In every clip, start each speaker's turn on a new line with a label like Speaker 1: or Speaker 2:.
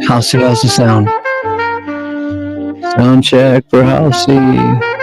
Speaker 1: Housey, how's the sound? Sound check for Housey.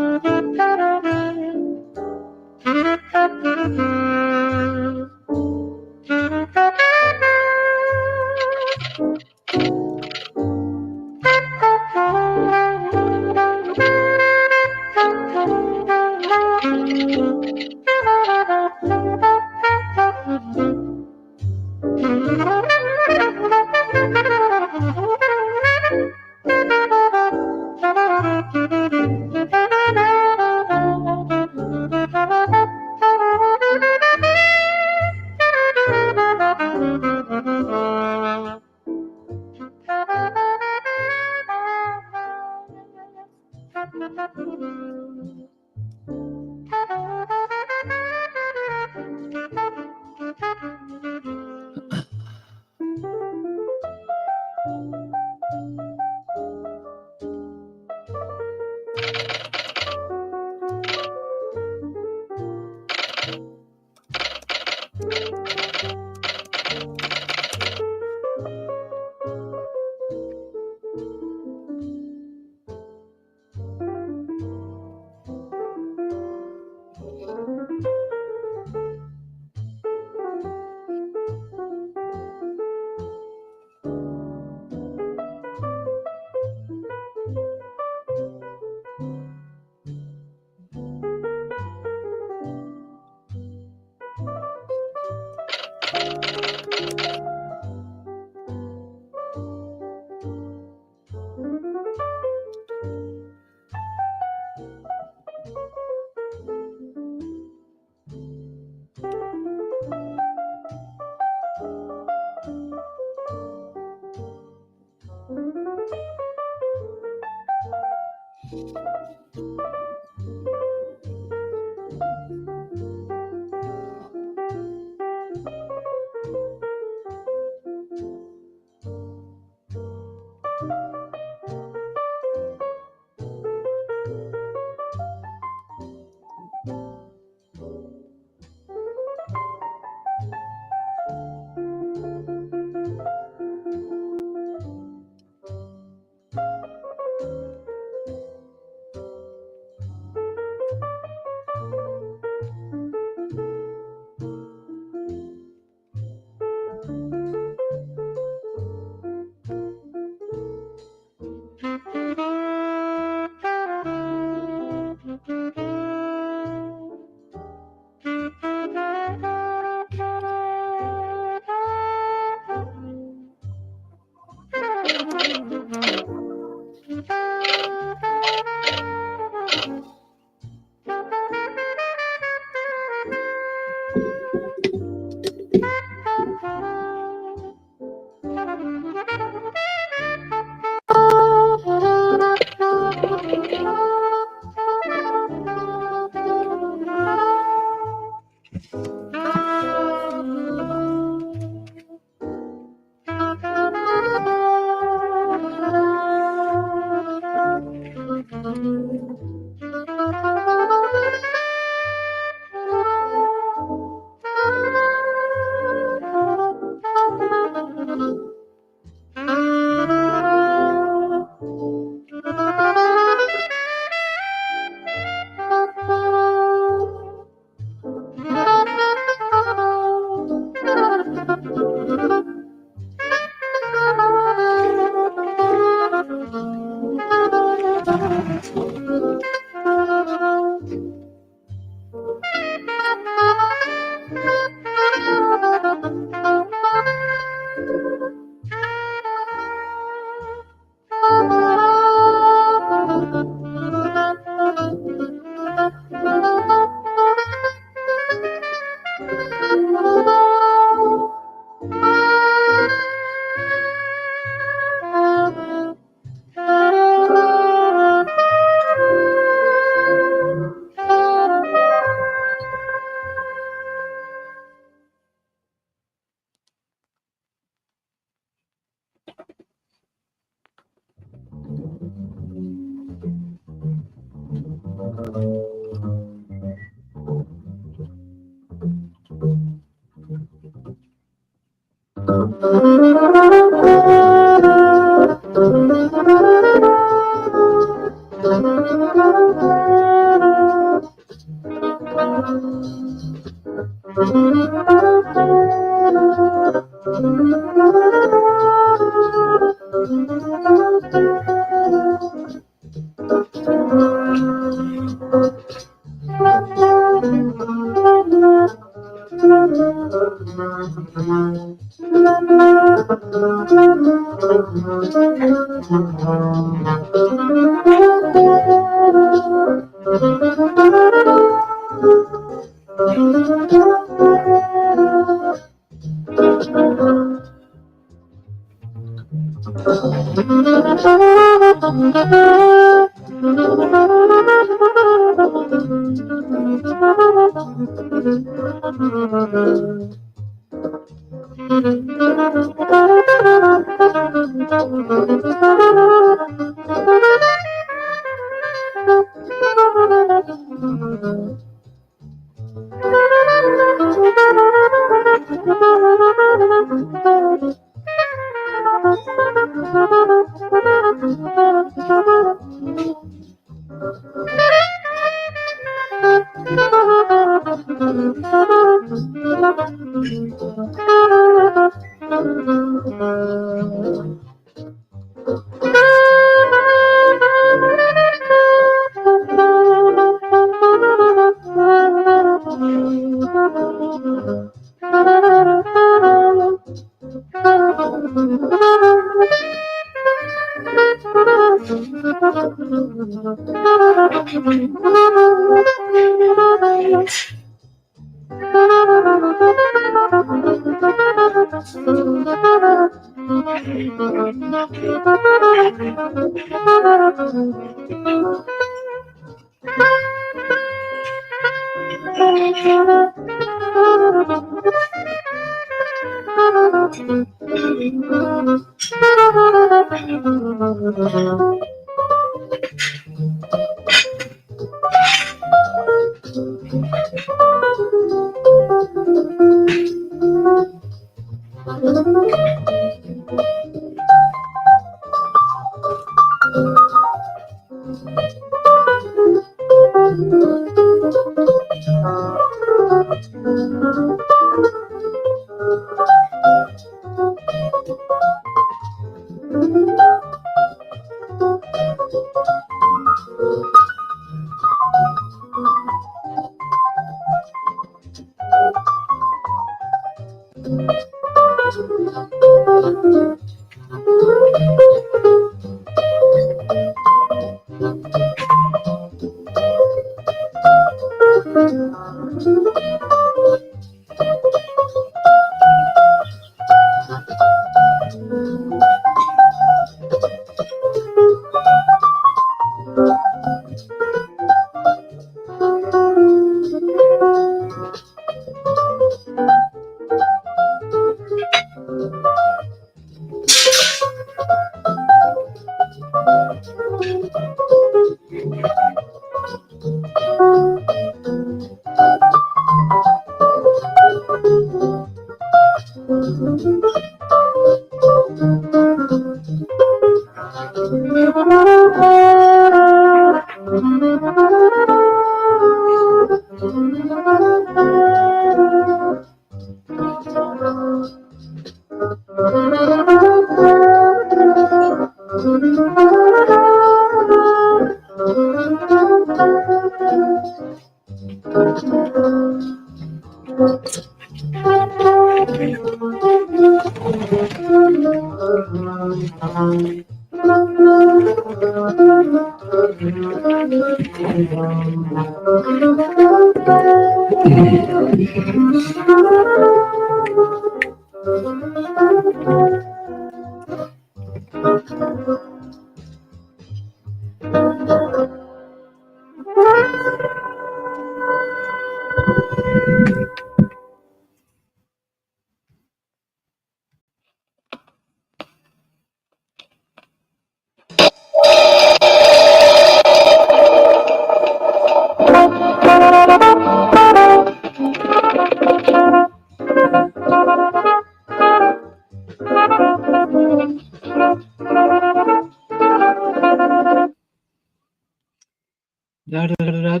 Speaker 1: Da-da-da-da.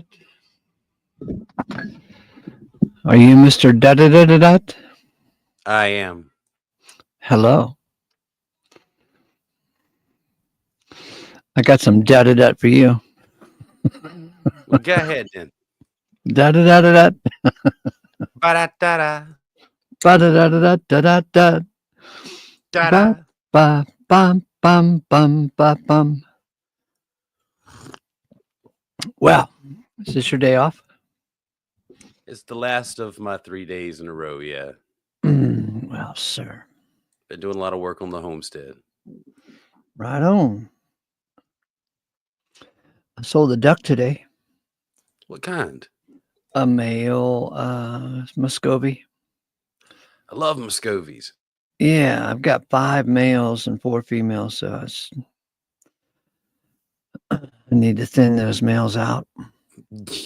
Speaker 1: Are you Mr. Da-da-da-da-da?
Speaker 2: I am.
Speaker 1: Hello. I got some da-da-da for you.
Speaker 2: Well, go ahead then.
Speaker 1: Da-da-da-da-da.
Speaker 2: Ba-da-da-da.
Speaker 1: Ba-da-da-da-da-da-da.
Speaker 2: Da-da.
Speaker 1: Ba-ba-bum-bum-ba-bum. Well, is this your day off?
Speaker 2: It's the last of my 3 days in a row, yeah.
Speaker 1: Well, sir.
Speaker 2: Been doing a lot of work on the homestead.
Speaker 1: Right on. I sold a duck today.
Speaker 2: What kind?
Speaker 1: A male Muscovy.
Speaker 2: I love Muscovies.
Speaker 1: Yeah, I've got 5 males and 4 females, so I need to thin those males out.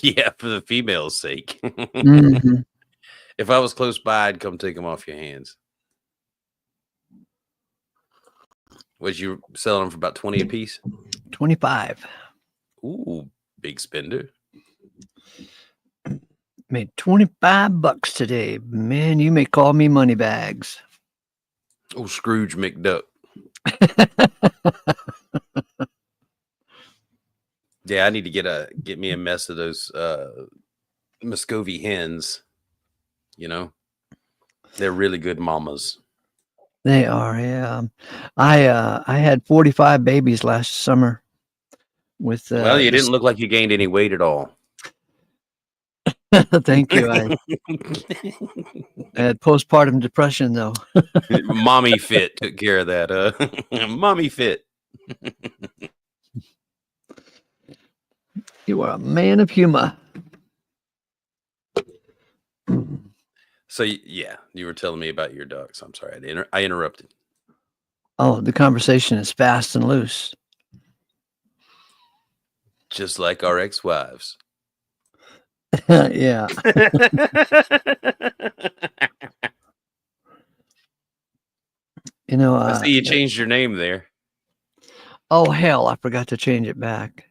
Speaker 2: Yeah, for the female's sake.
Speaker 1: Mm-hmm.
Speaker 2: If I was close by, I'd come take them off your hands. Was you selling them for about 20 a piece?
Speaker 1: 25.
Speaker 2: Ooh, big spender.
Speaker 1: Made $25 today. Man, you may call me Moneybags.
Speaker 2: Oh, Scrooge McDuck. Yeah, I need to get me a mess of those Muscovy hens. You know, they're really good mamas.
Speaker 1: They are, yeah. I had 45 babies last summer with
Speaker 2: Well, you didn't look like you gained any weight at all.
Speaker 1: Thank you. I had postpartum depression though.
Speaker 2: Mommy Fit took care of that. Mommy Fit.
Speaker 1: You are a man of humor.
Speaker 2: So yeah, you were telling me about your ducks. I'm sorry, I interrupted.
Speaker 1: Oh, the conversation is fast and loose.
Speaker 2: Just like our ex-wives.
Speaker 1: Yeah. You know,
Speaker 2: I see you changed your name there.
Speaker 1: Oh hell, I forgot to change it back.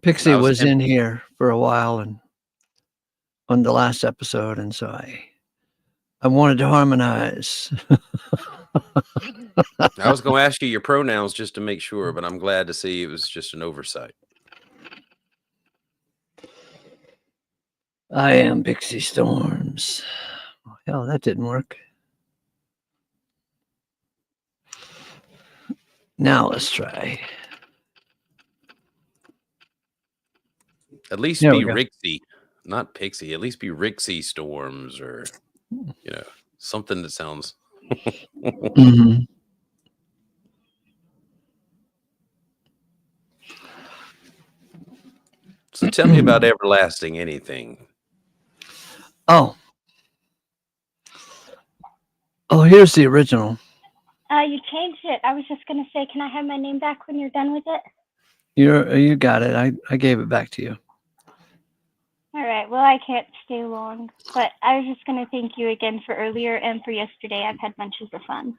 Speaker 1: Pixie was in here for a while and on the last episode, and so I wanted to harmonize.
Speaker 2: I was going to ask you your pronouns just to make sure, but I'm glad to see it was just an oversight.
Speaker 1: I am Pixie Storms. Oh, hell, that didn't work. Now let's try.
Speaker 2: At least be Rixie, not Pixie. At least be Rixie Storms, or something that sounds.
Speaker 1: Mm-hmm.
Speaker 2: So tell me about Everlasting Anything.
Speaker 1: Oh, here's the original.
Speaker 3: You changed it. I was just going to say, can I have my name back when you're done with it?
Speaker 1: You got it. I gave it back to you.
Speaker 3: All right. Well, I can't stay long, but I was just going to thank you again for earlier and for yesterday. I've had bunches of fun.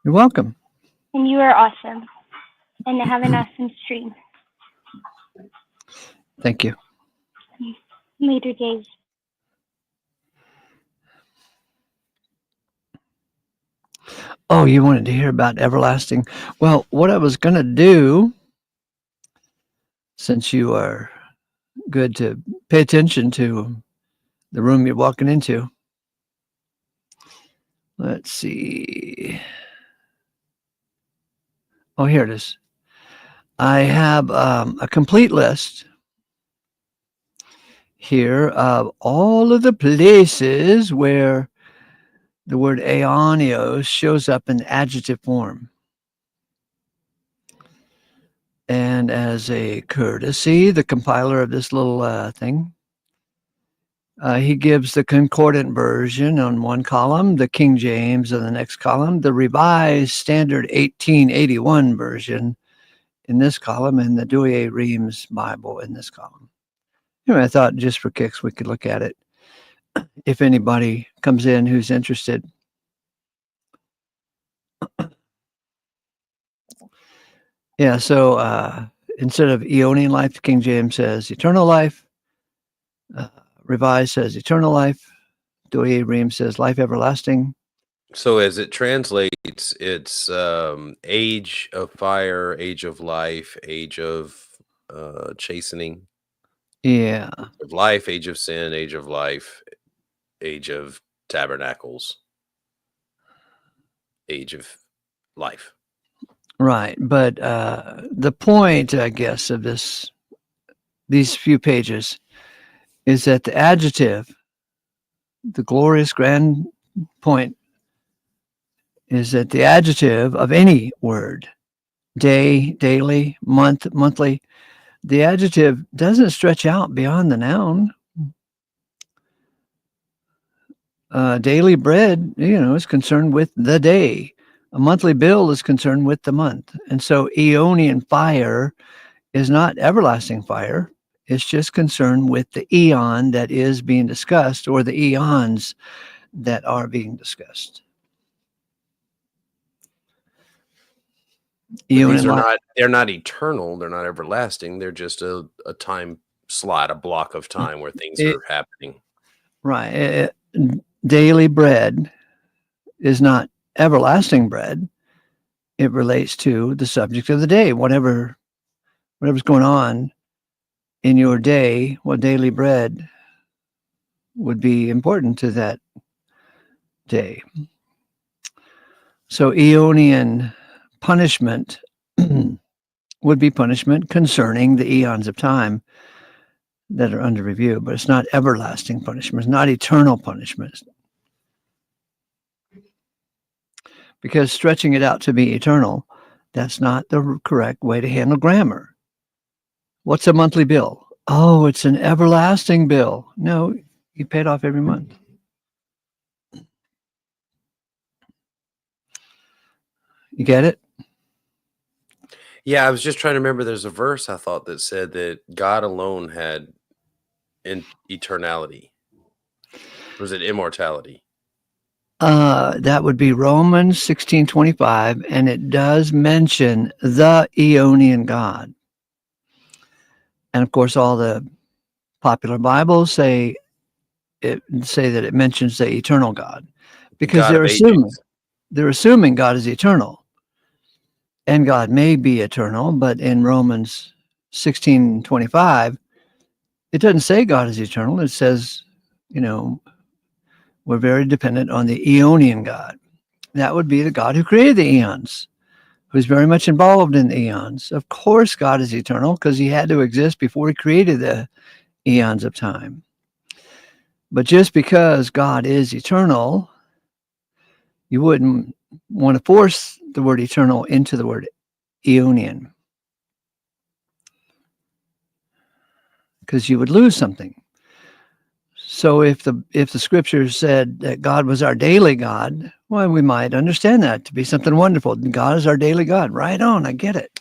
Speaker 1: You're welcome.
Speaker 3: And you are awesome. And have an awesome stream.
Speaker 1: Thank you.
Speaker 3: Later days.
Speaker 1: Oh, you wanted to hear about Everlasting? Well, what I was going to do, since you are good to pay attention to the room you're walking into. Let's see. Oh, here it is. I have a complete list here of all of the places where the word Aionios shows up in adjective form. And as a courtesy, the compiler of this little thing, he gives the concordant version on one column, the King James on the next column, the Revised Standard 1881 version in this column, and the Douay-Rheims Bible in this column. Anyway, I thought just for kicks we could look at it if anybody comes in who's interested. Yeah, so instead of Eonian life, the King James says eternal life. Revised says eternal life. Douay-Rheims says life everlasting.
Speaker 2: So as it translates, it's age of fire, age of life, age of chastening.
Speaker 1: Yeah.
Speaker 2: Of life, age of sin, age of life, age of tabernacles, age of life.
Speaker 1: Right. But the point, I guess, of these few pages is that the adjective, the glorious grand point, is that the adjective of any word day, daily, month, monthly. The adjective doesn't stretch out beyond the noun. Daily bread, is concerned with the day. A monthly bill is concerned with the month. And so Eonian fire is not everlasting fire. It's just concerned with the eon that is being discussed, or the eons that are being discussed.
Speaker 2: But these
Speaker 1: Eonian
Speaker 2: are
Speaker 1: life.
Speaker 2: they're not eternal, they're not everlasting, they're just a time slot, a block of time where things
Speaker 1: It-
Speaker 2: are happening.
Speaker 1: Right. Daily bread is not everlasting bread. It relates to the subject of the day, whatever's going on in your day. What daily bread would be important to that day. So Eonian punishment would be punishment concerning the eons of time that are under review, but it's not everlasting punishment. It's not eternal punishment. Because stretching it out to be eternal, that's not the correct way to handle grammar. What's a monthly bill? Oh, it's an everlasting bill. No, you pay it off every month. You get it?
Speaker 2: Yeah, I was just trying to remember, there's a verse I thought that said that God alone had eternality. Or was it immortality?
Speaker 1: That would be Romans 16:25, and it does mention the Eonian God. And of course, all the popular Bibles say that it mentions the eternal God, because
Speaker 2: God of ages.
Speaker 1: they're assuming God is eternal, and God may be eternal. But in Romans 16:25, it doesn't say God is eternal. It says, we're very dependent on the Eonian God. That would be the God who created the eons, who's very much involved in the eons. Of course, God is eternal because he had to exist before he created the eons of time. But just because God is eternal, you wouldn't want to force the word eternal into the word Eonian, because you would lose something. So if the scriptures said that God was our daily God, well, we might understand that to be something wonderful. God is our daily God. Right on, I get it.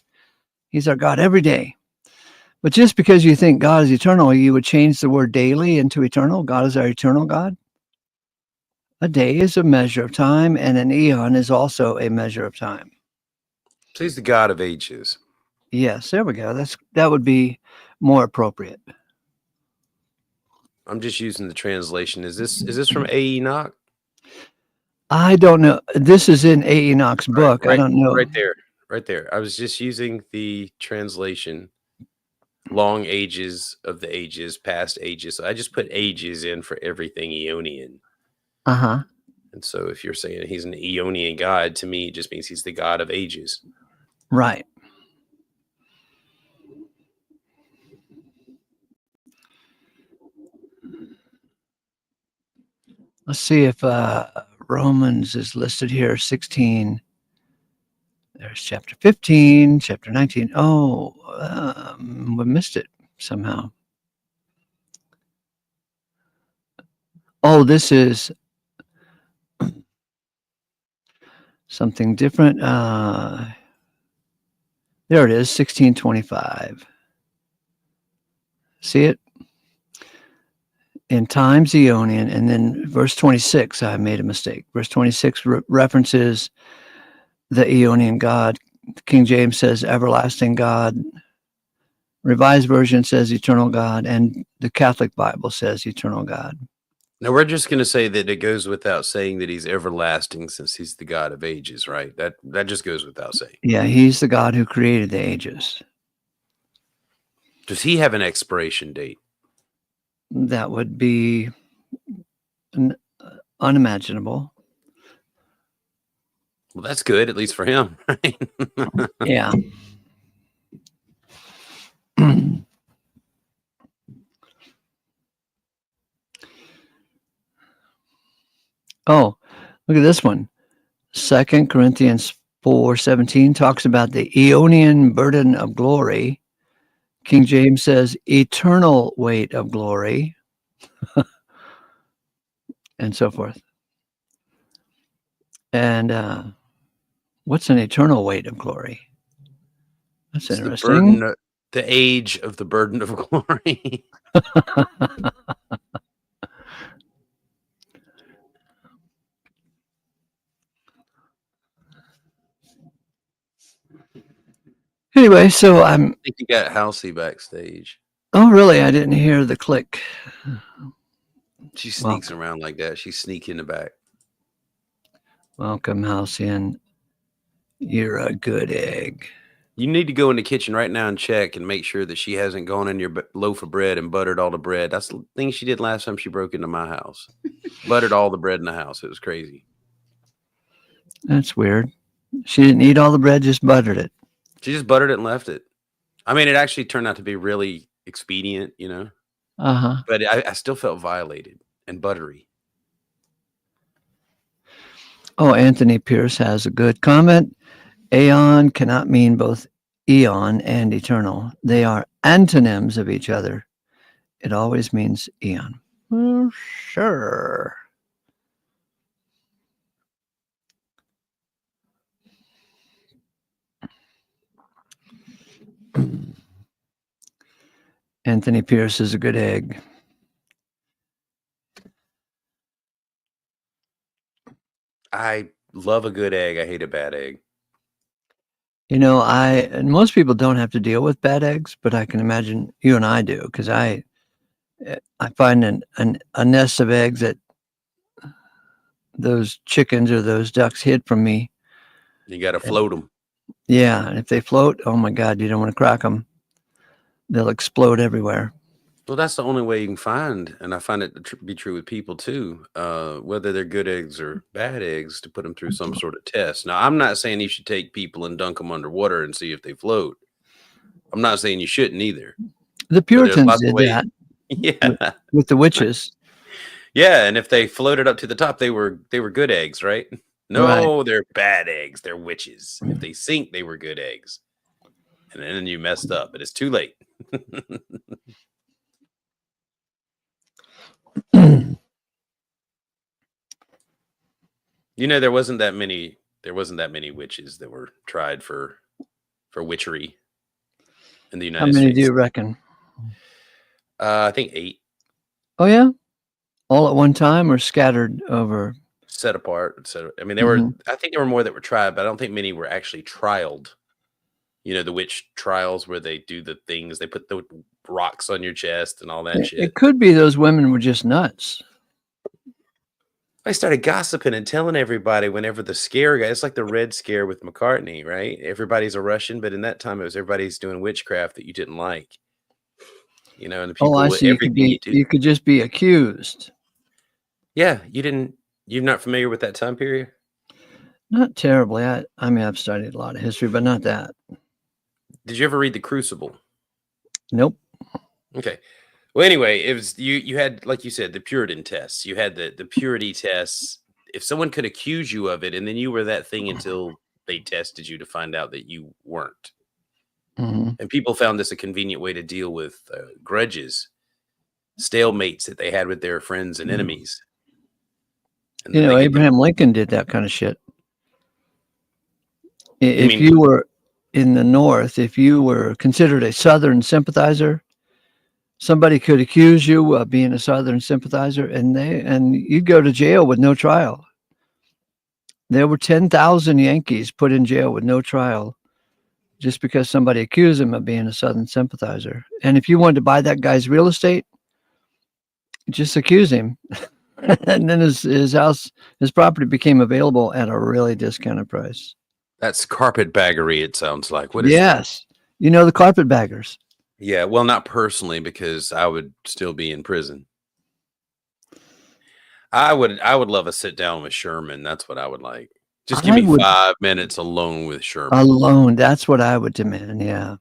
Speaker 1: He's our God every day. But just because you think God is eternal, you would change the word daily into eternal. God is our eternal God. A day is a measure of time, and an eon is also a measure of time.
Speaker 2: So he's the God of ages.
Speaker 1: Yes, there we go. That would be more appropriate.
Speaker 2: I'm just using the translation. Is this from A. Enoch?
Speaker 1: I don't know. This is in A. Enoch's book. I
Speaker 2: Right,
Speaker 1: don't know.
Speaker 2: right there. I was just using the translation. Long ages of the ages, past ages. So I just put ages in for everything Eonian.
Speaker 1: Uh-huh.
Speaker 2: And so if you're saying he's an Eonian God, to me, it just means he's the God of ages.
Speaker 1: Right. Let's see if Romans is listed here, 16. There's chapter 15, chapter 19. Oh, we missed it somehow. Oh, this is something different. There it is, 1625. See it? In times Eonian, and then verse 26, I made a mistake. Verse 26 references the Eonian God. King James says everlasting God. Revised Version says eternal God, and the Catholic Bible says eternal God.
Speaker 2: Now we're just going to say that it goes without saying that he's everlasting, since he's the God of ages, right? That just goes without saying.
Speaker 1: Yeah, he's the God who created the ages.
Speaker 2: Does he have an expiration date?
Speaker 1: That would be unimaginable.
Speaker 2: Well, that's good, at least for him, right?
Speaker 1: Yeah. Oh, look at this one. 2 Corinthians 4:17 talks about the Eonian burden of glory. King James says eternal weight of glory, and so forth. And what's an eternal weight of glory? That's
Speaker 2: It's the
Speaker 1: interesting.
Speaker 2: burden, the age of the burden of glory.
Speaker 1: Anyway, so I'm.
Speaker 2: I think you got Halsey backstage.
Speaker 1: Oh, really? I didn't hear the click.
Speaker 2: She sneaks around like that. She's sneaking in the back.
Speaker 1: Welcome, Halcyon. You're a good egg.
Speaker 2: You need to go in the kitchen right now and check and make sure that she hasn't gone in your loaf of bread and buttered all the bread. That's the thing she did last time she broke into my house. Buttered all the bread in the house. It was crazy.
Speaker 1: That's weird. She didn't eat all the bread, just buttered it.
Speaker 2: She just buttered it and left it. I mean, it actually turned out to be really expedient, you know.
Speaker 1: Uh-huh.
Speaker 2: But I still felt violated and buttery.
Speaker 1: Oh, Anthony Pierce has a good comment. Aion cannot mean both eon and eternal. They are antonyms of each other. It always means eon. Well, sure. Anthony Pierce is a good egg.
Speaker 2: I love a good egg. I hate a bad egg.
Speaker 1: You know, and most people don't have to deal with bad eggs, but I can imagine you and I do, because I find a nest of eggs that those chickens or those ducks hid from me.
Speaker 2: You got to float them.
Speaker 1: Yeah, and if they float, oh my God, you don't want to crack them. They'll explode everywhere.
Speaker 2: Well, that's the only way you can find, and I find it to be true with people too, whether they're good eggs or bad eggs, to put them through some sort of test. Now, I'm not saying you should take people and dunk them underwater and see if they float. I'm not saying you shouldn't either.
Speaker 1: The Puritans did that.
Speaker 2: Yeah,
Speaker 1: with the witches.
Speaker 2: Yeah, and if they floated up to the top, they were good eggs, right? No, They're bad eggs. They're witches. If they sink, they were good eggs. And then you messed up, but it's too late. You know, there wasn't that many witches that were tried for witchery in the United States.
Speaker 1: How many do you reckon?
Speaker 2: I think 8.
Speaker 1: Oh yeah, all at one time or scattered over?
Speaker 2: Set apart. So I mean, there were. I think there were more that were tried, but I don't think many were actually trialed. You know, the witch trials where they do the things. They put the rocks on your chest and all that shit.
Speaker 1: It could be those women were just nuts.
Speaker 2: I started gossiping and telling everybody whenever the scare guy, it's like the Red Scare with McCartney, right? Everybody's a Russian, but in that time it was everybody's doing witchcraft that you didn't like. You know, and the people,
Speaker 1: I see. You could just be accused.
Speaker 2: Yeah, you're not familiar with that time period?
Speaker 1: Not terribly. I mean, I've studied a lot of history, but not that.
Speaker 2: Did you ever read The Crucible?
Speaker 1: Nope.
Speaker 2: Okay. Well, anyway, it was you had, like you said, the Puritan tests. You had the purity tests. If someone could accuse you of it, and then you were that thing until they tested you to find out that you weren't.
Speaker 1: Mm-hmm.
Speaker 2: And people found this a convenient way to deal with grudges, stalemates that they had with their friends and enemies. And
Speaker 1: you know, Abraham Lincoln did that kind of shit. If you were in the North, if you were considered a Southern sympathizer, somebody could accuse you of being a Southern sympathizer, and you'd go to jail with no trial. There were 10,000 Yankees put in jail with no trial just because somebody accused them of being a Southern sympathizer. And if you wanted to buy that guy's real estate, just accuse him. And then his property became available at a really discounted price.
Speaker 2: That's carpetbaggery, it sounds like. What is
Speaker 1: that? You know the carpetbaggers.
Speaker 2: Yeah, well, not personally, because I would still be in prison. I would love a sit down with Sherman. That's what I would like. Just give me 5 minutes alone with Sherman.
Speaker 1: Alone. That's what I would demand. Yeah.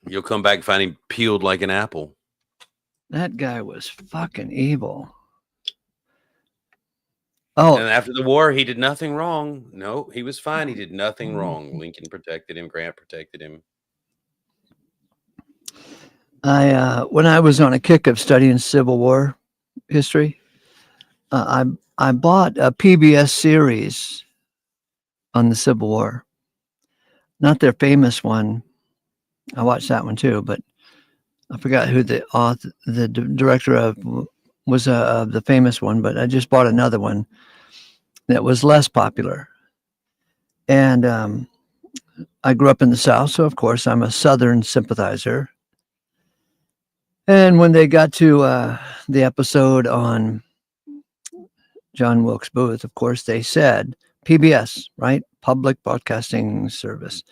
Speaker 2: You'll come back and find him peeled like an apple.
Speaker 1: That guy was fucking evil. Oh,
Speaker 2: And after the war, he did nothing wrong. No, he was fine. He did nothing wrong. Lincoln protected him. Grant protected him.
Speaker 1: when I was on a kick of studying Civil War history, I bought a PBS series on the Civil War. Not their famous one. I watched that one too, but I forgot who the author, the director of was the famous one. But I just bought another one that was less popular. And I grew up in the South, so of course I'm a Southern sympathizer. And when they got to the episode on John Wilkes Booth, of course, they said PBS, right? Public Broadcasting Service.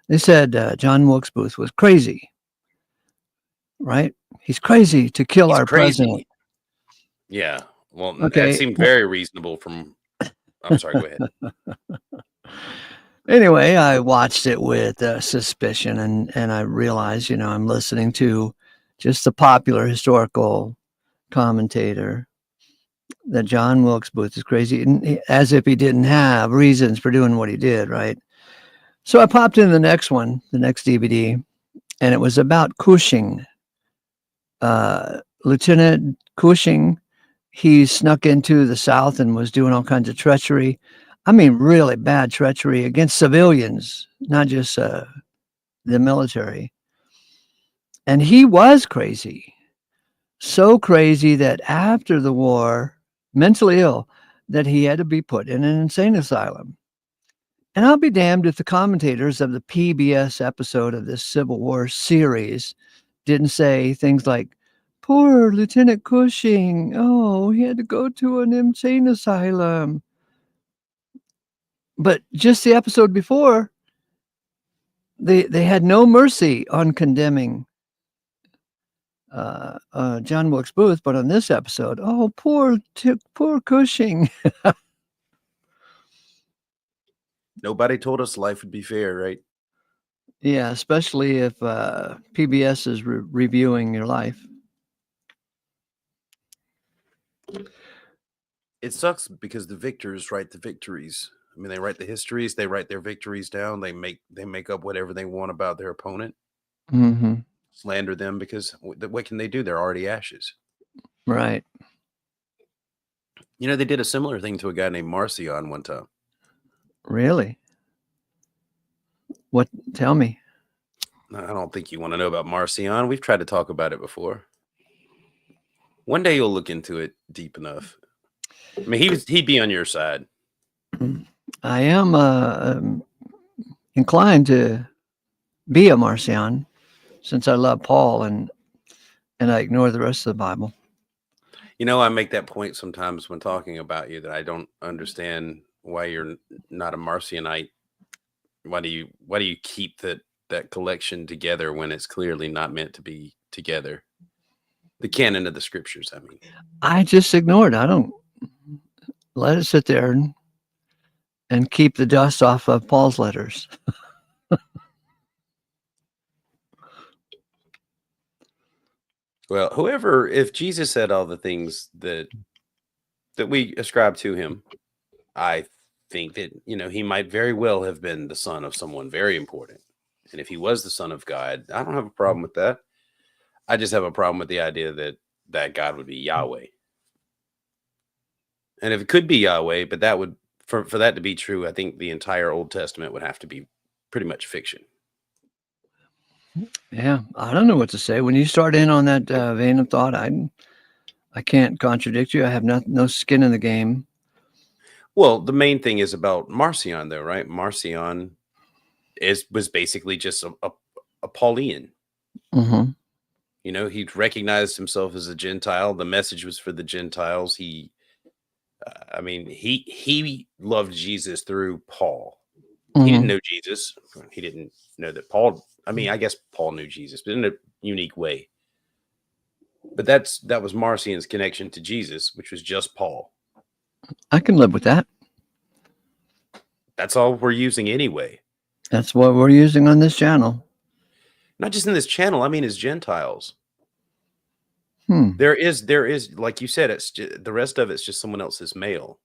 Speaker 1: They said John Wilkes Booth was crazy, right? He's crazy to kill
Speaker 2: He's
Speaker 1: our
Speaker 2: crazy.
Speaker 1: president.
Speaker 2: Yeah. Well, that
Speaker 1: Okay.
Speaker 2: seemed very reasonable from. I'm sorry. Go ahead.
Speaker 1: Anyway, I watched it with suspicion, and I realized, I'm listening to just the popular historical commentator that John Wilkes Booth is crazy, as if he didn't have reasons for doing what he did, right? So I popped in the next one, the next DVD, and it was about Cushing. Lieutenant Cushing, he snuck into the South and was doing all kinds of treachery. I mean, really bad treachery against civilians, not just the military. And he was crazy. So crazy that after the war, mentally ill, that he had to be put in an insane asylum. And I'll be damned if the commentators of the PBS episode of this Civil War series didn't say things like, poor Lieutenant Cushing, oh, he had to go to an insane asylum. But just the episode before, they had no mercy on condemning John Wilkes Booth, but on this episode, oh, poor Cushing.
Speaker 2: Nobody told us life would be fair, right?
Speaker 1: Yeah, especially if PBS is reviewing your life.
Speaker 2: It sucks because the victors write the victories. I mean, they write the histories. They write their victories down. They make up whatever they want about their opponent.
Speaker 1: Mm-hmm.
Speaker 2: Slander them because what can they do? They're already ashes.
Speaker 1: Right.
Speaker 2: You know, they did a similar thing to a guy named Marcion one time.
Speaker 1: Really? What? Tell me.
Speaker 2: I don't think you want to know about Marcion. We've tried to talk about it before. One day you'll look into it deep enough. I mean, he'd be on your side.
Speaker 1: I am inclined to be a Marcion since I love Paul and I ignore the rest of the Bible.
Speaker 2: You know, I make that point sometimes when talking about you that I don't understand why you're not a Marcionite. Why do you keep that collection together when it's clearly not meant to be together? The canon of the scriptures, I mean.
Speaker 1: I just ignore it. I don't let it sit there and keep the dust off of Paul's letters.
Speaker 2: Well, if Jesus said all the things that we ascribe to him, I think that, he might very well have been the son of someone very important. And if he was the son of God, I don't have a problem with that. I just have a problem with the idea that God would be Yahweh. And if it could be Yahweh, but that would, for that to be true, I think the entire Old Testament would have to be pretty much fiction.
Speaker 1: Yeah, I don't know what to say. When you start in on that vein of thought, I can't contradict you. I have no skin in the game.
Speaker 2: Well, the main thing is about Marcion, though, right? Marcion was basically just a Paulian.
Speaker 1: Mm-hmm.
Speaker 2: He recognized himself as a Gentile. The message was for the Gentiles. He loved Jesus through Paul.
Speaker 1: Mm-hmm.
Speaker 2: He didn't know Jesus. He didn't know that Paul. I guess Paul knew Jesus, but in a unique way. But that was Marcion's connection to Jesus, which was just Paul.
Speaker 1: I can live with that.
Speaker 2: That's all we're using anyway.
Speaker 1: That's what we're using on this channel.
Speaker 2: Not just in this channel. I mean, as Gentiles.
Speaker 1: Hmm.
Speaker 2: There is, like you said, the rest of it's just someone else's mail.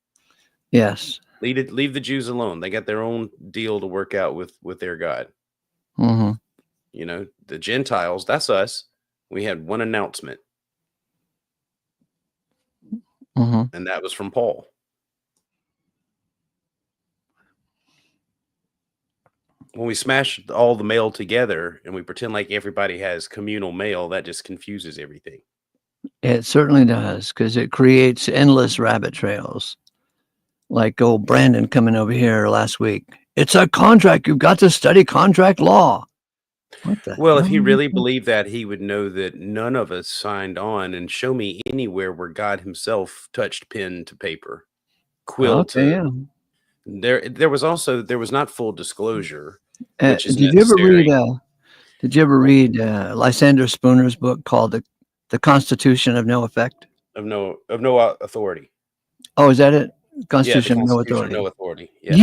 Speaker 1: Yes.
Speaker 2: Leave the Jews alone. They got their own deal to work out with their God.
Speaker 1: Mm-hmm.
Speaker 2: You know, the Gentiles, that's us. We had one announcement,
Speaker 1: Mm-hmm.
Speaker 2: and that was from Paul. When we smash all the mail together and we pretend like everybody has communal mail, that just confuses everything.
Speaker 1: It certainly does, because it creates endless rabbit trails. Like old Brandon coming over here last week. It's a contract. You've got to study contract law. What the
Speaker 2: Well, if
Speaker 1: hell?
Speaker 2: he really believed that, he would know that none of us signed on, and show me anywhere where God himself touched pen to paper, quill
Speaker 1: Okay,
Speaker 2: to
Speaker 1: yeah.
Speaker 2: there was not full disclosure,
Speaker 1: Uh,
Speaker 2: which is
Speaker 1: did you ever read?
Speaker 2: necessary.
Speaker 1: Did you ever read Lysander Spooner's book called "The Constitution of No Effect"?
Speaker 2: Of no authority.
Speaker 1: Oh, is that it?
Speaker 2: Yeah, the
Speaker 1: Constitution of No
Speaker 2: Constitution of
Speaker 1: Authority.
Speaker 2: no authority. Yes.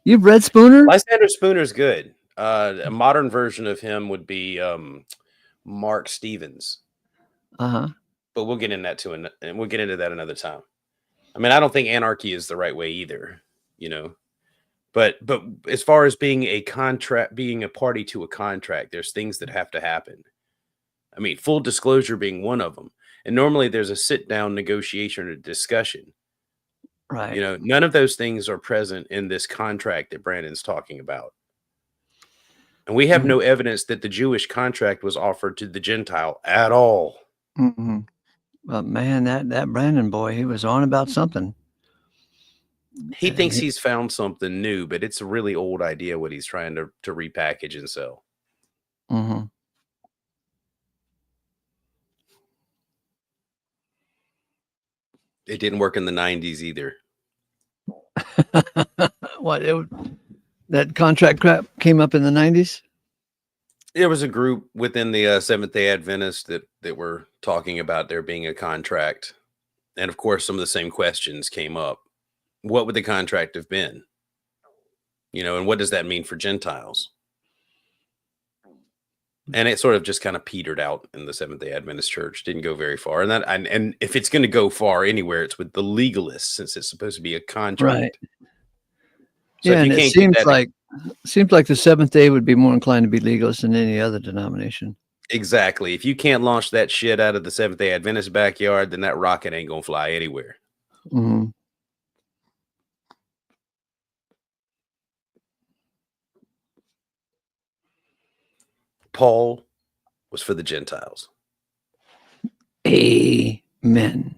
Speaker 1: You've read Spooner?
Speaker 2: Lysander Spooner's good. A modern version of him would be Mark Stevens,
Speaker 1: Uh-huh.
Speaker 2: but we'll get into that and we'll get into that another time. I mean, I don't think anarchy is the right way either, you know. But as far as being a contract, being a party to a contract, there's things that have to happen. I mean, full disclosure being one of them. And normally there's a sit down negotiation or discussion.
Speaker 1: Right.
Speaker 2: You know, none of those things are present in this contract that Brandon's talking about. And we have no evidence that the Jewish contract was offered to the Gentile at all.
Speaker 1: Mm-hmm. But man, that Brandon boy, he was on about something.
Speaker 2: He thinks he's found something new, but it's a really old idea what he's trying to repackage and sell.
Speaker 1: Mm-hmm.
Speaker 2: It didn't work in the 90s either.
Speaker 1: What? That contract crap came up in the 90s?
Speaker 2: There was a group within the Seventh-day Adventists that were talking about there being a contract. And of course, some of the same questions came up. What would the contract have been? You know, and what does that mean for Gentiles? And it sort of just kind of petered out in the Seventh-day Adventist Church. Didn't go very far. And if it's going to go far anywhere, it's with the legalists, since it's supposed to be a contract.
Speaker 1: Right.
Speaker 2: So
Speaker 1: yeah,
Speaker 2: if you
Speaker 1: and it
Speaker 2: can't get
Speaker 1: seems like the Seventh Day would be more inclined to be legalist than any other denomination.
Speaker 2: Exactly. If you can't launch that shit out of the Seventh-day Adventist backyard, then that rocket ain't gonna fly anywhere.
Speaker 1: Mm-hmm.
Speaker 2: Paul was for the Gentiles.
Speaker 1: Amen.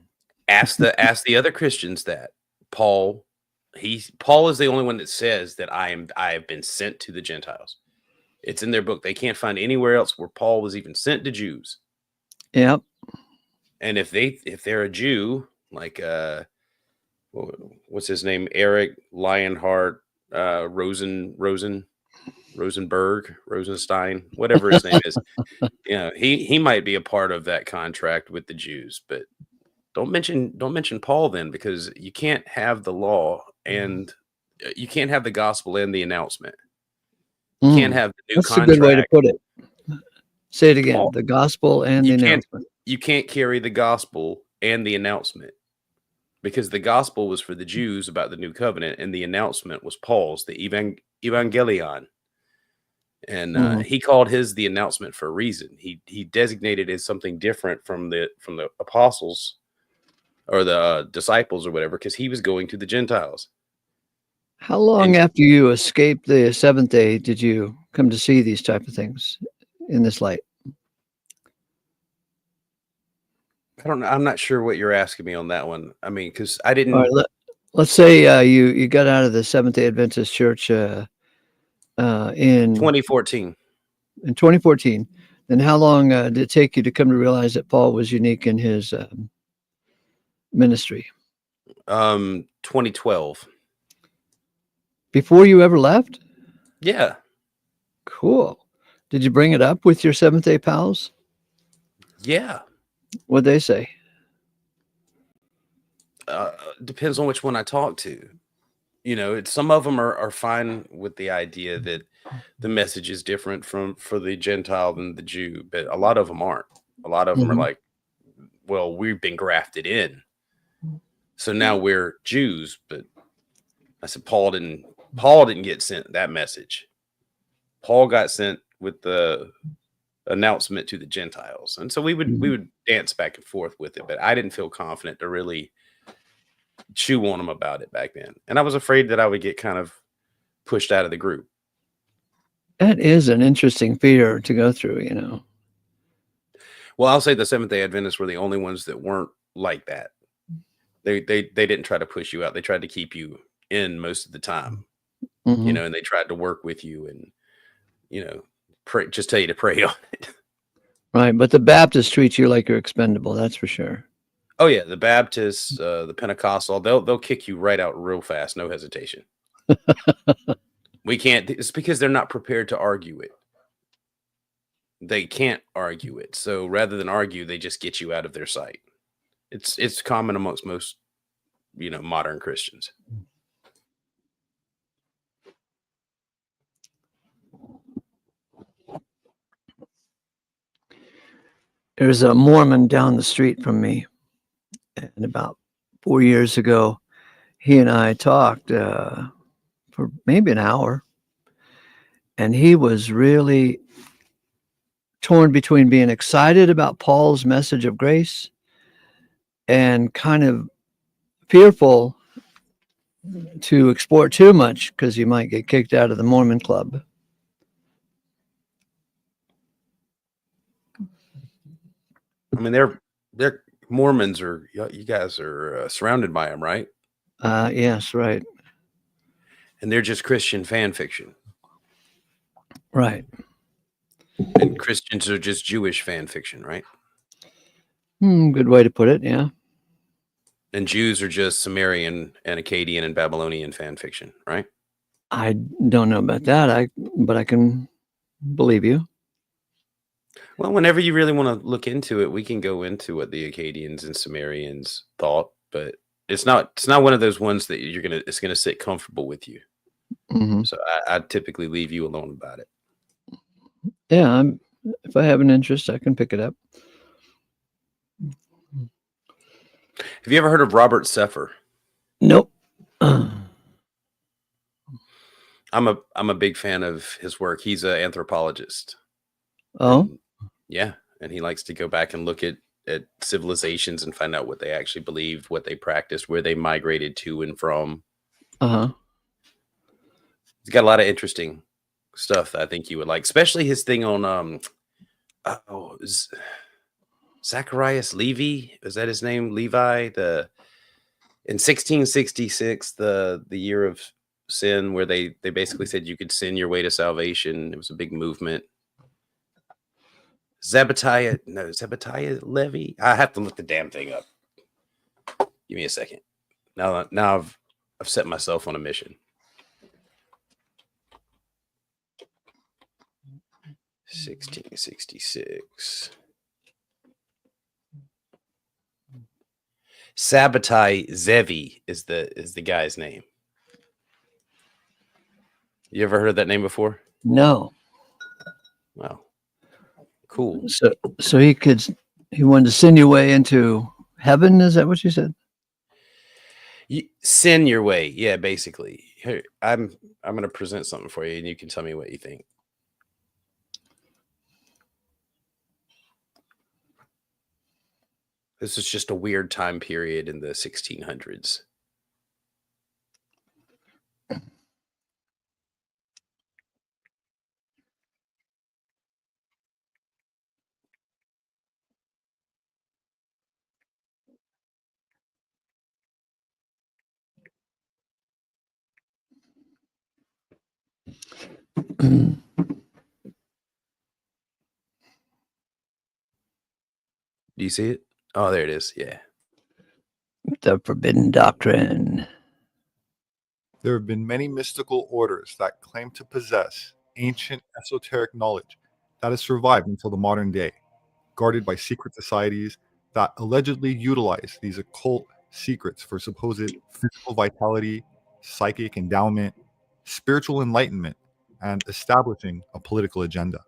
Speaker 2: Ask the other Christians that. Paul is the only one that says that I have been sent to the Gentiles. It's in their book. They can't find anywhere else where Paul was even sent to Jews.
Speaker 1: Yep.
Speaker 2: And if they're a Jew, like what's his name? Eric Lionheart, Rosenstein, whatever his name is. You know, he might be a part of that contract with the Jews, but don't mention Paul then, because you can't have the law and you can't have the gospel and the announcement. You can't have the new
Speaker 1: That's
Speaker 2: contract.
Speaker 1: a good way to put it. Say it again.
Speaker 2: Paul,
Speaker 1: the gospel and the announcement.
Speaker 2: You can't carry the gospel and the announcement, because the gospel was for the Jews about the new covenant, and the announcement was Paul's, the Evangelion. And he called his the announcement for a reason. He designated it as something different from the apostles or the disciples or whatever, because he was going to the Gentiles.
Speaker 1: How long after you escaped the Seventh Day did you come to see these type of things in this light?
Speaker 2: I don't know. I'm not sure what you're asking me on that one. I mean, because I didn't.
Speaker 1: All right, let's say you got out of the Seventh-day Adventist Church in
Speaker 2: 2014.
Speaker 1: In 2014. Then how long did it take you to come to realize that Paul was unique in his ministry?
Speaker 2: 2012.
Speaker 1: Before you ever left?
Speaker 2: Yeah.
Speaker 1: Cool. Did you bring it up with your Seventh-day pals?
Speaker 2: Yeah.
Speaker 1: What'd they say?
Speaker 2: Depends on which one I talk to. You know, some of them are fine with the idea that the message is different for the Gentile than the Jew, but a lot of them aren't. A lot of them are like, well, we've been grafted in. So now we're Jews, but I said Paul didn't get sent that message. Paul got sent with the announcement to the Gentiles. And so we would dance back and forth with it, but I didn't feel confident to really chew on them about it back then. And I was afraid that I would get kind of pushed out of the group.
Speaker 1: That is an interesting fear to go through,
Speaker 2: Well, I'll say the Seventh-day Adventists were the only ones that weren't like that. They didn't try to push you out. They tried to keep you in most of the time,
Speaker 1: Mhm.
Speaker 2: and they tried to work with you and, pray, just tell you to pray on it.
Speaker 1: Right. But the Baptists treat you like you're expendable. That's for sure.
Speaker 2: Oh yeah. The Baptists, the Pentecostal, they'll kick you right out real fast. No hesitation. We can't, it's because they're not prepared to argue it. They can't argue it. So rather than argue, they just get you out of their sight. It's common amongst most, modern Christians.
Speaker 1: There's a Mormon down the street from me. And about 4 years ago, he and I talked for maybe an hour. And he was really torn between being excited about Paul's message of grace and kind of fearful to explore too much because he might get kicked out of the Mormon club.
Speaker 2: I mean, they're Mormons, or you guys are surrounded by them, right?
Speaker 1: Yes, right.
Speaker 2: And they're just Christian fan fiction.
Speaker 1: Right.
Speaker 2: And Christians are just Jewish fan fiction, right?
Speaker 1: Good way to put it, yeah.
Speaker 2: And Jews are just Sumerian and Akkadian and Babylonian fan fiction, right?
Speaker 1: I don't know about that, but I can believe you.
Speaker 2: Well, whenever you really want to look into it, we can go into what the Akkadians and Sumerians thought, but it's not one of those ones that it's gonna sit comfortable with you.
Speaker 1: Mm-hmm.
Speaker 2: So I typically leave you alone about it.
Speaker 1: Yeah, if I have an interest, I can pick it up.
Speaker 2: Have you ever heard of Robert Seffer?
Speaker 1: Nope.
Speaker 2: I'm a big fan of his work. He's an anthropologist.
Speaker 1: Oh,
Speaker 2: And, yeah, and he likes to go back and look at civilizations and find out what they actually believed, what they practiced, where they migrated to and from.
Speaker 1: uh-huh.
Speaker 2: He's got a lot of interesting stuff that I think you would like, especially his thing on Zacharias Levi. Is that his name? Levi? In 1666, the year of sin, where they basically said you could sin your way to salvation. It was a big movement. Zebediah Levy. I have to look the damn thing up. Give me a second. Now I've set myself on a mission. 1666. Sabbatai Zevi is the guy's name. You ever heard of that name before?
Speaker 1: No.
Speaker 2: Wow. Cool.
Speaker 1: So he wanted to send you way into heaven. Is that what you said?
Speaker 2: You send your way. Yeah, basically. Here, I'm going to present something for you and you can tell me what you think. This is just a weird time period in the 1600s. Do you see it? Oh, there it is. Yeah.
Speaker 1: The forbidden doctrine.
Speaker 4: There have been many mystical orders that claim to possess ancient esoteric knowledge that has survived until the modern day, guarded by secret societies that allegedly utilize these occult secrets for supposed physical vitality, psychic endowment, spiritual enlightenment, and establishing a political agenda.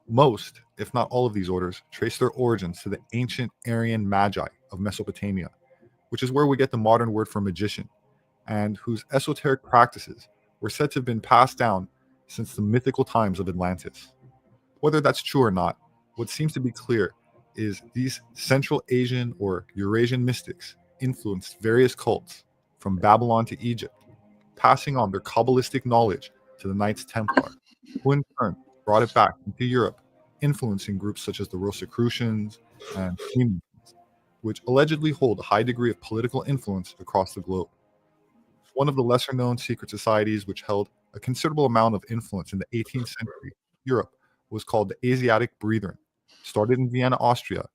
Speaker 4: Most, if not all of these orders, trace their origins to the ancient Aryan Magi of Mesopotamia, which is where we get the modern word for magician, and whose esoteric practices were said to have been passed down since the mythical times of Atlantis. Whether that's true or not, what seems to be clear is these Central Asian or Eurasian mystics influenced various cults from Babylon to Egypt, passing on their Kabbalistic knowledge to the Knights Templar, who in turn brought it back into Europe, influencing groups such as the Rosicrucians and Freemasons, which allegedly hold a high degree of political influence across the globe. One of the lesser known secret societies which held a considerable amount of influence in the 18th century Europe was called the Asiatic Brethren. Started in Vienna, Austria,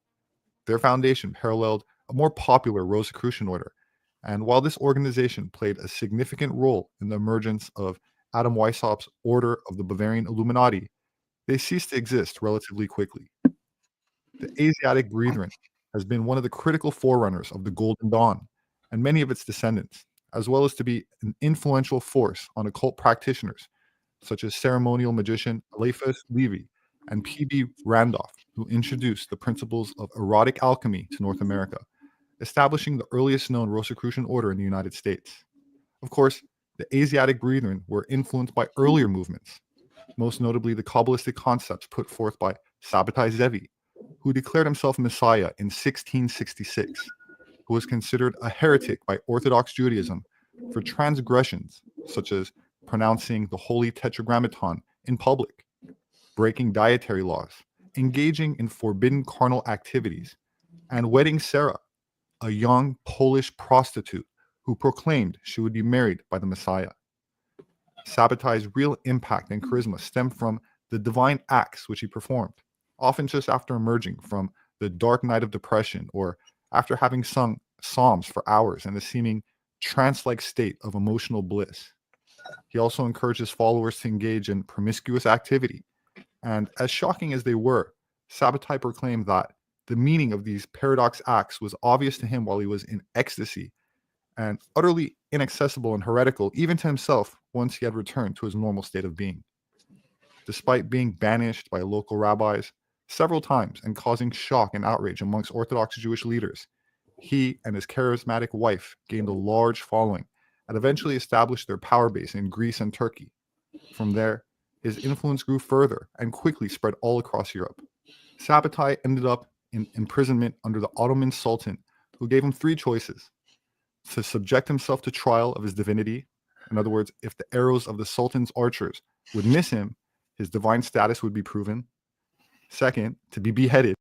Speaker 4: their foundation paralleled a more popular Rosicrucian order, and while this organization played a significant role in the emergence of Adam Weishaupt's Order of the Bavarian Illuminati, they ceased to exist relatively quickly. The Asiatic Brethren has been one of the critical forerunners of the Golden Dawn and many of its descendants, as well as to be an influential force on occult practitioners such as ceremonial magician Eliphas Levi and P.B. Randolph, who introduced the principles of erotic alchemy to North America, establishing the earliest known Rosicrucian order in the United States. Of course, the Asiatic Brethren were influenced by earlier movements, most notably the Kabbalistic concepts put forth by Sabbatai Zevi, who declared himself Messiah in 1666, who was considered a heretic by Orthodox Judaism for transgressions such as pronouncing the Holy Tetragrammaton in public, breaking dietary laws, engaging in forbidden carnal activities, and wedding Sarah, a young Polish prostitute who proclaimed she would be married by the Messiah. Sabbatai's real impact and charisma stemmed from the divine acts which he performed, often just after emerging from the dark night of depression or after having sung psalms for hours in a seeming trance-like state of emotional bliss. He also encouraged his followers to engage in promiscuous activity, and as shocking as they were, Sabbatai proclaimed that the meaning of these paradox acts was obvious to him while he was in ecstasy and utterly inaccessible and heretical even to himself once he had returned to his normal state of being. Despite being banished by local rabbis several times and causing shock and outrage amongst Orthodox Jewish leaders, he and his charismatic wife gained a large following and eventually established their power base in Greece and Turkey. From there, his influence grew further and quickly spread all across Europe. Sabbatai ended up in imprisonment under the Ottoman Sultan, who gave him three choices: to subject himself to trial of his divinity. In other words, if the arrows of the Sultan's archers would miss him, his divine status would be proven. Second, to be beheaded.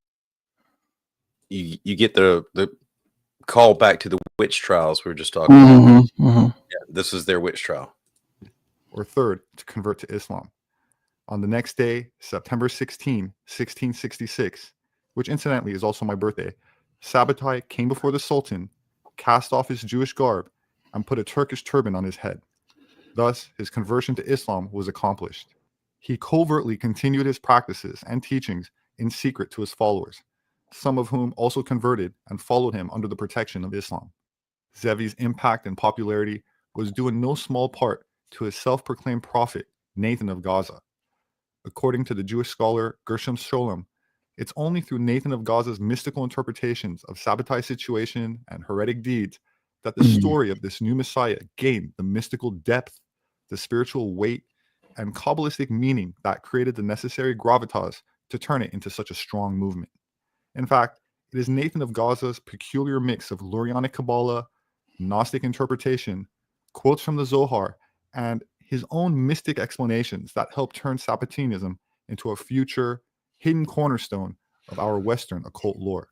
Speaker 2: You get the call back to the witch trials we were just talking about. Yeah, this is their witch trial.
Speaker 4: Or third, to convert to Islam. On the next day, September 16, 1666, which incidentally is also my birthday, Sabbatai came before the Sultan, cast off his Jewish garb, and put a Turkish turban on his head. Thus, his conversion to Islam was accomplished. He covertly continued his practices and teachings in secret to his followers, some of whom also converted and followed him under the protection of Islam. Zevi's impact and popularity was due in no small part to his self-proclaimed prophet, Nathan of Gaza. According to the Jewish scholar Gershom Scholem, it's only through Nathan of Gaza's mystical interpretations of Sabbatai's situation and heretic deeds that the story of this new Messiah gained the mystical depth, the spiritual weight, and Kabbalistic meaning that created the necessary gravitas to turn it into such a strong movement. In fact, it is Nathan of Gaza's peculiar mix of Lurianic Kabbalah, Gnostic interpretation, quotes from the Zohar, and his own mystic explanations that helped turn Sabbatianism into a future hidden cornerstone of our Western occult lore.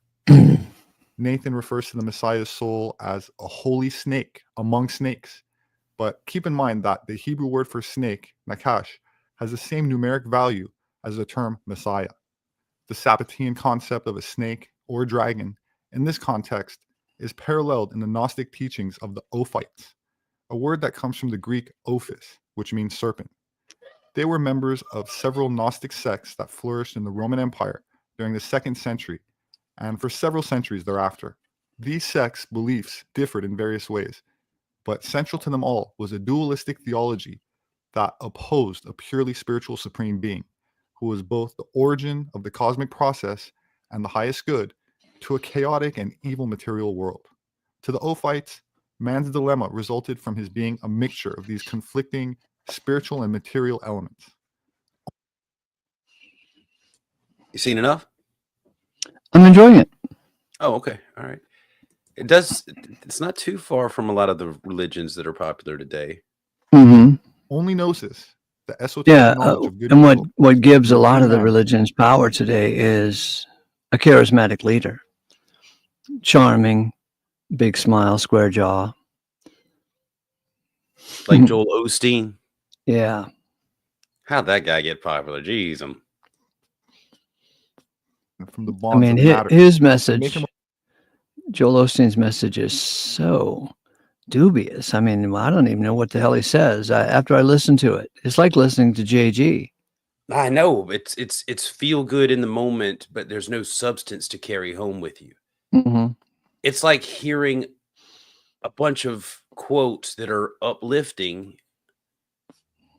Speaker 4: Nathan refers to the Messiah's soul as a holy snake among snakes, but keep in mind that the Hebrew word for snake, nakash, has the same numeric value as the term Messiah. The Sabbatian concept of a snake or dragon, in this context, is paralleled in the Gnostic teachings of the Ophites, a word that comes from the Greek ophis, which means serpent. They were members of several Gnostic sects that flourished in the Roman Empire during the 2nd century and for several centuries thereafter. These sects' beliefs differed in various ways, but central to them all was a dualistic theology that opposed a purely spiritual supreme being, who was both the origin of the cosmic process and the highest good, to a chaotic and evil material world. To the Ophites, man's dilemma resulted from his being a mixture of these conflicting spiritual and material elements.
Speaker 2: You seen enough?
Speaker 1: I'm enjoying it.
Speaker 2: Oh, okay. All right. It's not too far from a lot of the religions that are popular today.
Speaker 1: Mm-hmm.
Speaker 4: Only gnosis, the esoteric knowledge of good
Speaker 1: and
Speaker 4: and evil,
Speaker 1: what gives a lot
Speaker 4: within
Speaker 1: of the
Speaker 4: man.
Speaker 1: religions power today is a charismatic leader, charming, big smile, square jaw.
Speaker 2: Like Joel Osteen.
Speaker 1: Yeah,
Speaker 2: How'd that guy get popular? Jeez,
Speaker 4: from the
Speaker 1: I
Speaker 4: bonds
Speaker 1: mean
Speaker 4: of matter.
Speaker 1: his
Speaker 4: Make
Speaker 1: message,
Speaker 4: him
Speaker 1: Joel Osteen's message, is so dubious. I mean, I don't even know what the hell he says. After I listen to it, it's like listening to JG.
Speaker 2: I know it's feel good in the moment, but there's no substance to carry home with you.
Speaker 1: Mm-hmm.
Speaker 2: It's like hearing a bunch of quotes that are uplifting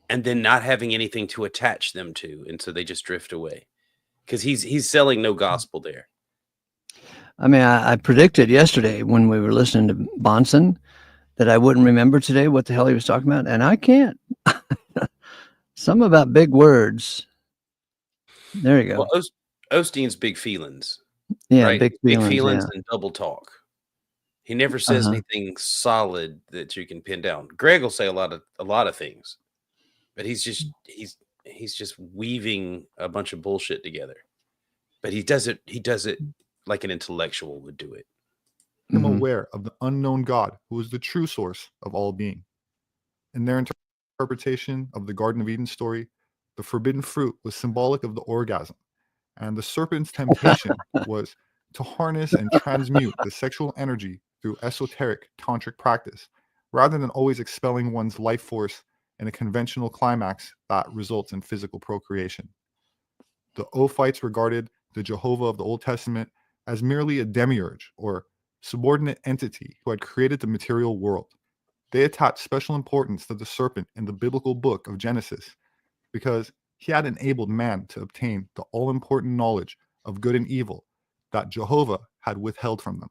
Speaker 2: and then not having anything to attach them to, and so they just drift away. Because he's selling no gospel there.
Speaker 1: I mean, I predicted yesterday when we were listening to Bonson that I wouldn't remember today what the hell he was talking about, and I can't. Some about big words. There you go.
Speaker 2: Well, Osteen's big feelings,
Speaker 1: Yeah,
Speaker 2: right?
Speaker 1: big feelings. Yeah.
Speaker 2: And double talk. He never says
Speaker 1: Uh-huh.
Speaker 2: anything solid that you can pin down. Greg will say a lot of things, but he's just weaving a bunch of bullshit together. But he does it like an intellectual would do it.
Speaker 1: Mhm.
Speaker 4: aware of the unknown God who is the true source of all being. In their interpretation of the Garden of Eden story, the forbidden fruit was symbolic of the orgasm, and the serpent's temptation was to harness and transmute the sexual energy through esoteric tantric practice, rather than always expelling one's life force in a conventional climax that results in physical procreation. The Ophites regarded the Jehovah of the Old Testament as merely a demiurge or subordinate entity who had created the material world. They attached special importance to the serpent in the biblical book of Genesis because he had enabled man to obtain the all-important knowledge of good and evil that Jehovah had withheld from them.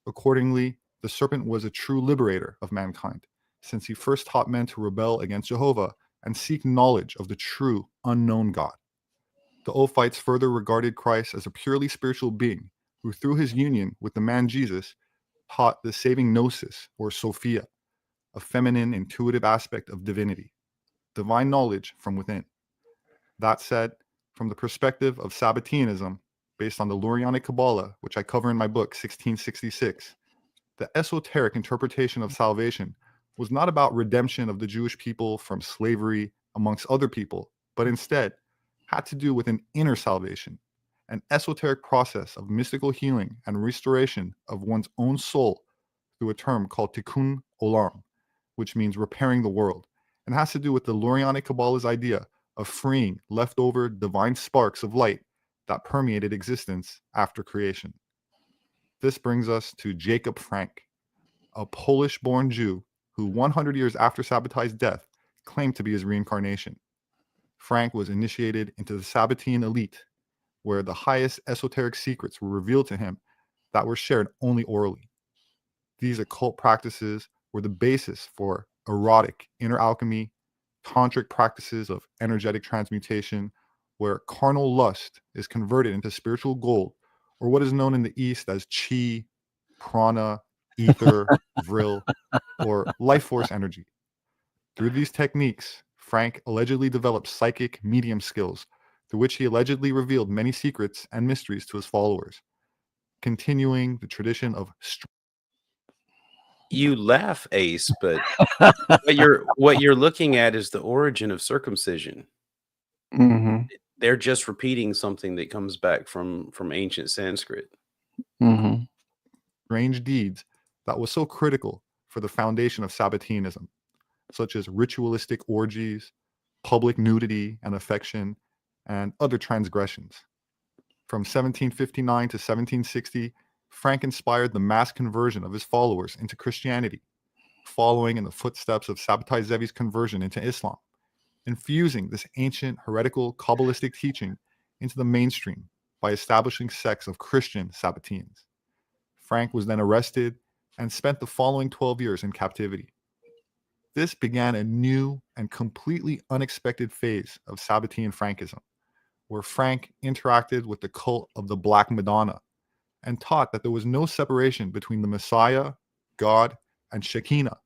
Speaker 4: Accordingly, the serpent was a true liberator of mankind, since he first taught men to rebel against Jehovah and seek knowledge of the true unknown God. The Ophites further regarded Christ as a purely spiritual being who, through his union with the man Jesus, taught the saving gnosis or Sophia, a feminine intuitive aspect of divinity, divine knowledge from within. That said, from the perspective of Sabbateanism, based on the Lurianic Kabbalah, which I cover in my book 1666, the esoteric interpretation of salvation was not about redemption of the Jewish people from slavery amongst other people, but instead had to do with an inner salvation, an esoteric process of mystical healing and restoration of one's own soul through a term called tikkun olam, which means repairing the world, and has to do with the Lurianic Kabbalah's idea of freeing leftover divine sparks of light that permeated existence after creation. This brings us to Jacob Frank, a Polish-born Jew who 100 years after Sabbatai's death claimed to be his reincarnation. Frank was initiated into the Sabbatean elite, where the highest esoteric secrets were revealed to him that were shared only orally. These occult practices were the basis for erotic inner alchemy, tantric practices of energetic transmutation, where carnal lust is converted into spiritual gold, or what is known in the East as chi, prana, ether, vril, or life force energy. Through these techniques, Frank allegedly developed psychic medium skills, through which he allegedly revealed many secrets and mysteries to his followers, continuing the tradition of
Speaker 2: You laugh, Ace, but what you're looking at is the origin of circumcision.
Speaker 1: Mm-hmm.
Speaker 2: They're just repeating something that comes back from ancient Sanskrit.
Speaker 1: Mm-hmm.
Speaker 4: strange deeds that was so critical for the foundation of Sabbateanism, such as ritualistic orgies, public nudity and affection, and other transgressions. From 1759 to 1760, Frank inspired the mass conversion of his followers into Christianity, following in the footsteps of Sabbatai Zevi's conversion into Islam, infusing this ancient heretical Kabbalistic teaching into the mainstream by establishing sects of Christian Sabbateans. Frank was then arrested and spent the following 12 years in captivity. This began a new and completely unexpected phase of Sabbatean Frankism, where Frank interacted with the cult of the Black Madonna and taught that there was no separation between the Messiah, God, and Shekinah,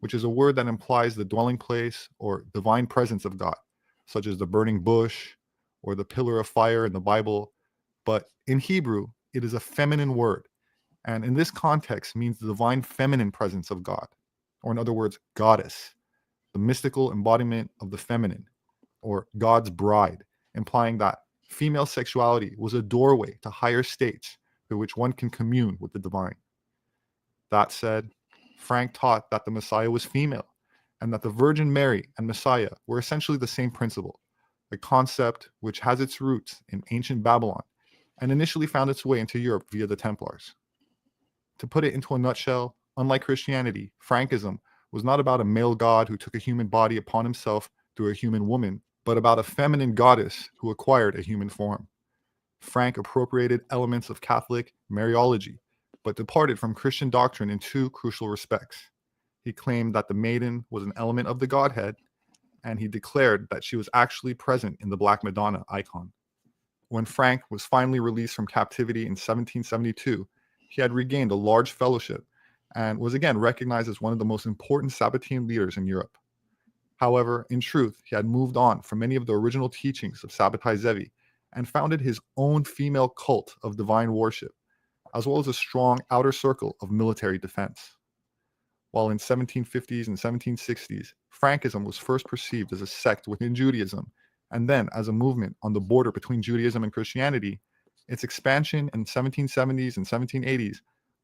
Speaker 4: which is a word that implies the dwelling place or divine presence of God, such as the burning bush or the pillar of fire in the Bible. But in Hebrew, it is a feminine word, and in this context means the divine feminine presence of God, or in other words, goddess, the mystical embodiment of the feminine, or God's bride, implying that female sexuality was a doorway to higher states through which one can commune with the divine. That said, Frank taught that the Messiah was female and that the Virgin Mary and Messiah were essentially the same principle, a concept which has its roots in ancient Babylon and initially found its way into Europe via the Templars. To put it into a nutshell, unlike Christianity, Frankism was not about a male god who took a human body upon himself through a human woman, but about a feminine goddess who acquired a human form. Frank appropriated elements of Catholic Mariology, but departed from Christian doctrine in two crucial respects. He claimed that the maiden was an element of the Godhead, and he declared that she was actually present in the Black Madonna icon. When Frank was finally released from captivity in 1772, he had regained a large fellowship and was again recognized as one of the most important Sabbatean leaders in Europe. However, in truth, he had moved on from many of the original teachings of Sabbatai Zevi and founded his own female cult of divine worship, as well as a strong outer circle of military defense. While in 1750s and 1760s, Frankism was first perceived as a sect within Judaism, and then as a movement on the border between Judaism and Christianity, its expansion in 1770s and 1780s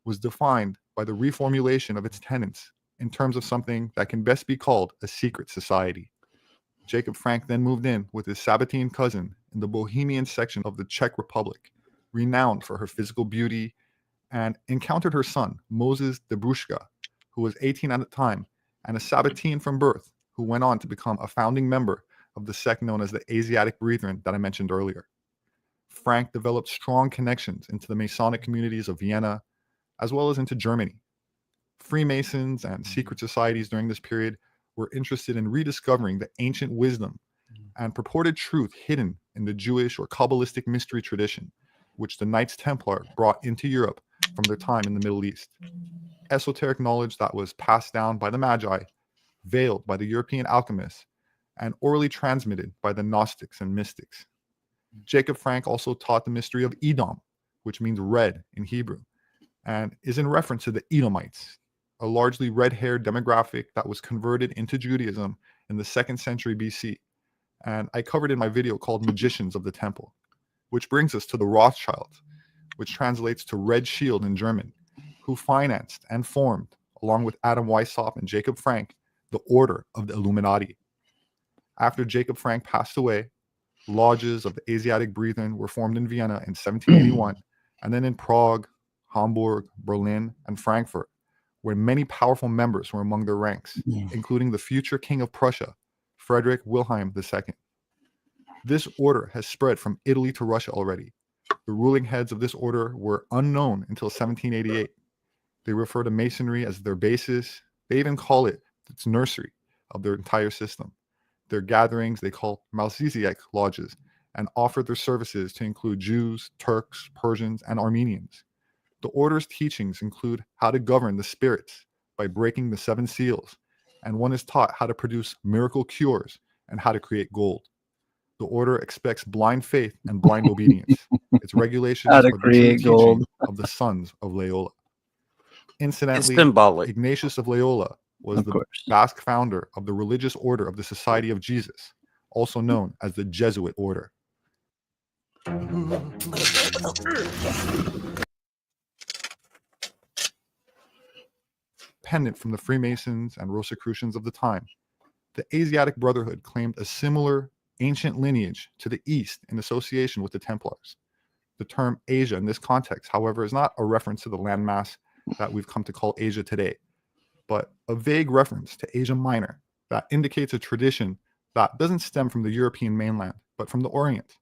Speaker 4: was defined by the reformulation of its tenets in terms of something that can best be called a secret society. Jacob Frank then moved in with his Sabbatean cousin in the Bohemian section of the Czech Republic, renowned for her physical beauty, and encountered her son, Moses Debrushka, who was 18 at the time and a Sabbatean from birth, who went on to become a founding member of the sect known as the Asiatic Brethren that I mentioned earlier. Frank developed strong connections into the Masonic communities of Vienna, as well as into Germany. Freemasons and secret societies during this period were interested in rediscovering the ancient wisdom and purported truth hidden in the Jewish or Kabbalistic mystery tradition, which the Knights Templar brought into Europe from their time in the Middle East. Esoteric knowledge that was passed down by the Magi, veiled by the European alchemists, and orally transmitted by the Gnostics and mystics. Jacob Frank also taught the mystery of Edom, which means red in Hebrew, and is in reference to the Edomites, a largely red-haired demographic that was converted into Judaism in the 2nd century BC, and I covered in my video called Magicians of the Temple, which brings us to the Rothschilds, which translates to Red Shield in German, who financed and formed, along with Adam Weishaupt and Jacob Frank, the Order of the Illuminati. After Jacob Frank passed away, lodges of the Asiatic Brethren were formed in Vienna in 1781, and then in Prague, Hamburg, Berlin, and Frankfurt, where many powerful members were among their ranks, including the future King of Prussia, Frederick Wilhelm II. This order has spread from Italy to Russia already. The ruling heads of this order were unknown until 1788. They refer to Masonry as their basis. They even call it its nursery of their entire system. Their gatherings they call Malziziak lodges and offer their services to include Jews, Turks, Persians, and Armenians. The order's teachings include how to govern the spirits by breaking the 7 seals, and one is taught how to produce miracle cures and how to create gold. The order expects blind faith and blind obedience. Its regulations
Speaker 1: How
Speaker 4: are
Speaker 1: to
Speaker 4: the true
Speaker 1: create
Speaker 4: teaching
Speaker 1: gold.
Speaker 4: of the sons of Loyola.
Speaker 2: It's
Speaker 4: Incidentally,
Speaker 2: symbolic.
Speaker 4: Ignatius of Loyola was
Speaker 1: Of
Speaker 4: the
Speaker 1: course.
Speaker 4: Basque founder of the religious order of the Society of Jesus, also known as the Jesuit order. Pendant from the Freemasons and Rosicrucians of the time, the Asiatic Brotherhood claimed a similar ancient lineage to the East in association with the Templars. The term Asia in this context, however, is not a reference to the landmass that we've come to call Asia today, but a vague reference to Asia Minor that indicates a tradition that doesn't stem from the European mainland, but from the Orient,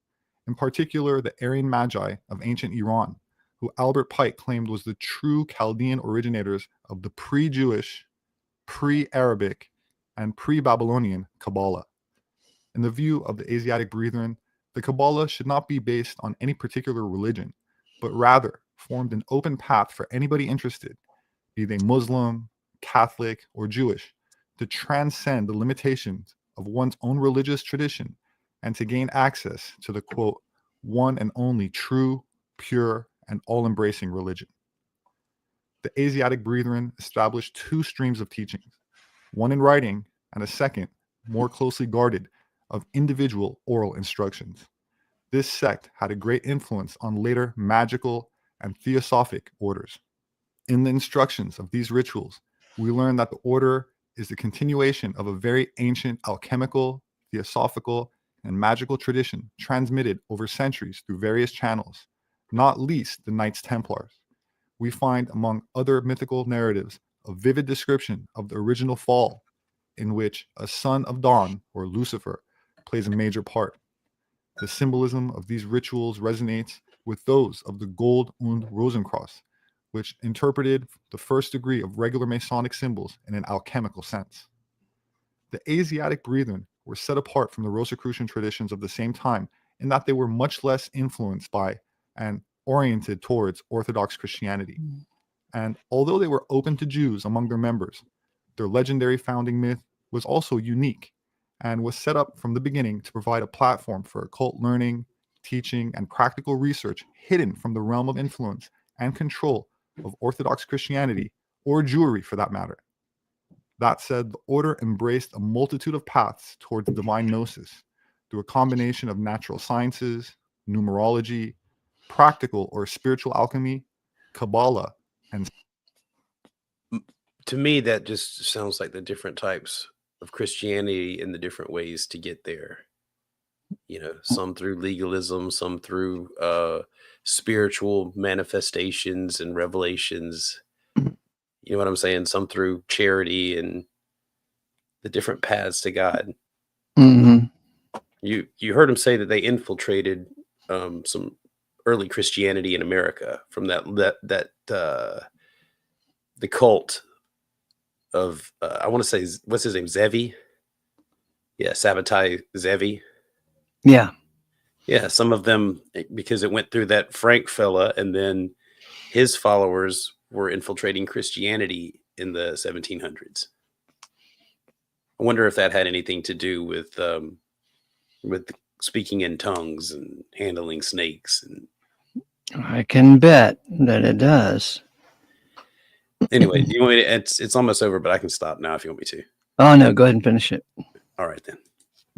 Speaker 4: in particular the Aryan Magi of ancient Iran, who Albert Pike claimed was the true Chaldean originators of the pre-Jewish, pre-Arabic, and pre-Babylonian Kabbalah. In the view of the Asiatic Brethren, the Kabbalah should not be based on any particular religion, but rather formed an open path for anybody interested, be they Muslim, Catholic, or Jewish, to transcend the limitations of one's own religious tradition and to gain access to the, quote, one and only true, pure, and all-embracing religion. The Asiatic Brethren established two streams of teachings, one in writing and a second, more closely guarded, of individual oral instructions. This sect had a great influence on later magical and theosophic orders. In the instructions of these rituals, we learn that the order is the continuation of a very ancient alchemical, theosophical, and magical tradition transmitted over centuries through various channels, not least the Knights Templars. We find, among other mythical narratives, a vivid description of the original fall, in which a son of dawn, or Lucifer, plays a major part. The symbolism of these rituals resonates with those of the Gold und Rosenkreuz, which interpreted the first degree of regular Masonic symbols in an alchemical sense. The Asiatic Brethren were set apart from the Rosicrucian traditions of the same time in that they were much less influenced by and oriented towards Orthodox Christianity. And although they were open to Jews among their members, their legendary founding myth was also unique and was set up from the beginning to provide a platform for occult learning, teaching, and practical research hidden from the realm of influence and control of Orthodox Christianity, or Jewry for that matter. That said, the order embraced a multitude of paths towards divine gnosis through a combination of natural sciences, numerology, practical or spiritual alchemy, Kabbalah, and
Speaker 2: To me, that just sounds like the different types of Christianity and the different ways to get there. You know, some through legalism, some through spiritual manifestations and revelations. You know what I'm saying? Some through charity and the different paths to God.
Speaker 1: Mm-hmm.
Speaker 2: You heard him say that they infiltrated some early Christianity in America from the cult of I want to say, what's his name, Zevi? Yeah, Sabbatai Zevi.
Speaker 1: Yeah.
Speaker 2: Yeah, some of them, because it went through that Frank fella, and then his followers were infiltrating Christianity in the 1700s. I wonder if that had anything to do with speaking in tongues and handling snakes. And
Speaker 1: I can bet that it does.
Speaker 2: anyway, you want me to, it's almost over, but I can stop now if you want me to.
Speaker 1: Oh, no, go ahead and finish it.
Speaker 2: All right, then.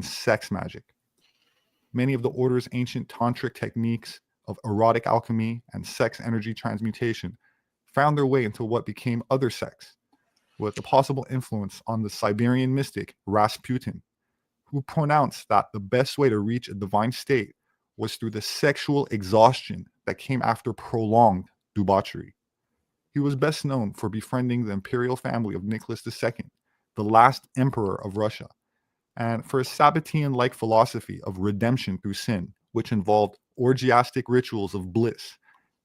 Speaker 4: sex magic. Many of the order's ancient tantric techniques of erotic alchemy and sex energy transmutation found their way into what became other sects, with a possible influence on the Siberian mystic Rasputin, who pronounced that the best way to reach a divine state was through the sexual exhaustion that came after prolonged debauchery. He was best known for befriending the imperial family of Nicholas II, the last emperor of Russia, and for a Sabbatean-like philosophy of redemption through sin, which involved orgiastic rituals of bliss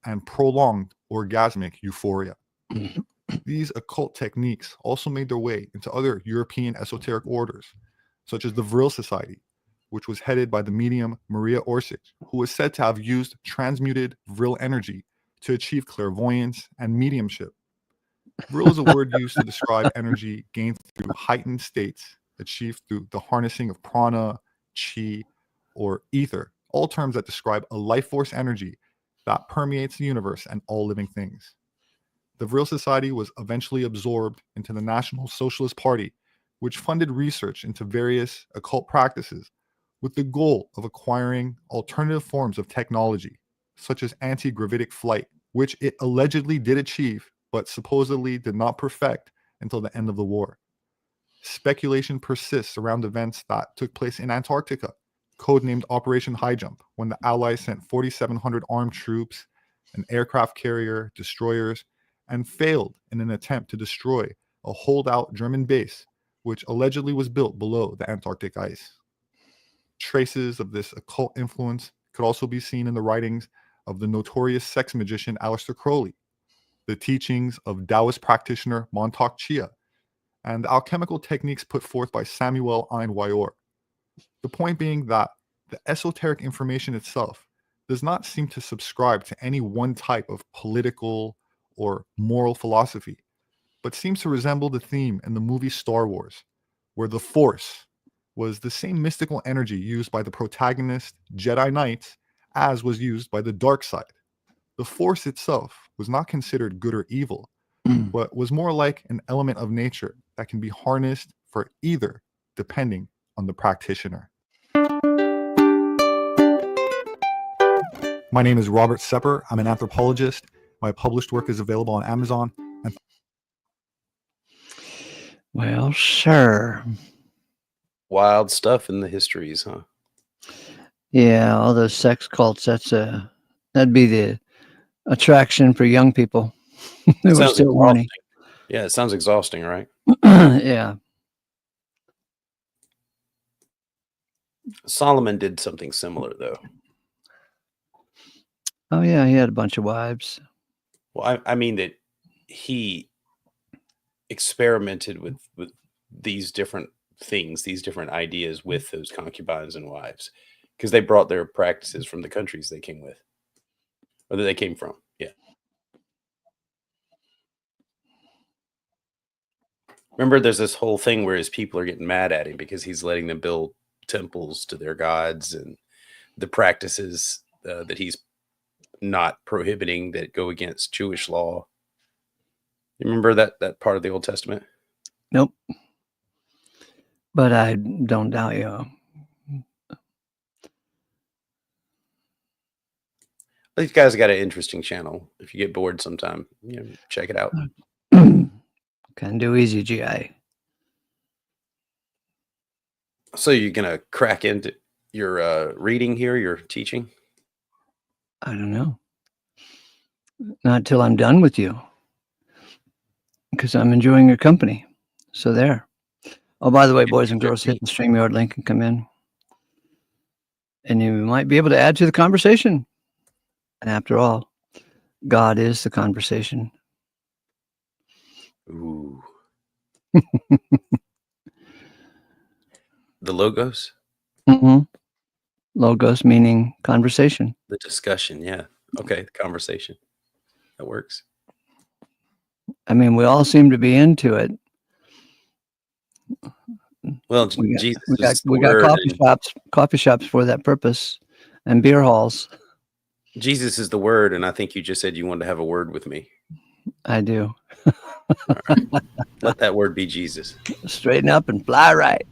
Speaker 4: and prolonged orgasmic euphoria. These occult techniques also made their way into other European esoteric orders, such as the Vril Society, which was headed by the medium Maria Orsic, who was said to have used transmuted Vril energy to achieve clairvoyance and mediumship. Vril is a word used to describe energy gained through heightened states achieved through the harnessing of prana, chi, or ether, all terms that describe a life force energy that permeates the universe and all living things. The Vril Society was eventually absorbed into the National Socialist Party, which funded research into various occult practices with the goal of acquiring alternative forms of technology, such as anti-gravitic flight, which it allegedly did achieve, but supposedly did not perfect until the end of the war. Speculation persists around events that took place in Antarctica, codenamed Operation High Jump, when the Allies sent 4,700 armed troops, an aircraft carrier, destroyers, and failed in an attempt to destroy a holdout German base, which allegedly was built below the Antarctic ice. Traces of this occult influence could also be seen in the writings of the notorious sex magician Aleister Crowley, the teachings of Taoist practitioner Montauk Chia, and the alchemical techniques put forth by Samuel Ein Wayor. The point being that the esoteric information itself does not seem to subscribe to any one type of political or moral philosophy, but seems to resemble the theme in the movie Star Wars, where the Force was the same mystical energy used by the protagonist Jedi Knights as was used by the dark side. The Force itself was not considered good or evil, but was more like an element of nature that can be harnessed for either, depending on the practitioner. My name is Robert Sepper. I'm an anthropologist. My published work is available on Amazon.
Speaker 1: Well, sure.
Speaker 2: Wild stuff in the histories, huh?
Speaker 1: Yeah, all those sex cults, that'd be the attraction for young people. They were
Speaker 2: Sounds
Speaker 1: still horny.
Speaker 2: exhausting. Yeah, it sounds exhausting, right?
Speaker 1: Yeah.
Speaker 2: Solomon did something similar, though.
Speaker 1: Oh, yeah, he had a bunch of wives.
Speaker 2: Well, I mean that he experimented with these different things, these different ideas with those concubines and wives, because they brought their practices from the countries they came with, or that they came from. Yeah. Remember, there's this whole thing where his people are getting mad at him because he's letting them build temples to their gods and the practices that he's not prohibiting that go against Jewish law. You remember that part of the Old Testament?
Speaker 1: Nope. But I don't doubt you.
Speaker 2: These guys got an interesting channel. If you get bored sometime, check it out.
Speaker 1: Can do easy, GI.
Speaker 2: So you're gonna crack into your reading here, your teaching?
Speaker 1: I don't know. Not till I'm done with you. Because I'm enjoying your company. So there. Oh, by the way, boys and girls, hit the StreamYard link and come in. And you might be able to add to the conversation. And after all, God is the conversation.
Speaker 2: Ooh. The logos?
Speaker 1: Mm-hmm. Logos meaning conversation.
Speaker 2: The discussion, yeah. Okay, the conversation. That works.
Speaker 1: I mean, we all seem to be into it.
Speaker 2: Well,
Speaker 1: we
Speaker 2: Jesus
Speaker 1: got coffee shops for that purpose, and beer halls.
Speaker 2: Jesus is the word, and I think you just said you wanted to have a word with me.
Speaker 1: I do.
Speaker 2: Right. Let that word be Jesus.
Speaker 1: Straighten up and fly right.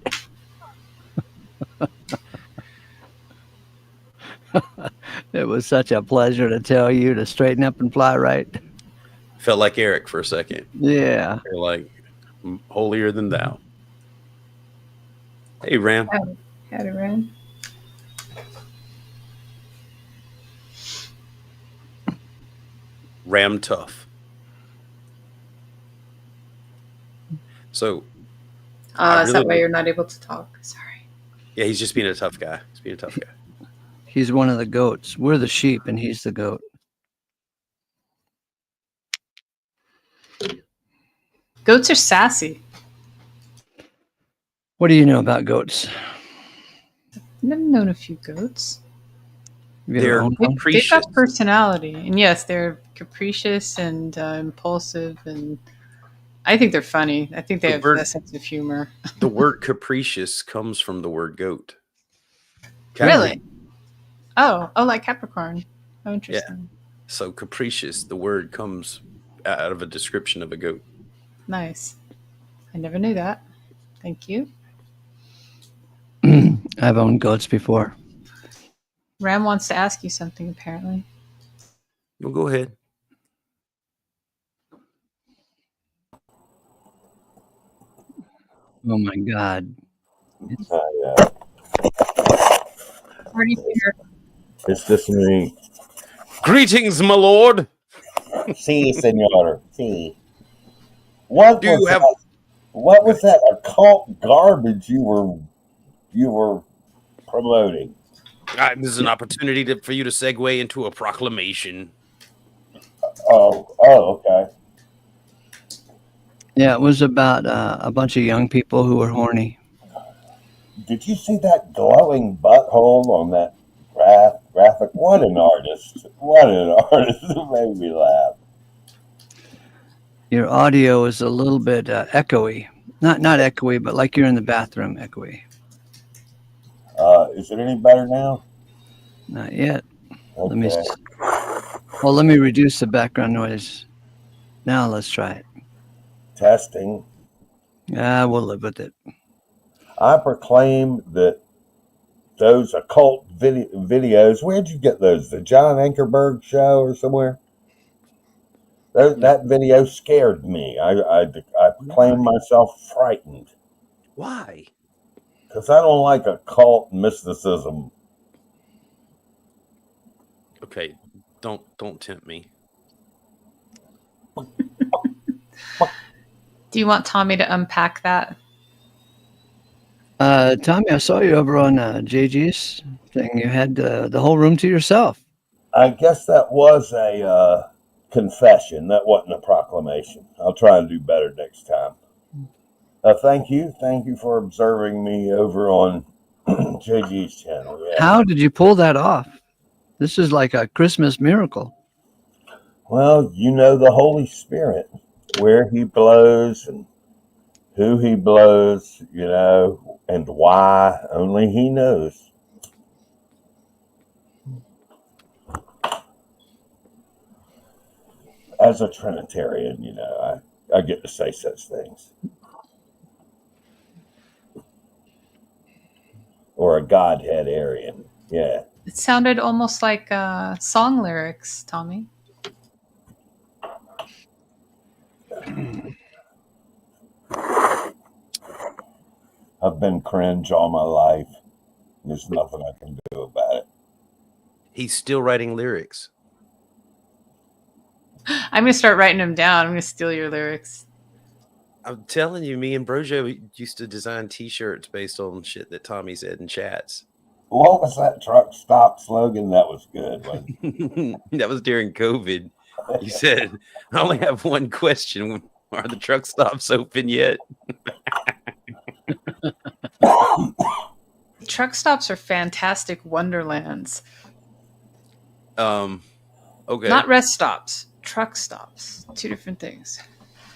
Speaker 1: It was such a pleasure to tell you to straighten up and fly right.
Speaker 2: Felt like Eric for a second.
Speaker 1: Yeah.
Speaker 2: You're like holier than thou. Hey, Ram.
Speaker 5: Howdy, Ram.
Speaker 2: Ram tough. So.
Speaker 5: Is that why you're not able to talk? Sorry.
Speaker 2: Yeah, he's just being a tough guy. He's being a tough guy.
Speaker 1: He's one of the goats. We're the sheep, and he's the goat.
Speaker 5: Goats are sassy.
Speaker 1: What do you know about goats?
Speaker 5: I've never known a few goats.
Speaker 2: They're
Speaker 5: They've got personality, and yes, they're capricious and impulsive, and I think they're funny. I think they have a sense of humor.
Speaker 2: The word capricious comes from the word goat.
Speaker 5: Really? Oh, like Capricorn. Oh, interesting.
Speaker 2: Yeah. So capricious, the word comes out of a description of a goat.
Speaker 5: Nice. I never knew that. Thank you.
Speaker 1: I've owned goats before.
Speaker 5: Ram wants to ask you something, apparently.
Speaker 2: Well, go ahead.
Speaker 1: Oh my God.
Speaker 5: Party here.
Speaker 6: It's just me.
Speaker 2: Greetings, my lord.
Speaker 6: Si, senor. Si. What
Speaker 2: Do
Speaker 6: was that occult garbage you were promoting?
Speaker 2: This is an opportunity for you to segue into a proclamation.
Speaker 6: Oh, okay.
Speaker 1: Yeah, it was about a bunch of young people who were horny.
Speaker 6: Did you see that glowing butthole on that graphic? What an artist! What an artist! It made me laugh.
Speaker 1: Your audio is a little bit echoey. Not echoey, but like you're in the bathroom echoey.
Speaker 6: Is it any better now?
Speaker 1: Not yet.
Speaker 6: Okay.
Speaker 1: Let me reduce the background noise. Now let's try it.
Speaker 6: Testing.
Speaker 1: We'll live with it.
Speaker 6: I proclaim that those occult videos. Where'd you get those? The John Ankerberg show or somewhere? That video scared me. I proclaim myself frightened.
Speaker 2: Why?
Speaker 6: Because I don't like occult mysticism.
Speaker 2: Okay, don't tempt me.
Speaker 5: Do you want Tommy to unpack that?
Speaker 1: Tommy, I saw you over on JG's thing. You had the whole room to yourself.
Speaker 6: I guess that was a confession. That wasn't a proclamation. I'll try and do better next time. Thank you for observing me over on JG's channel. Yeah.
Speaker 1: How did you pull that off? This is like a Christmas miracle.
Speaker 6: Well, you know the Holy Spirit, where he blows and who he blows, and why, only he knows. As a Trinitarian, I get to say such things. Or a Godhead Arian, yeah.
Speaker 5: It sounded almost like song lyrics, Tommy.
Speaker 6: I've been cringe all my life. There's nothing I can do about it.
Speaker 2: He's still writing lyrics.
Speaker 5: I'm going to start writing them down. I'm going to steal your lyrics.
Speaker 2: I'm telling you, me and Brojo used to design T-shirts based on shit that Tommy said in chats.
Speaker 6: What was that truck stop slogan? That was good. Wasn't it?
Speaker 2: That was during COVID. You said, I only have one question. Are the truck stops open yet?
Speaker 5: Truck stops are fantastic wonderlands.
Speaker 2: Okay.
Speaker 5: Not rest stops. Truck stops. Two different things.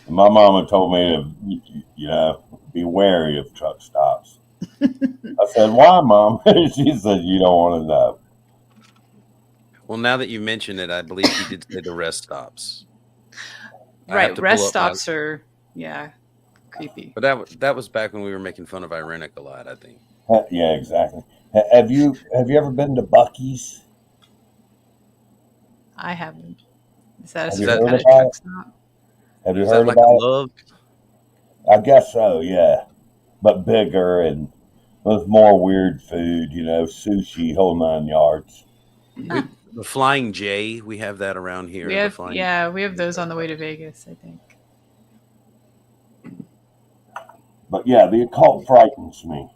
Speaker 6: My mama told me to, be wary of truck stops. I said, why, Mom? She said, you don't want to know.
Speaker 2: Well, now that you mention it, I believe you did say the rest stops.
Speaker 5: Right. Rest stops are, creepy.
Speaker 2: But that was back when we were making fun of Irenic a lot, I think.
Speaker 6: Yeah, exactly. Have you ever been to Buc-ee's?
Speaker 5: I haven't. Is that
Speaker 6: Have
Speaker 5: a
Speaker 6: you heard
Speaker 5: kind of
Speaker 6: about
Speaker 5: truck
Speaker 6: it?
Speaker 5: stop?
Speaker 6: Have you
Speaker 2: Is
Speaker 6: heard
Speaker 2: that like
Speaker 6: about
Speaker 2: a
Speaker 6: it?
Speaker 2: love?
Speaker 6: I guess so, yeah. But bigger and with more weird food, sushi, whole 9 yards.
Speaker 2: The Flying J, we have that around here.
Speaker 5: We have those on the way to Vegas, I think.
Speaker 6: But yeah, the occult frightens me.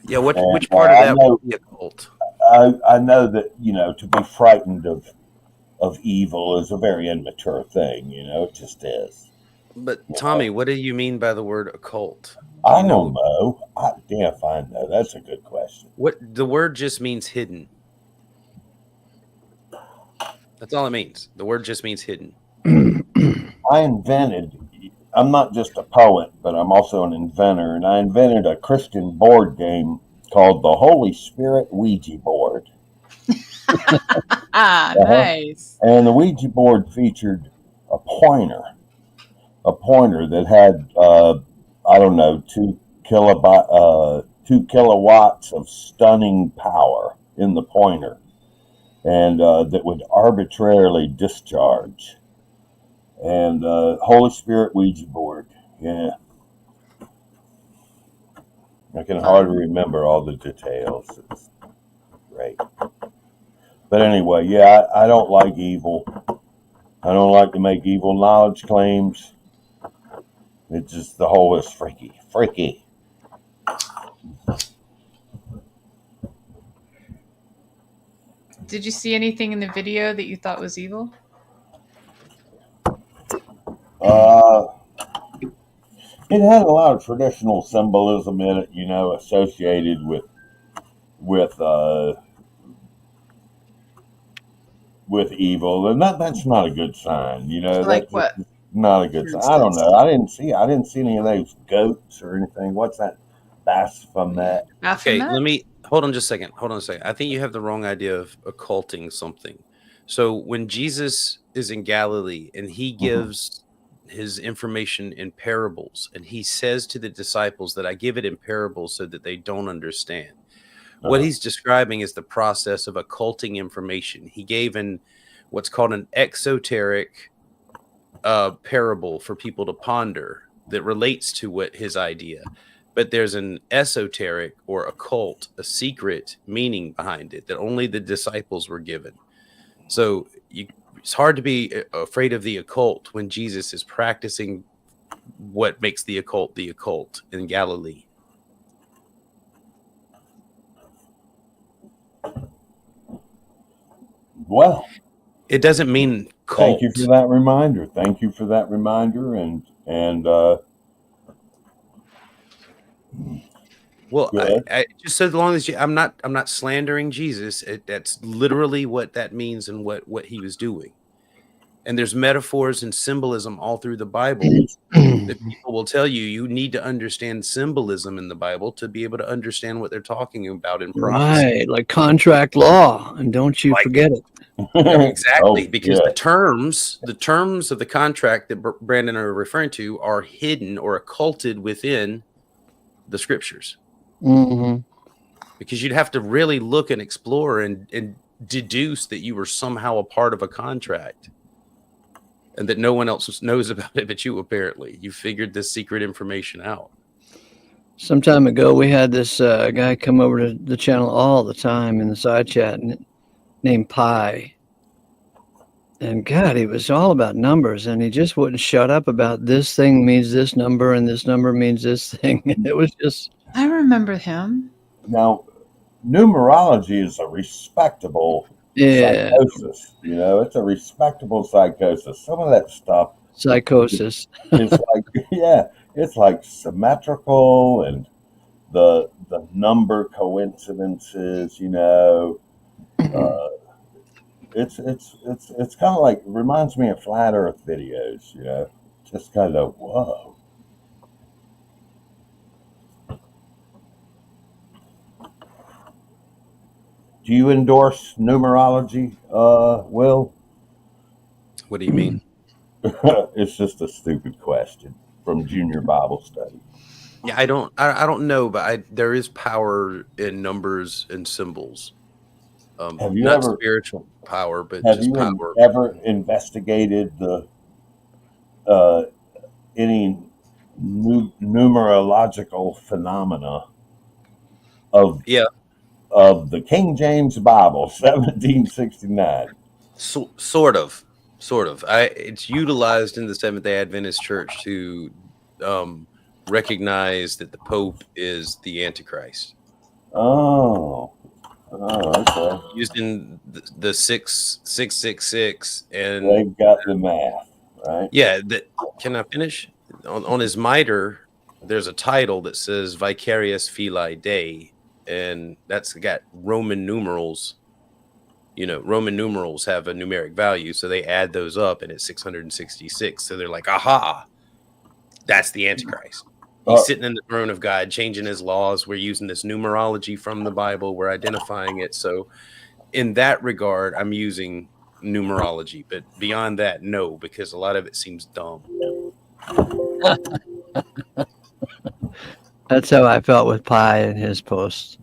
Speaker 2: Yeah, which part of that would be occult?
Speaker 6: I know that, to be frightened of evil is a very immature thing, it just is.
Speaker 2: But Tommy, what do you mean by the word occult?
Speaker 6: I don't know. Damn if I know. That's a good question.
Speaker 2: What the word just means hidden. That's all it means. The word just means hidden.
Speaker 6: I'm not just a poet, but I'm also an inventor, and I invented a Christian board game called the Holy Spirit Ouija board.
Speaker 5: Nice.
Speaker 6: And the Ouija board featured a pointer that had, 2 kilowatts of stunning power in the pointer, and that would arbitrarily discharge. And Holy Spirit Ouija board, yeah. I can hardly remember all the details. It's great. But anyway, yeah, I don't like evil. I don't like to make evil knowledge claims. It's just the whole is freaky.
Speaker 5: Did you see anything in the video that you thought was evil?
Speaker 6: It had a lot of traditional symbolism in it, associated with with evil, and that's not a good sign.
Speaker 5: Like
Speaker 6: That's
Speaker 5: what,
Speaker 6: not a good
Speaker 5: for
Speaker 6: sign. I don't
Speaker 5: instance?
Speaker 6: know. I didn't see any of those goats or anything. What's that? Baphomet.
Speaker 2: Okay,
Speaker 5: Baphomet?
Speaker 2: let me hold on just a second. Hold on a second. I think you have the wrong idea of occulting something. So when Jesus is in Galilee and he gives his information in parables, and he says to the disciples that I give it in parables so that they don't understand. What
Speaker 6: Uh-huh.
Speaker 2: he's describing is the process of occulting information. He gave in what's called an exoteric parable for people to ponder that relates to what his idea, but there's an esoteric or occult, a secret meaning behind it that only the disciples were given. So it's hard to be afraid of the occult when Jesus is practicing what makes the occult in Galilee.
Speaker 6: Well,
Speaker 2: It doesn't mean
Speaker 6: thank
Speaker 2: cult.
Speaker 6: you for that reminder.
Speaker 2: Well,
Speaker 6: Good.
Speaker 2: I just so long as I'm not slandering Jesus. That's literally what that means and what he was doing. And there's metaphors and symbolism all through the Bible that people will tell you you need to understand symbolism in the Bible to be able to understand what they're talking about in prophecy.
Speaker 1: Right, like contract law, and don't you
Speaker 2: Like
Speaker 1: forget it.
Speaker 2: yeah, exactly,
Speaker 6: Oh,
Speaker 2: because
Speaker 6: yeah.
Speaker 2: the terms of the contract that Brandon are referring to are hidden or occulted within the scriptures.
Speaker 1: Mm-hmm.
Speaker 2: Because you'd have to really look and explore and deduce that you were somehow a part of a contract and that no one else knows about it but you. Apparently you figured this secret information out.
Speaker 1: Some time ago, we had this guy come over to the channel all the time in the side chat named Pi. And God, he was all about numbers, and he just wouldn't shut up about this thing means this number and this number means this thing. It was just,
Speaker 5: I remember him.
Speaker 6: Now, numerology is a respectable
Speaker 1: yeah,
Speaker 6: psychosis. It's a respectable psychosis. Some of that stuff
Speaker 1: psychosis.
Speaker 6: is like, yeah, it's like symmetrical and the number coincidences. It's kind of like reminds me of flat Earth videos. Just kind of whoa. Do you endorse numerology, Will?
Speaker 2: What do you mean?
Speaker 6: It's just a stupid question from junior Bible study.
Speaker 2: Yeah, I don't know, but there is power in numbers and symbols.
Speaker 6: Have you
Speaker 2: Not
Speaker 6: ever
Speaker 2: spiritual power, but
Speaker 6: have
Speaker 2: just
Speaker 6: you
Speaker 2: power.
Speaker 6: ever investigated the any numerological phenomena of
Speaker 2: Yeah,
Speaker 6: the King James Bible, 1769?
Speaker 2: sort of. It's utilized in the Seventh-day Adventist Church to recognize that the Pope is the Antichrist.
Speaker 6: Oh, okay.
Speaker 2: Using the 666 and
Speaker 6: They've got the math, right?
Speaker 2: yeah, can I finish? On his mitre, there's a title that says Vicarious Filii Dei, and that's got Roman numerals. Roman numerals have a numeric value, so they add those up, and it's 666. So they're like, aha, that's the Antichrist. He's sitting in the throne of God, changing his laws. We're using this numerology from the Bible. We're identifying it. So in that regard, I'm using numerology. But beyond that, no, because a lot of it seems dumb.
Speaker 1: That's how I felt with Pi and his posts.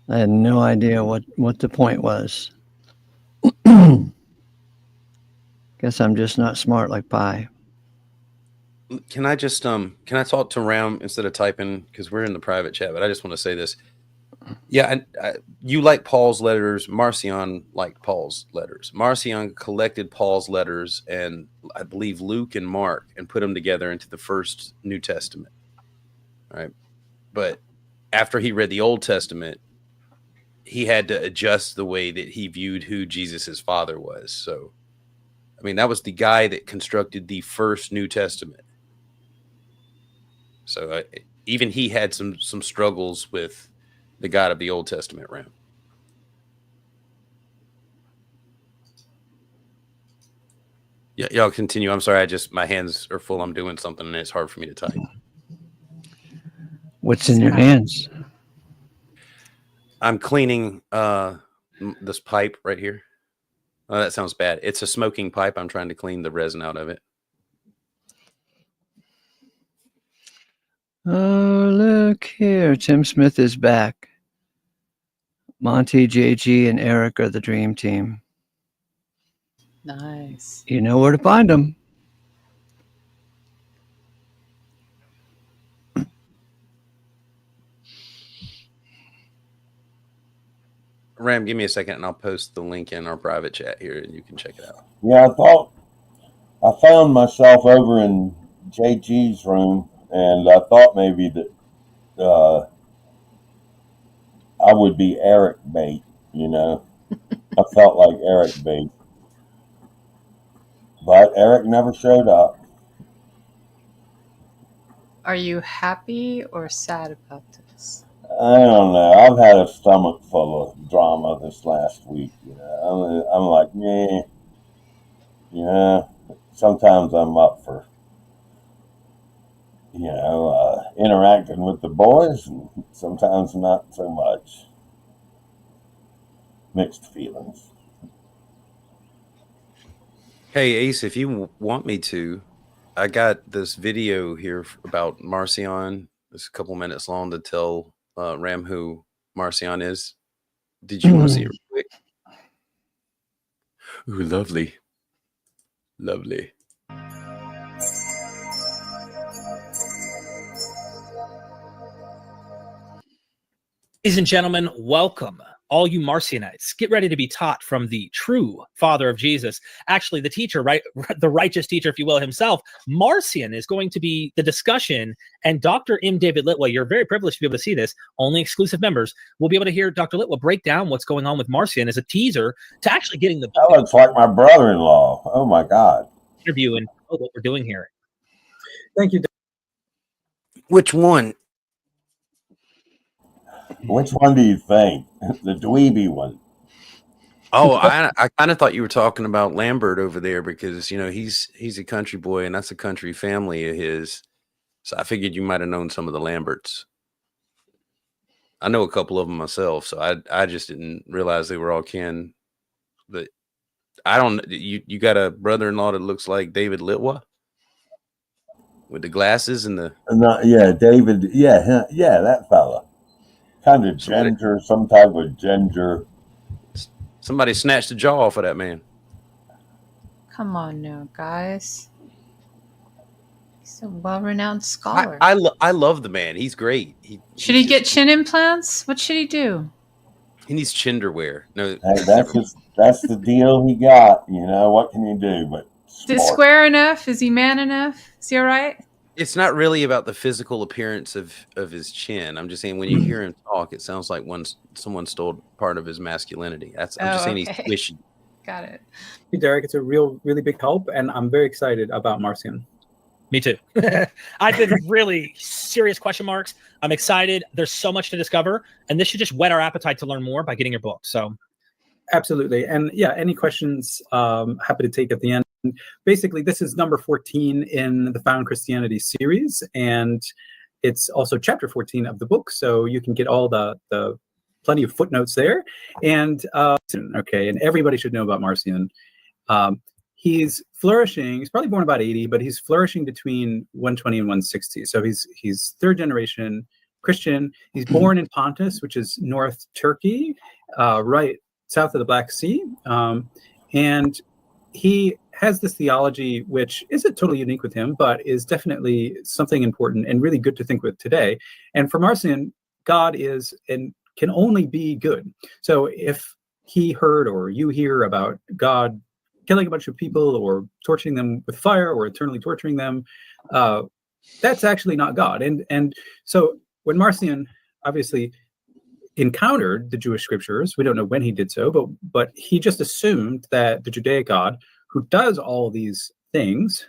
Speaker 1: I had no idea what the point was. Guess I'm just not smart like Pi.
Speaker 2: Can I just can I talk to Ram instead of typing, because we're in the private chat? But I just want to say this. Yeah, you like Paul's letters. Marcion liked Paul's letters. Marcion collected Paul's letters and I believe Luke and Mark and put them together into the first New Testament. All right, but after he read the Old Testament, he had to adjust the way that he viewed who Jesus's father was. So, I mean, that was the guy that constructed the first New Testament. So even he had some struggles with the God of the Old Testament realm. Yeah, y'all continue. I'm sorry. My hands are full. I'm doing something and it's hard for me to type.
Speaker 1: What's in your hands?
Speaker 2: I'm cleaning this pipe right here. Oh, that sounds bad. It's a smoking pipe. I'm trying to clean the resin out of it.
Speaker 1: Oh, look here. Tim Smith is back. Monty, JG, and Eric are the dream team.
Speaker 5: Nice.
Speaker 1: You know where to find them.
Speaker 2: Ram, give me a second and I'll post the link in our private chat here and you can check it out.
Speaker 6: Yeah, I found myself over in JG's room, and I thought maybe that I would be Eric bait. I felt like Eric bait, but Eric never showed up.
Speaker 5: Are you happy or sad about this?
Speaker 6: I don't know. I've had a stomach full of drama this last week. I'm like, sometimes I'm up for, interacting with the boys, and sometimes not so much. Mixed feelings.
Speaker 2: Hey, Ace, if you want me to, I got this video here about Marcion. It's a couple minutes long to tell Ram who Marcion is. Did you want to see it real quick? Ooh, lovely. Lovely.
Speaker 7: Ladies and gentlemen, welcome. All you Marcionites, get ready to be taught from the true father of Jesus. Actually, the teacher, right, the righteous teacher, if you will, himself. Marcion is going to be the discussion, and Dr. M. David Litwa, you're very privileged to be able to see this. Only exclusive members will be able to hear Dr. Litwa break down what's going on with Marcion as a teaser to actually getting the
Speaker 6: That looks like my brother-in-law. Oh my God.
Speaker 7: Interview and what we're doing here.
Speaker 8: Thank you.
Speaker 2: Which one?
Speaker 6: Which one do you think? The dweeby one.
Speaker 2: Oh, I kind of thought you were talking about Lambert over there because he's a country boy and that's a country family of his. So I figured you might have known some of the Lamberts. I know a couple of them myself, so I just didn't realize they were all kin. But I don't. You got a brother-in-law that looks like David Litwa with the glasses and the.
Speaker 6: David. Yeah, that fella. Kind of ginger, some type of ginger.
Speaker 2: Somebody snatched the jaw off of that man.
Speaker 5: Come on now, guys. He's a well-renowned scholar.
Speaker 2: I love the man. He's great.
Speaker 5: Should he get chin implants? What should he do?
Speaker 2: He needs chinderwear. No,
Speaker 6: that's the deal he got. What can you do? But
Speaker 5: is it square enough? Is he man enough? Is he all right?
Speaker 2: It's not really about the physical appearance of his chin. I'm just saying when you hear him talk, it sounds like someone stole part of his masculinity. I'm just saying he's squishy.
Speaker 5: Got it.
Speaker 8: Hey, Derek, it's a really big help, and I'm very excited about Marcion.
Speaker 7: Me too. I've been really serious question marks. I'm excited. There's so much to discover, and this should just whet our appetite to learn more by getting your book. So,
Speaker 8: absolutely, and yeah, any questions? Happy to take at the end. Basically, this is number 14 in the Found Christianity series, and it's also chapter 14 of the book, so you can get all the plenty of footnotes there. And and everybody should know about Marcion. He's flourishing. He's probably born about 80, but he's flourishing between 120 and 160. So he's third generation Christian. He's born in Pontus, which is North Turkey, right south of the Black Sea, and he has this theology, which isn't totally unique with him, but is definitely something important and really good to think with today. And for Marcion, God is and can only be good. So if he heard or you hear about God killing a bunch of people or torturing them with fire or eternally torturing them, that's actually not God. And so when Marcion obviously encountered the Jewish scriptures. We don't know when he did so, but he just assumed that the Judaic God, who does all these things,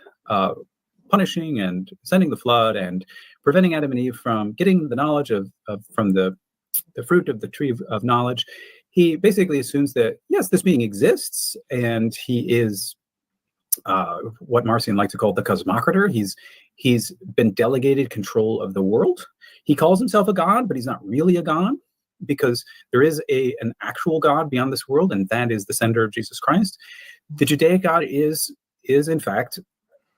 Speaker 8: punishing and sending the flood and preventing Adam and Eve from getting the knowledge from the fruit of the tree of knowledge, he basically assumes that, yes, this being exists, and he is what Marcion likes to call the cosmocrator. He's been delegated control of the world. He calls himself a god, but he's not really a god, because there is an actual God beyond this world, and that is the sender of Jesus Christ. The Judaic God is in fact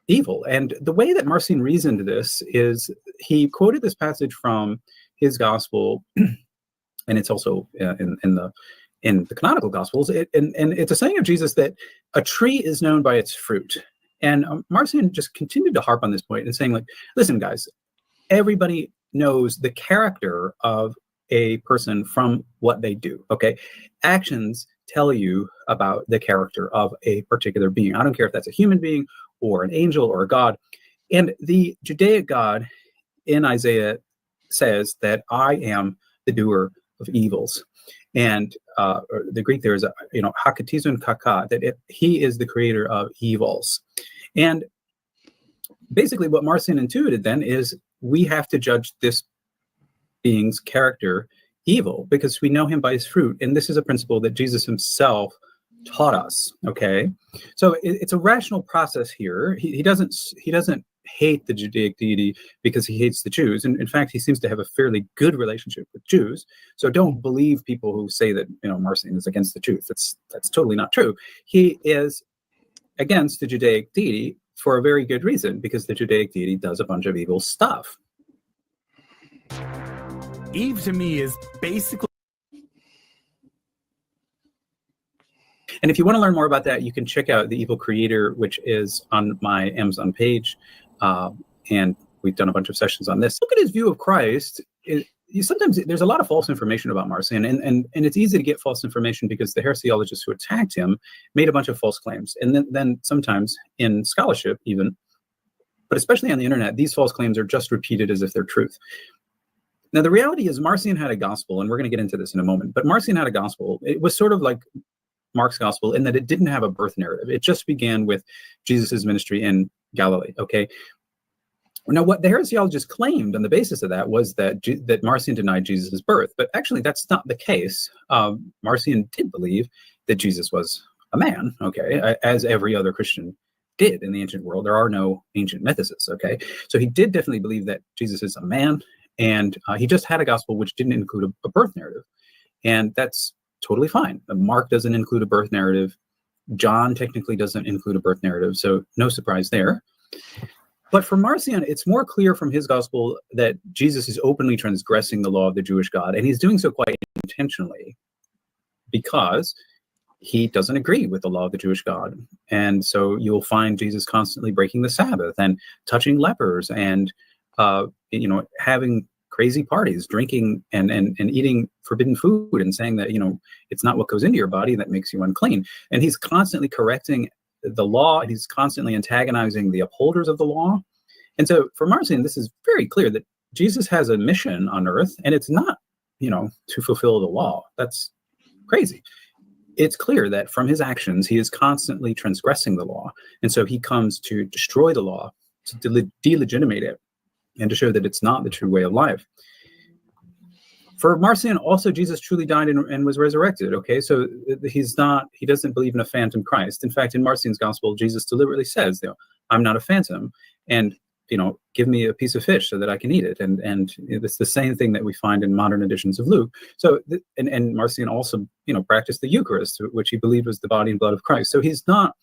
Speaker 8: evil. And the way that Marcion reasoned this is he quoted this passage from his gospel, and it's also in the canonical gospels, and it's a saying of Jesus that a tree is known by its fruit. And Marcion just continued to harp on this point and saying, like, listen, guys, everybody knows the character of a person from what they do. Okay, actions tell you about the character of a particular being. I don't care if that's a human being or an angel or a god. And the Judaic God in Isaiah says that I am the doer of evils. And the Greek there is, hakatizun kaka, that he is the creator of evils. And basically what Marcion intuited then is we have to judge this being's character evil because we know him by his fruit. And this is a principle that Jesus himself taught us. Okay, so it's a rational process here. He doesn't hate the Judaic deity because he hates the Jews, and in fact he seems to have a fairly good relationship with Jews. So don't believe people who say that Marcion is against the Jews. That's totally not true. He is against the Judaic deity for a very good reason, because the Judaic deity does a bunch of evil stuff.
Speaker 9: Eve to me is basically.
Speaker 8: And if you want to learn more about that, you can check out The Evil Creator, which is on my Amazon page. And we've done a bunch of sessions on this. Look at his view of Christ. Sometimes there's a lot of false information about Marcion, and it's easy to get false information because the heresiologists who attacked him made a bunch of false claims. And then sometimes in scholarship even, but especially on the internet, these false claims are just repeated as if they're truth. Now, the reality is Marcion had a gospel, and we're going to get into this in a moment, but Marcion had a gospel. It was sort of like Mark's gospel in that it didn't have a birth narrative. It just began with Jesus's ministry in Galilee. Okay. Now, what the heresiologists claimed on the basis of that was that Marcion denied Jesus' birth, but actually that's not the case. Marcion did believe that Jesus was a man, okay, as every other Christian did in the ancient world. There are no ancient mythicists, okay? So he did definitely believe that Jesus is a man, and he just had a gospel which didn't include a birth narrative, and that's totally fine. Mark doesn't include a birth narrative. John technically doesn't include a birth narrative, so no surprise there. But for Marcion, it's more clear from his gospel that Jesus is openly transgressing the law of the Jewish God, and he's doing so quite intentionally because he doesn't agree with the law of the Jewish God. And so you'll find Jesus constantly breaking the Sabbath and touching lepers and having crazy parties, drinking and eating forbidden food, and saying that it's not what goes into your body that makes you unclean. And he's constantly correcting the law, and he's constantly antagonizing the upholders of the law. And so for Marcion, this is very clear that Jesus has a mission on earth, and it's not, to fulfill the law. That's crazy. It's clear that from his actions, he is constantly transgressing the law. And so he comes to destroy the law, to delegitimate it, and to show that it's not the true way of life. For Marcion, also, Jesus truly died and was resurrected, okay? So he doesn't believe in a phantom Christ. In fact, in Marcion's gospel, Jesus deliberately says, I'm not a phantom, and, give me a piece of fish so that I can eat it. And it's the same thing that we find in modern editions of Luke. So, and Marcion also, practiced the Eucharist, which he believed was the body and blood of Christ. So he's not,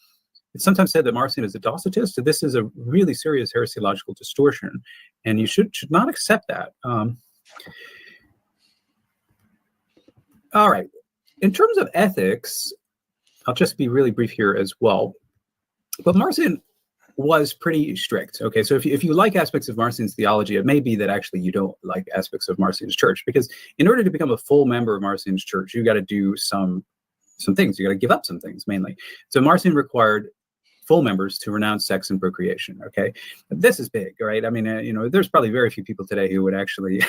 Speaker 8: it's sometimes said that Marcion is a Docetist. So this is a really serious heresiological distortion, and you should not accept that. All right. In terms of ethics, I'll just be really brief here as well. But Marcion was pretty strict. Okay, so if you like aspects of Marcion's theology, it may be that actually you don't like aspects of Marcion's church, because in order to become a full member of Marcion's church, you got to do some things. You got to give up some things, mainly. So Marcion required full members to renounce sex and procreation. Okay, this is big, right? I mean, there's probably very few people today who would actually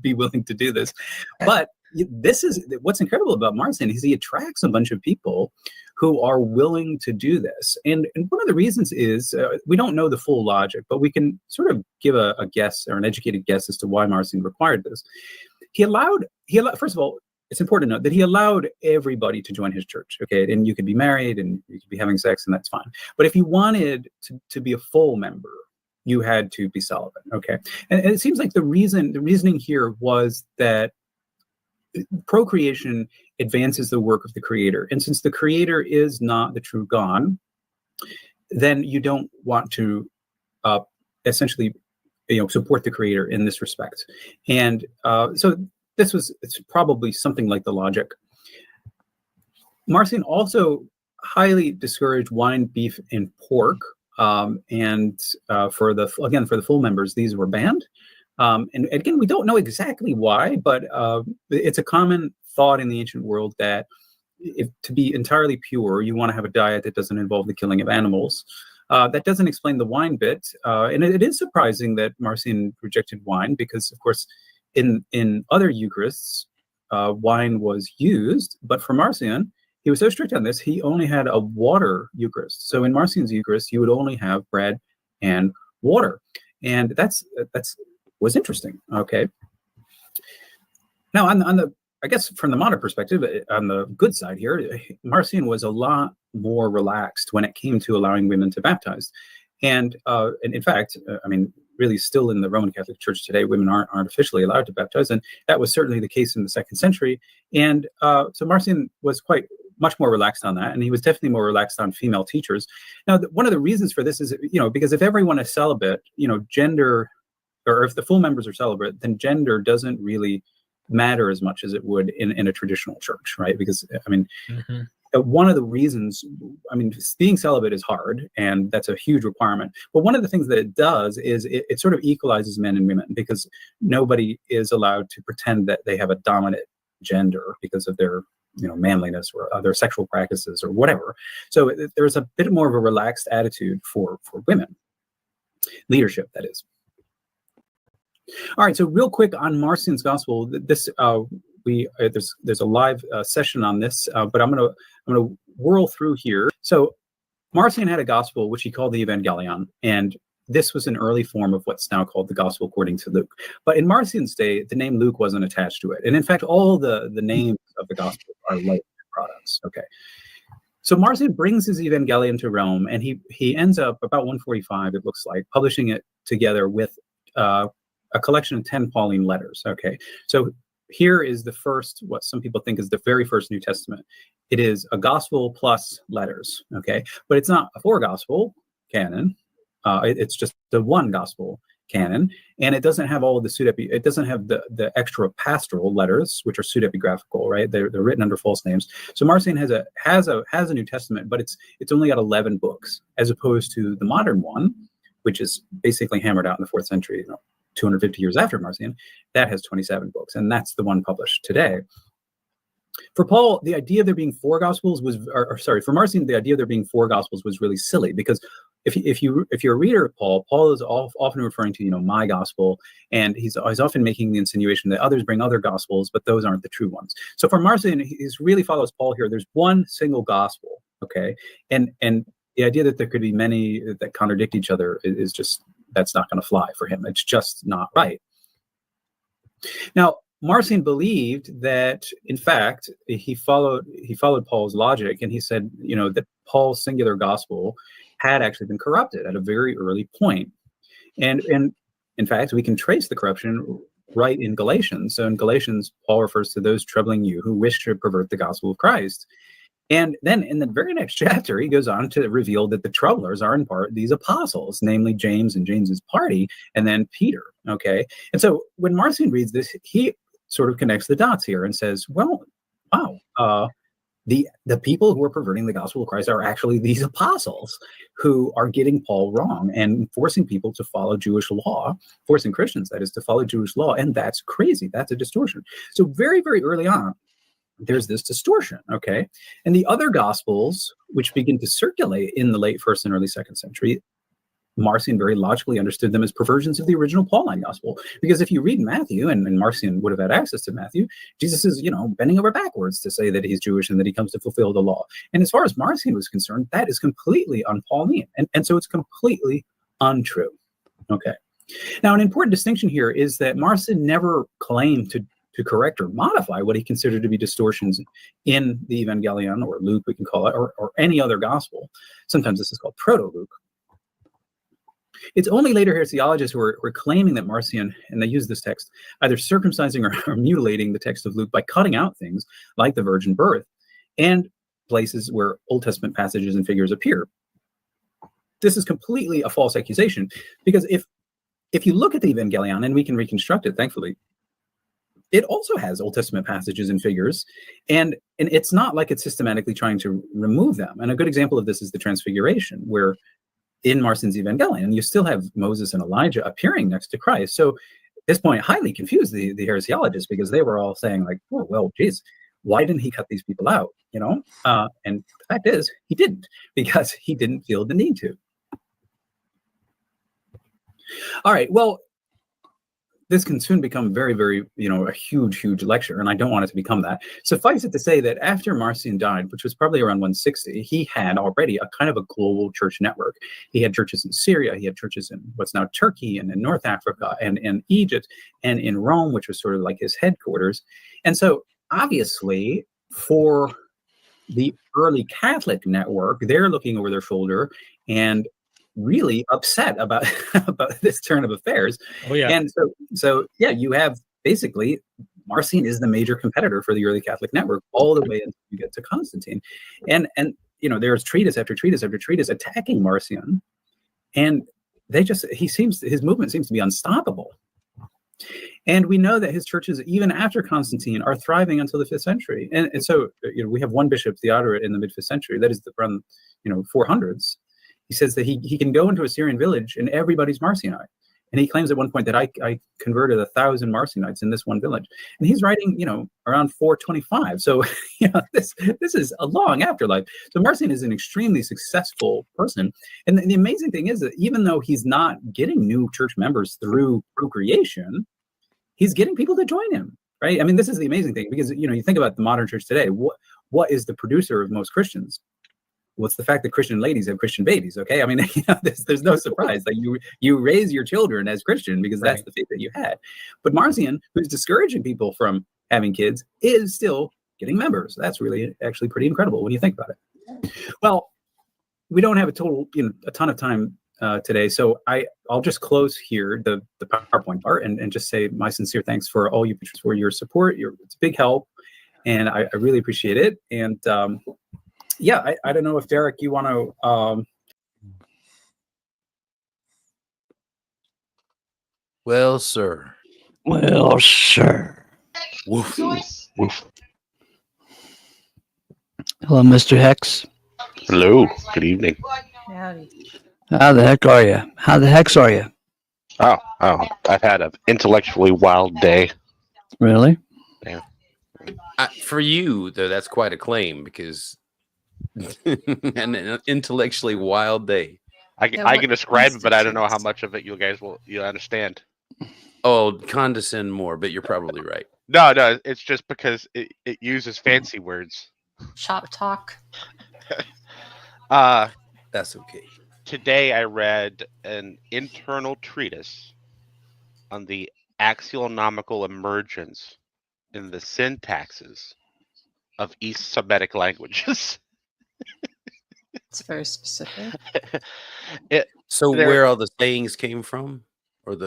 Speaker 8: be willing to do this, but this is what's incredible about Marcion is he attracts a bunch of people who are willing to do this. And one of the reasons is we don't know the full logic, but we can sort of give a guess or an educated guess as to why Marcion required this. He allowed, first of all, it's important to note that he allowed everybody to join his church, okay? And you could be married and you could be having sex and that's fine. But if you wanted to be a full member, you had to be celibate, okay? And it seems like the reasoning here was that procreation advances the work of the creator. And since the creator is not the true God, then you don't want to essentially support the creator in this respect. And so it's probably something like the logic. Marcion also highly discouraged wine, beef, and pork. And for the full members, these were banned. And again, we don't know exactly why, but it's a common thought in the ancient world that to be entirely pure, you want to have a diet that doesn't involve the killing of animals. That doesn't explain the wine bit. And it is surprising that Marcion rejected wine because, of course, in other Eucharists, wine was used. But for Marcion, he was so strict on this, he only had a water Eucharist. So in Marcion's Eucharist, you would only have bread and water. And that's was interesting. Okay. Now, on the I guess from the modern perspective, on the good side here, Marcion was a lot more relaxed when it came to allowing women to baptize. And in fact, I mean, really still in the Roman Catholic Church today, women aren't officially allowed to baptize. And that was certainly the case in the 2nd century. And so Marcion was much more relaxed on that. And he was definitely more relaxed on female teachers. Now, one of the reasons for this is, because if everyone is celibate, gender, or if the full members are celibate, then gender doesn't really matter as much as it would in a traditional church, right? Because, I mean, one of the reasons, being celibate is hard, and that's a huge requirement. But one of the things that it does is it sort of equalizes men and women, because nobody is allowed to pretend that they have a dominant gender because of their manliness or other sexual practices or whatever. So there's a bit more of a relaxed attitude for women, leadership, that is. All right, so real quick on Marcion's Gospel, this there's a live session on this, but I'm gonna whirl through here. So Marcion had a gospel which he called the Evangelion, and this was an early form of what's now called the Gospel according to Luke. But in Marcion's day, the name Luke wasn't attached to it, and in fact, all the names of the Gospel are like products. Okay. So Marcion brings his Evangelion to Rome, and he ends up about 145, it looks like, publishing it together with a collection of 10 Pauline letters. Okay, so here is the first, what some people think is the very first New Testament. It is a gospel plus letters. Okay, but it's not a 4-gospel canon. It's just the 1 gospel canon, and it doesn't have all of the it doesn't have the extra pastoral letters, which are pseudepigraphical, right? They're written under false names. So Marcion has a New Testament, but it's only got 11 books, as opposed to the modern one, which is basically hammered out in the 4th century, 250 years after Marcion, that has 27 books, and that's the one published today. For Paul, the idea of there being 4 gospels for Marcion, the idea of there being 4 gospels was really silly, because if you're a reader of Paul is often referring to my gospel, and he's often making the insinuation that others bring other gospels, but those aren't the true ones. So for Marcion, he really follows Paul here. There's one single gospel, okay, and the idea that there could be many that contradict each other is just, that's not going to fly for him. It's just not right. Now, Marcion believed that, in fact, he followed Paul's logic, and he said, that Paul's singular gospel had actually been corrupted at a very early point. And in fact, we can trace the corruption right in Galatians. So in Galatians, Paul refers to those troubling you who wish to pervert the gospel of Christ. And then in the very next chapter, he goes on to reveal that the troublers are in part these apostles, namely James and James's party, and then Peter. Okay. And so when Marcion reads this, he sort of connects the dots here and says, well, wow, the people who are perverting the gospel of Christ are actually these apostles who are getting Paul wrong and forcing people to follow Jewish law, forcing Christians, that is, to follow Jewish law. And that's crazy. That's a distortion. So very, very early on, there's this distortion, okay? And the other gospels, which begin to circulate in the late 1st and early 2nd century, Marcion very logically understood them as perversions of the original Pauline gospel. Because if you read Matthew, and Marcion would have had access to Matthew, Jesus is, bending over backwards to say that he's Jewish and that he comes to fulfill the law. And as far as Marcion was concerned, that is completely un-Pauline. And so it's completely untrue. Okay. Now, an important distinction here is that Marcion never claimed to correct or modify what he considered to be distortions in the Evangelion, or Luke, we can call it, or any other gospel. Sometimes this is called Proto-Luke. It's only later heresiologists who are claiming that Marcion, and they use this text, either circumcising or mutilating the text of Luke by cutting out things like the virgin birth and places where Old Testament passages and figures appear. This is completely a false accusation, because if you look at the Evangelion, and we can reconstruct it, thankfully, it also has Old Testament passages and figures, and it's not like it's systematically trying to remove them. And a good example of this is the Transfiguration, where in Marcion's Evangelion, you still have Moses and Elijah appearing next to Christ. So at this point, highly confused the heresiologists, because they were all saying like, oh, well, geez, why didn't he cut these people out? And the fact is, he didn't, because he didn't feel the need to. All right, well, this can soon become very, very, a huge, huge lecture, and I don't want it to become that. Suffice it to say that after Marcion died, which was probably around 160, he had already a kind of a global church network. He had churches in Syria, he had churches in what's now Turkey, and in North Africa, and in Egypt, and in Rome, which was sort of like his headquarters. And so, obviously, for the early Catholic network, they're looking over their shoulder and really upset about this turn of affairs.
Speaker 7: Oh yeah.
Speaker 8: And so yeah, you have basically Marcion is the major competitor for the early Catholic network all the way until you get to Constantine. And there's treatise after treatise after treatise attacking Marcion, and his movement seems to be unstoppable. And we know that his churches, even after Constantine, are thriving until the 5th century. And so we have one bishop, Theodoret, in the mid 5th century, that is around 400s. He says that he can go into a Syrian village and everybody's Marcionite. And he claims at one point that I converted 1,000 Marcionites in this one village. And he's writing, around 425. So, this is a long afterlife. So Marcion is an extremely successful person. And the amazing thing is that even though he's not getting new church members through procreation, he's getting people to join him, right? I mean, this is the amazing thing, because, you think about the modern church today. What is the producer of most Christians? What's the fact that Christian ladies have Christian babies? Okay, I mean, there's no surprise that you raise your children as Christian because that's the faith that you had. But Marcion, who's discouraging people from having kids, is still getting members. That's really actually pretty incredible when you think about it. Well, we don't have a ton of time today, so I'll just close here the PowerPoint part and just say my sincere thanks for all you for your support. It's a big help, and I really appreciate it. And yeah, I don't know if Derek, you want to.
Speaker 2: Well, sir.
Speaker 1: Well, sure.
Speaker 2: Woof. Woof.
Speaker 1: Hello, Mr. Hex.
Speaker 10: Hello. Good evening.
Speaker 5: Howdy.
Speaker 1: How the heck are you? How the hex are you?
Speaker 10: Oh, I've had an intellectually wild day.
Speaker 1: Really?
Speaker 10: Yeah.
Speaker 2: For you, though, that's quite a claim, because an intellectually wild day.
Speaker 10: I can describe it, but I don't know how much of it you'll understand.
Speaker 2: Oh, condescend more, but you're probably right.
Speaker 10: No, it's just because it uses fancy words.
Speaker 5: Shop talk.
Speaker 2: That's okay.
Speaker 10: Today I read an internal treatise on the axionomical emergence in the syntaxes of East Semitic languages.
Speaker 5: It's very specific.
Speaker 2: Where all the sayings came from, or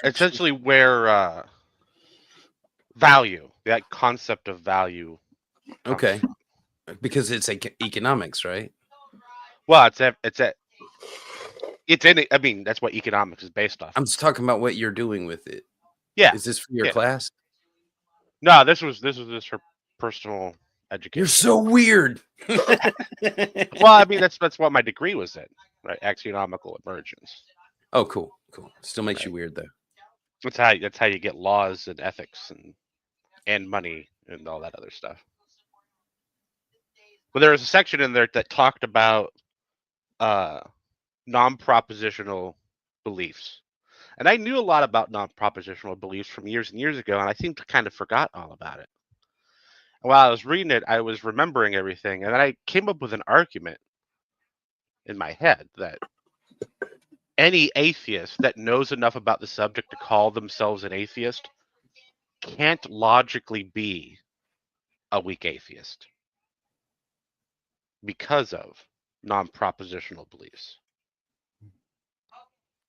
Speaker 10: essentially where value, that concept of value.
Speaker 2: Okay, because it's economics, right?
Speaker 10: Well, it's in it. I mean, that's what economics is based off.
Speaker 2: I'm just talking about what you're doing with it.
Speaker 10: Yeah.
Speaker 2: Is this for your class?
Speaker 10: No, this was just for personal education.
Speaker 2: You're so weird.
Speaker 10: Well, I mean, that's what my degree was in, right? Axionomical emergence.
Speaker 2: Oh, cool. Still makes you weird, though.
Speaker 10: That's how you get laws and ethics and money and all that other stuff. Well, there was a section in there that talked about non-propositional beliefs. And I knew a lot about non-propositional beliefs from years and years ago, and I seemed to kind of forgot all about it. And while I was reading it, I was remembering everything, and then I came up with an argument in my head that any atheist that knows enough about the subject to call themselves an atheist can't logically be a weak atheist because of non-propositional beliefs.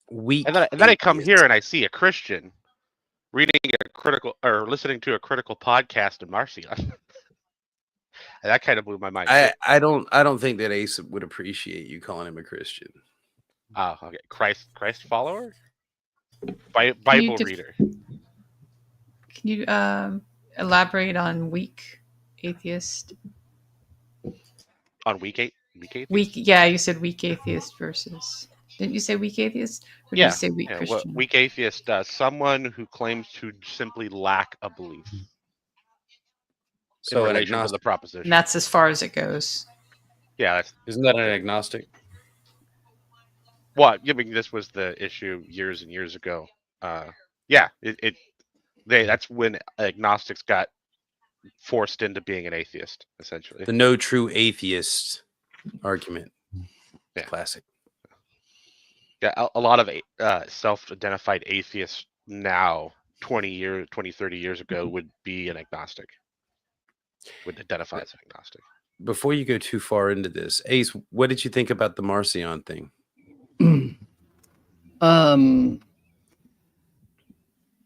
Speaker 2: Weak.
Speaker 10: And then I come here and I see a Christian reading a critical or listening to a critical podcast of Marcion. And that kind of blew my mind.
Speaker 2: I don't think that Ace would appreciate you calling him a Christian.
Speaker 10: Oh, okay. Christ follower? Bible reader.
Speaker 5: Can you elaborate on weak atheist?
Speaker 10: On weak atheist?
Speaker 5: Yeah, you said weak atheist versus. Didn't you say weak atheist? Or did you say weak Christian?
Speaker 10: Weak atheist, someone who claims to simply lack a belief.
Speaker 2: So
Speaker 10: in relation to the proposition.
Speaker 5: And that's as far as it goes.
Speaker 10: Yeah.
Speaker 2: Isn't that an agnostic?
Speaker 10: Well, I mean, this was the issue years and years ago. Yeah, that's when agnostics got forced into being an atheist, essentially.
Speaker 2: The no true atheist argument.
Speaker 10: Yeah.
Speaker 2: Classic.
Speaker 10: Yeah, a lot of self-identified atheists now, 20, 30 years ago, would be an agnostic. Would identify as an agnostic.
Speaker 2: Before you go too far into this, Ace, what did you think about the Marcion thing?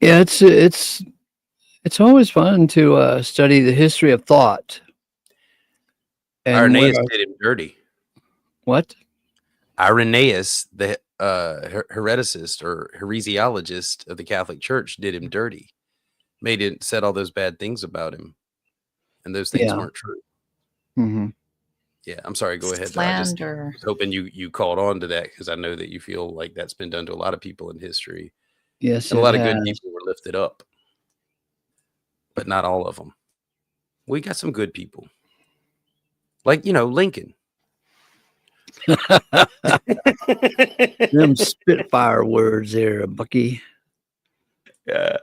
Speaker 1: Yeah, it's always fun to study the history of thought. And
Speaker 2: Irenaeus did him dirty.
Speaker 1: What?
Speaker 2: Irenaeus, the hereticist or heresiologist of the Catholic Church, did him dirty. Said all those bad things about him, and those things weren't true.
Speaker 1: Mm-hmm.
Speaker 2: Yeah, I'm sorry. Go ahead.
Speaker 5: Slander.
Speaker 2: I was hoping you caught on to that because I know that you feel like that's been done to a lot of people in history.
Speaker 1: Yes,
Speaker 2: and a lot of good people were lifted up, but not all of them. We got some good people, like Lincoln.
Speaker 1: Them spitfire words there, Bucky.
Speaker 2: Yeah.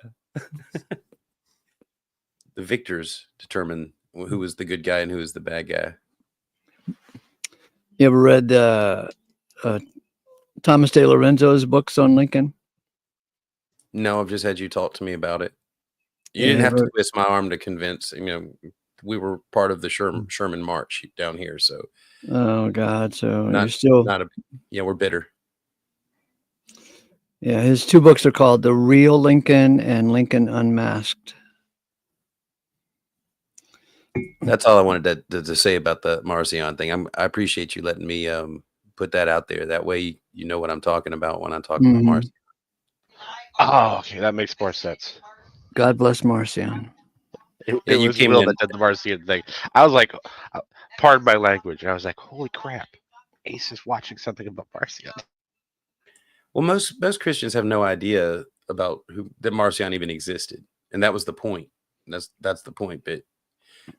Speaker 2: The victors determine who was the good guy and who was the bad guy.
Speaker 1: You ever read Thomas De Lorenzo's books on Lincoln?
Speaker 2: No, I've just had you talk to me about it. You didn't have to twist my arm to convince. We were part of the Sherman March down here, so.
Speaker 1: Oh God! So
Speaker 2: you're
Speaker 1: still
Speaker 2: we're bitter.
Speaker 1: Yeah, his two books are called "The Real Lincoln" and "Lincoln Unmasked."
Speaker 2: That's all I wanted to say about the Marcion thing. I appreciate you letting me put that out there. That way, you know what I'm talking about when I'm talking about Marcion.
Speaker 10: Oh, okay, that makes more sense.
Speaker 1: God bless Marcion.
Speaker 10: It was Will that did the Marcion thing. I was like, pardon my language. I was like, holy crap, Ace is watching something about Marcion.
Speaker 2: Well, most Christians have no idea about that Marcion even existed, and that was the point. That's the point. But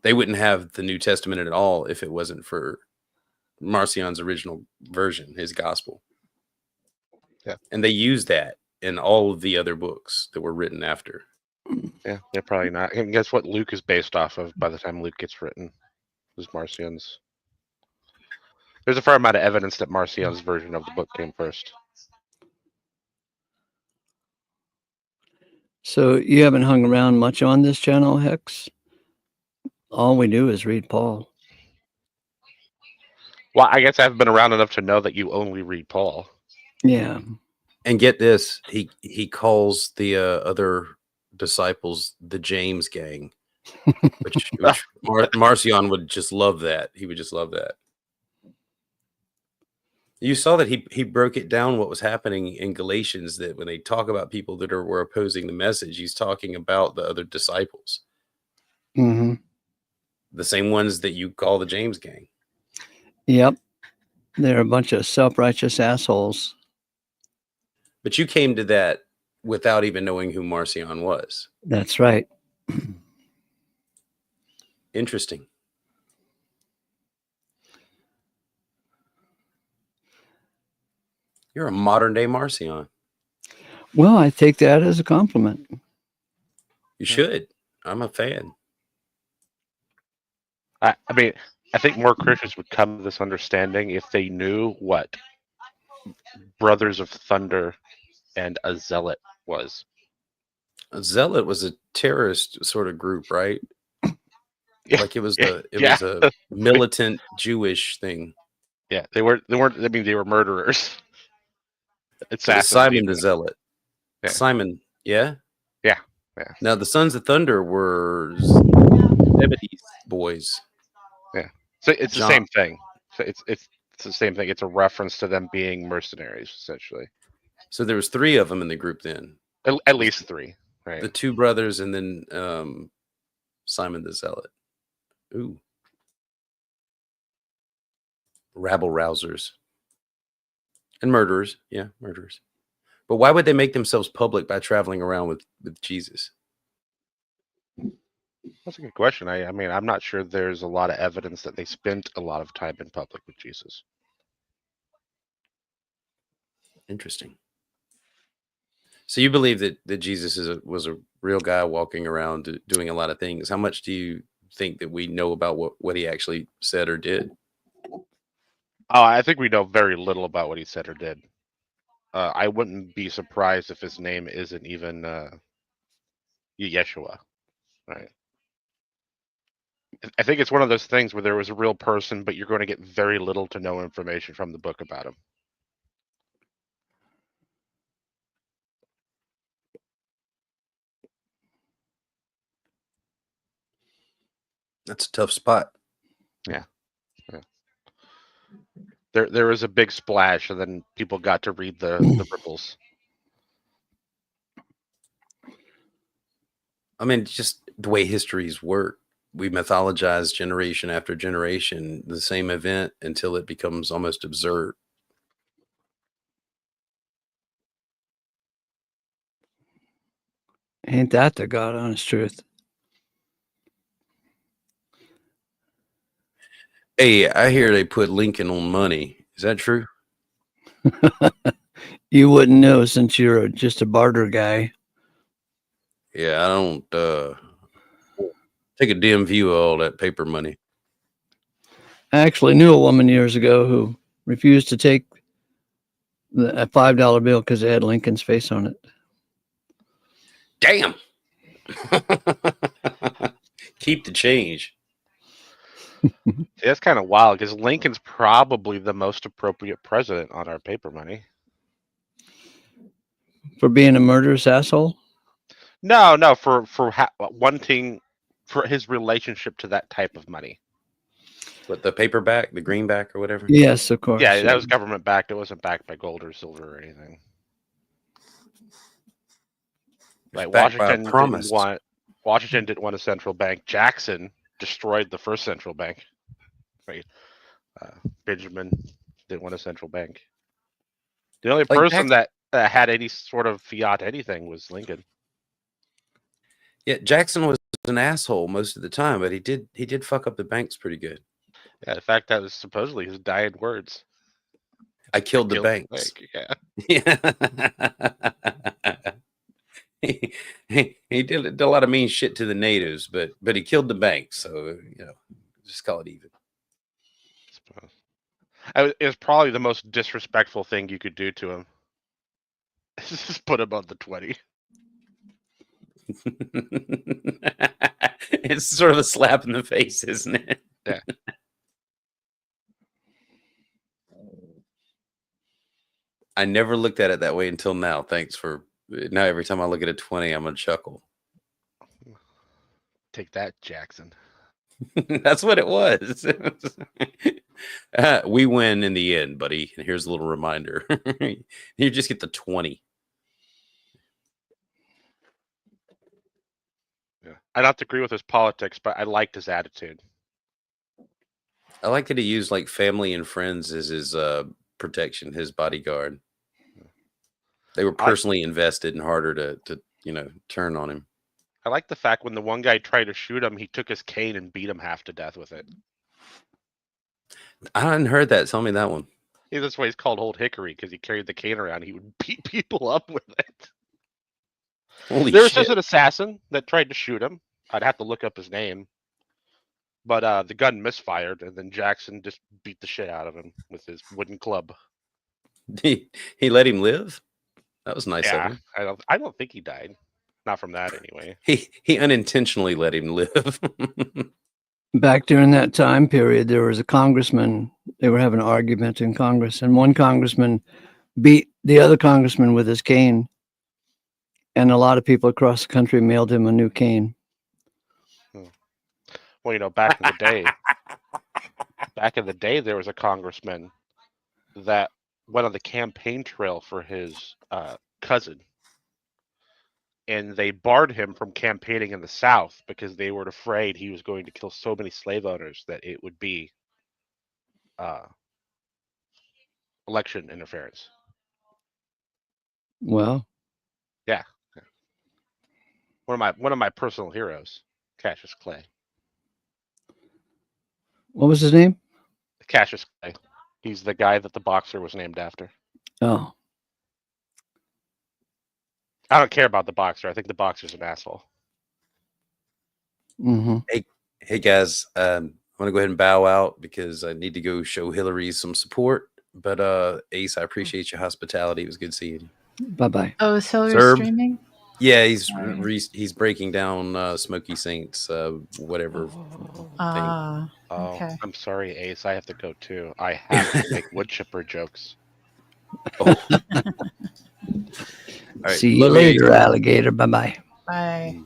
Speaker 2: they wouldn't have the New Testament at all if it wasn't for Marcion's original version, his gospel.
Speaker 10: Yeah,
Speaker 2: and they use that in all of the other books that were written after.
Speaker 10: Yeah, probably not. And guess what Luke is based off of by the time Luke gets written? Is Marcion's. There's a fair amount of evidence that Marcion's version of the book came first.
Speaker 1: So you haven't hung around much on this channel, Hex? All we do is read Paul.
Speaker 10: Well, I guess I've been around enough to know that you only read Paul.
Speaker 1: Yeah.
Speaker 2: And get this, he calls the other disciples the James gang, which Marcion would just love that. He would just love that. You saw that he broke it down what was happening in Galatians, that when they talk about people that were opposing the message, he's talking about the other disciples.
Speaker 1: Mm-hmm.
Speaker 2: The same ones that you call the James gang.
Speaker 1: Yep. They're a bunch of self-righteous assholes.
Speaker 2: But you came to that without even knowing who Marcion was.
Speaker 1: That's right.
Speaker 2: Interesting. You're a modern day Marcion.
Speaker 1: Well, I take that as a compliment.
Speaker 2: You should. I'm a fan.
Speaker 10: I mean, I think more Christians would come to this understanding if they knew what Brothers of Thunder and a Zealot was.
Speaker 2: A zealot was a terrorist sort of group, right?
Speaker 10: Yeah.
Speaker 2: Like it was
Speaker 10: Yeah.
Speaker 2: a militant Jewish thing.
Speaker 10: Yeah, they weren't. I mean, they were murderers.
Speaker 2: So it was Simon the Zealot.
Speaker 10: Yeah.
Speaker 2: Simon, yeah?
Speaker 10: Yeah.
Speaker 2: Now the Sons of Thunder were Zebedee's boys.
Speaker 10: Yeah. So it's
Speaker 2: John.
Speaker 10: the same thing. So it's the same thing. It's a reference to them being mercenaries, essentially.
Speaker 2: So there was 3 of them in the group then.
Speaker 10: At least 3, right?
Speaker 2: The 2 brothers and then Simon the Zealot. Ooh. Rabble rousers. And murderers. Yeah, murderers. But why would they make themselves public by traveling around with Jesus?
Speaker 10: That's a good question. I mean, I'm not sure there's a lot of evidence that they spent a lot of time in public with Jesus.
Speaker 2: Interesting. So you believe that Jesus was a real guy walking around doing a lot of things. How much do you think that we know about what he actually said or did?
Speaker 10: Oh, I think we know very little about what he said or did. I wouldn't be surprised if his name isn't even Yeshua, right? I think it's one of those things where there was a real person, but you're going to get very little to no information from the book about him.
Speaker 2: That's a tough spot.
Speaker 10: Yeah. There was a big splash, and then people got to read the ripples.
Speaker 2: I mean, just the way histories work. We mythologize generation after generation the same event until it becomes almost absurd.
Speaker 1: Ain't that the God honest truth?
Speaker 2: Hey, I hear they put Lincoln on money. Is that true?
Speaker 1: You wouldn't know since you're just a barter guy.
Speaker 2: Yeah, I don't take a dim view of all that paper money.
Speaker 1: I actually knew a woman years ago who refused to take a $5 bill because it had Lincoln's face on it.
Speaker 2: Damn. Keep the change.
Speaker 10: That's kind of wild because Lincoln's probably the most appropriate president on our paper money.
Speaker 1: For being a murderous asshole?
Speaker 10: No, for wanting for his relationship to that type of money.
Speaker 2: What, the paperback, the greenback or whatever?
Speaker 1: Yes, of course.
Speaker 10: Yeah, that was government backed. It wasn't backed by gold or silver or anything. Like Washington didn't want a central bank. Jackson destroyed the first central bank. Right. Benjamin didn't want a central bank. The only person that had any sort of fiat anything was Lincoln.
Speaker 2: Yeah, Jackson was an asshole most of the time, but he did fuck up the banks pretty good.
Speaker 10: Yeah, in fact, that was supposedly his dying words.
Speaker 2: I killed the banks.
Speaker 10: Yeah.
Speaker 2: He did a lot of mean shit to the natives, but he killed the banks, so just call it even.
Speaker 10: It was probably the most disrespectful thing you could do to him. Just put him on the 20.
Speaker 2: It's sort of a slap in the face, isn't it?
Speaker 10: Yeah.
Speaker 2: I never looked at it that way until now. Thanks for now. Every time I look at a 20, I'm gonna chuckle.
Speaker 10: Take that, Jackson.
Speaker 2: That's what it was. We win in the end, buddy. And here's a little reminder. You just get the 20.
Speaker 10: Yeah. I don't agree with his politics, but I liked his attitude.
Speaker 2: I like that he used like family and friends as his protection, his bodyguard. They were personally invested and harder to turn on him.
Speaker 10: I like the fact when the one guy tried to shoot him, he took his cane and beat him half to death with it.
Speaker 2: I hadn't heard that. Tell me that one.
Speaker 10: Yeah, that's why he's called Old Hickory, because he carried the cane around. He would beat people up with it.
Speaker 2: Holy
Speaker 10: There was
Speaker 2: shit.
Speaker 10: just an assassin that tried to shoot him. I'd have to look up his name. But the gun misfired, and then Jackson just beat the shit out of him with his wooden club.
Speaker 2: He let him live? That was nice of
Speaker 10: Yeah,
Speaker 2: him.
Speaker 10: I don't think he died. Not from that, anyway.
Speaker 2: He unintentionally let him live.
Speaker 1: Back during that time period, there was a congressman. They were having an argument in Congress, and one congressman beat the other congressman with his cane. And a lot of people across the country mailed him a new cane.
Speaker 10: Well, you know, back in the day, there was a congressman that went on the campaign trail for his cousin, and they barred him from campaigning in the South because they were afraid he was going to kill so many slave owners that it would be election interference.
Speaker 1: Well,
Speaker 10: yeah, one of my personal heroes, Cassius Clay.
Speaker 1: What was his name?
Speaker 10: Cassius Clay. He's the guy that the boxer was named after.
Speaker 1: Oh.
Speaker 10: I don't care about the boxer. I think the boxer's an asshole.
Speaker 1: Mm-hmm.
Speaker 2: Hey guys, I want to go ahead and bow out because I need to go show Hillary some support. But Ace, I appreciate your hospitality. It was good seeing you.
Speaker 1: Bye-bye.
Speaker 5: Oh, is Hillary
Speaker 2: Sir?
Speaker 5: streaming?
Speaker 2: Yeah, he's breaking down Smoky Saints, whatever.
Speaker 5: Ah,
Speaker 10: Oh,
Speaker 5: okay.
Speaker 10: I'm sorry, Ace. I have to go too. I have to make wood chipper jokes.
Speaker 2: Oh. All right,
Speaker 1: See you
Speaker 2: love
Speaker 1: later,
Speaker 2: Ace.
Speaker 1: alligator. Bye-bye.
Speaker 5: Bye.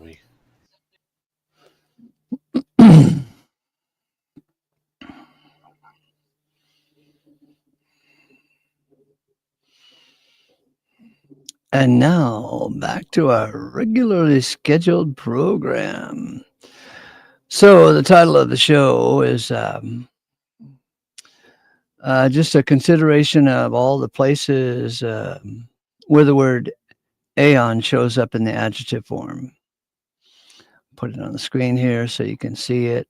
Speaker 1: And now back to our regularly scheduled program. So the title of the show is just a consideration of all the places where the word Aion shows up in the adjective form. Put it on the screen here so you can see it.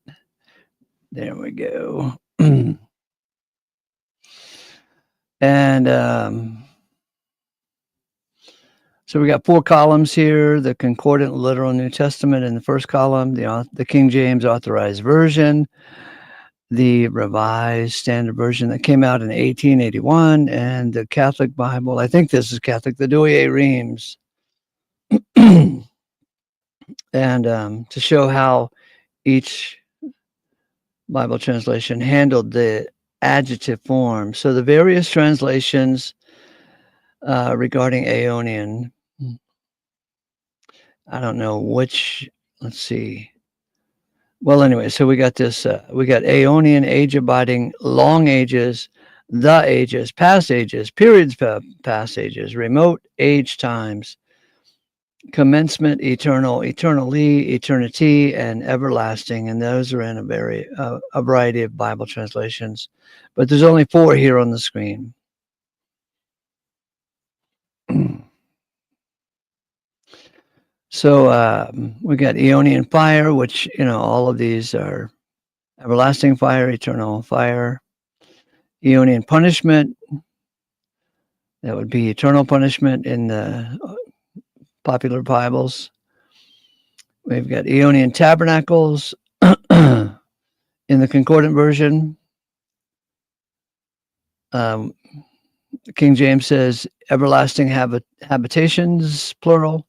Speaker 1: There we go. And so we got 4 columns here: the Concordant Literal New Testament in the first column, the King James Authorized Version, the Revised Standard Version that came out in 1881, and the Catholic Bible. I think this is Catholic, the Douay-Rheims. And to show how each Bible translation handled the adjective form. So the various translations regarding Aionian, I don't know which, let's see. Well, anyway, so we got this, we got Aionian, age abiding, long ages, the ages, past ages, periods, past ages, remote age times, commencement, eternal, eternally, eternity, and everlasting. And those are in a variety of Bible translations, but there's only 4 here on the screen. So we got Eonian fire, which, you know, all of these are everlasting fire, eternal fire. Eonian punishment, that would be eternal punishment in the popular Bibles. We've got Eonian tabernacles in the Concordant Version. King James says everlasting habitations, plural.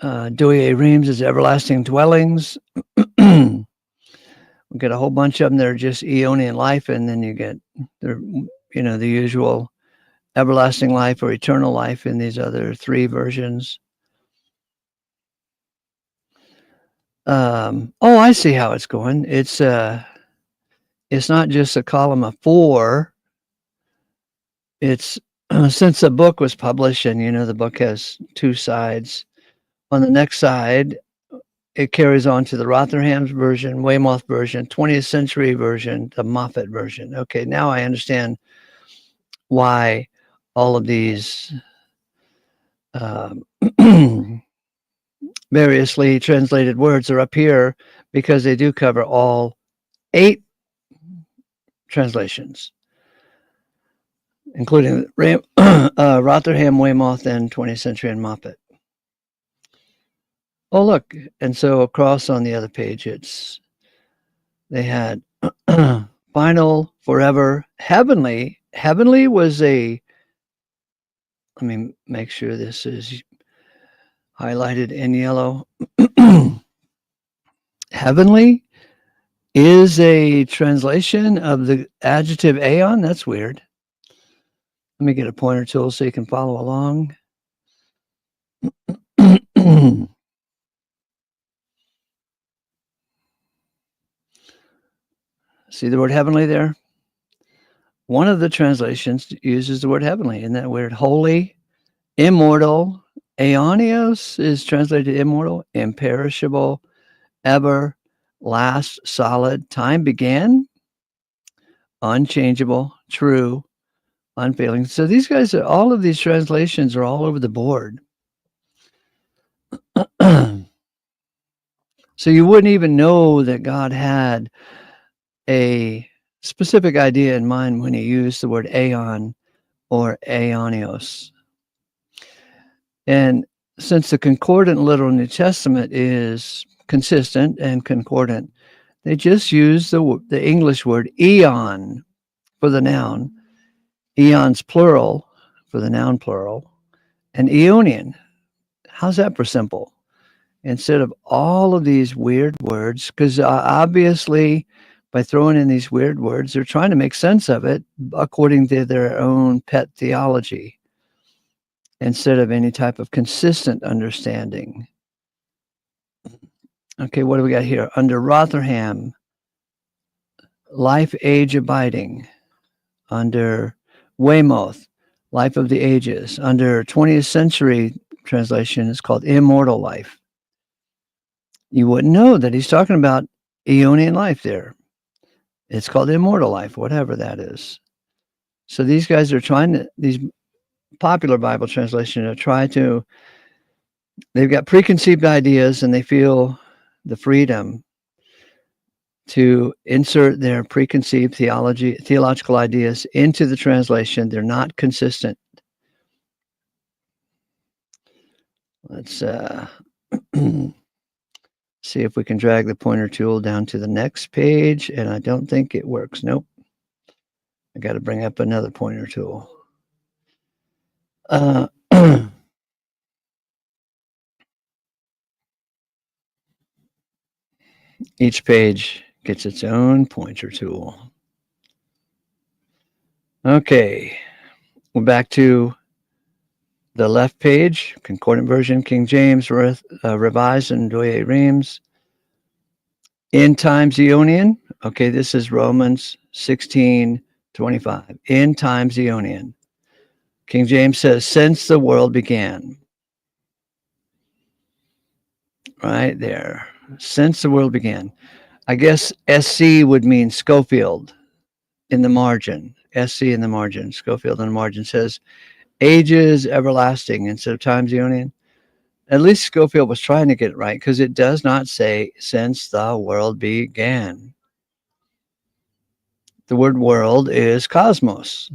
Speaker 1: Douay-Rheims is everlasting dwellings. We get a whole bunch of them that are just Eonian life, and then you get the usual everlasting life or eternal life in these other 3 versions. Oh, I see how it's going. It's not just a column of 4. It's since the book was published, and the book has 2 sides. On the next side, it carries on to the Rotherham's version, Weymouth version, 20th century version, the Moffat version. Okay, now I understand why all of these variously translated words are up here, because they do cover all 8 translations. including Rotherham, Weymouth, and 20th Century and Moffat. Oh, look. And so across on the other page, they had final, forever, heavenly. Heavenly was let me make sure this is highlighted in yellow. Heavenly is a translation of the adjective Aion. That's weird. Let me get a pointer tool so you can follow along. See the word heavenly there? One of the translations uses the word heavenly. Isn't that weird? Holy, immortal. Aionios is translated immortal, imperishable, ever, last, solid. Time began, unchangeable, true, unfailing. So these guys, all of these translations are all over the board. So you wouldn't even know that God had a specific idea in mind when he used the word aeon or aionios. And since the concordant literal New Testament is consistent and concordant, they just use the English word eon for the noun, eons plural for the noun plural, and Eonian. How's that for simple? Instead of all of these weird words, because obviously by throwing in these weird words, they're trying to make sense of it according to their own pet theology instead of any type of consistent understanding. Okay, what do we got here? Under Rotherham, life, age, abiding. Under Weymouth, life of the ages. Under 20th century translation, it's called immortal life. You wouldn't know that he's talking about Eonian life there. It's called immortal life, whatever that is. So these guys are trying to, these popular Bible translations are trying to, they've got preconceived ideas and they feel the freedom to insert their preconceived theological ideas into the translation. They're not consistent. Let's see if we can drag the pointer tool down to the next page, and I don't think it works. Nope. I got to bring up another pointer tool. Each page gets its own pointer tool. Okay, we're back to the left page, Concordant Version, King James, Revised, and Douay Rheims. End times Eonian. Okay, this is Romans 16:25. End times Eonian. King James says, since the world began. Right there. Since the world began. I guess SC would mean Schofield in the margin. SC in the margin. Schofield in the margin says, ages everlasting instead of times Eonian. At least Schofield was trying to get it right because it does not say since the world began. The word world is cosmos.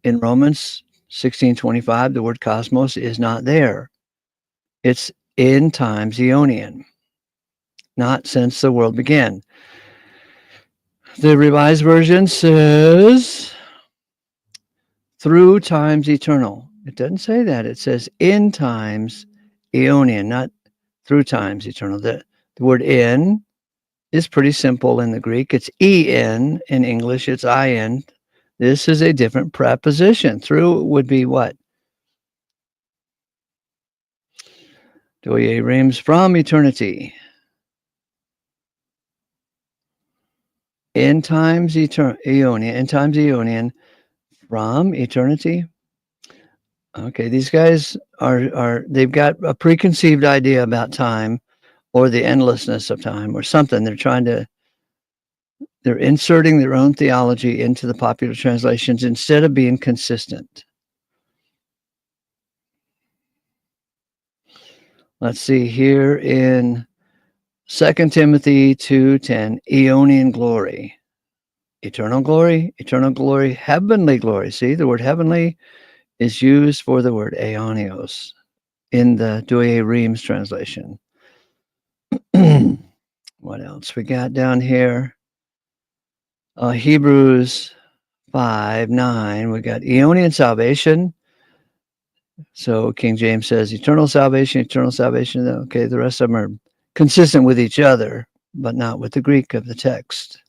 Speaker 1: In Romans 16:25, the word cosmos is not there. It's in times Eonian, not since the world began. The Revised Version says through times eternal. It doesn't say that. It says in times Eonian, not through times eternal. The word in is pretty simple in the Greek. It's en. In English, it's in. This is a different preposition. Through would be what? Douay Rheims, from eternity. In times Eonian. In times Eonian. From eternity. Okay, these guys they've got a preconceived idea about time or the endlessness of time or something. They're inserting their own theology into the popular translations instead of being consistent. Let's see here in 2 Timothy 2:10, Eonian glory. eternal glory, heavenly glory. See, the word heavenly is used for the word aionios in the Douay Rheims translation. What else we got down here? Hebrews 5:9. We got Eonian salvation. So King James says eternal salvation, eternal salvation. Okay, the rest of them are consistent with each other, but not with the Greek of the text.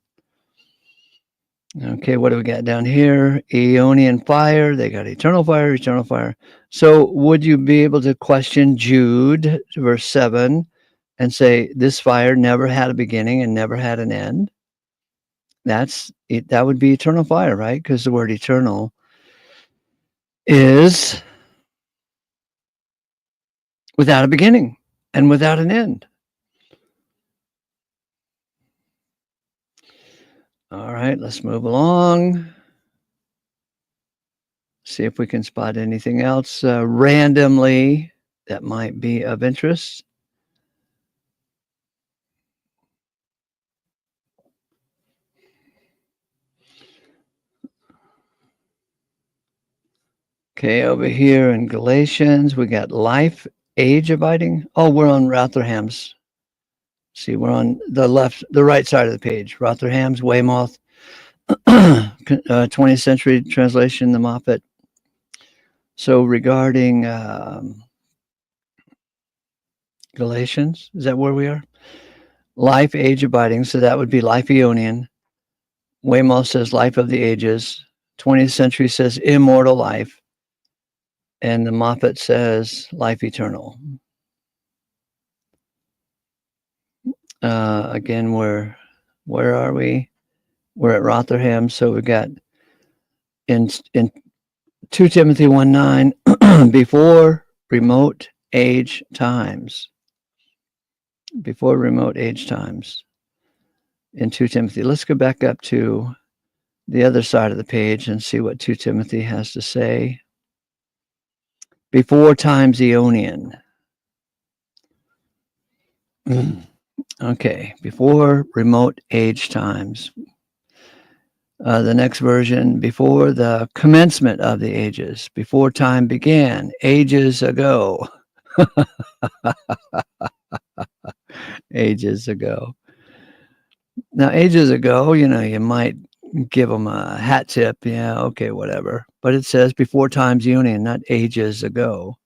Speaker 1: Okay, what do we got down here? Aeonian fire. They got eternal fire, eternal fire. So would you be able to question Jude, verse 7, and say this fire never had a beginning and never had an end? That's it. That would be eternal fire, right? Because the word eternal is without a beginning and without an end. All right, let's move along. See if we can spot anything else randomly that might be of interest. Okay, over here in Galatians, we got life, age abiding. Oh, we're on Rotherham's. See, we're on the right side of the page. Rotherham's, Weymouth, 20th century translation, the Moffat. So regarding Galatians, is that where we are? Life, age abiding. So that would be life Eonian. Weymouth says life of the ages. 20th century says immortal life. And the Moffat says life eternal. Again, where are we? We're at Rotherham. So we got in 2 Timothy 1:9 before remote age times. Before remote age times in 2 Timothy. Let's go back up to the other side of the page and see what 2 Timothy has to say. Before times Eonian. Okay, before remote age times. The next version, before the commencement of the ages, before time began, ages ago. Ages ago. Now, ages ago, you might give them a hat tip. Yeah, okay, whatever. But it says before times Eonian, not ages ago.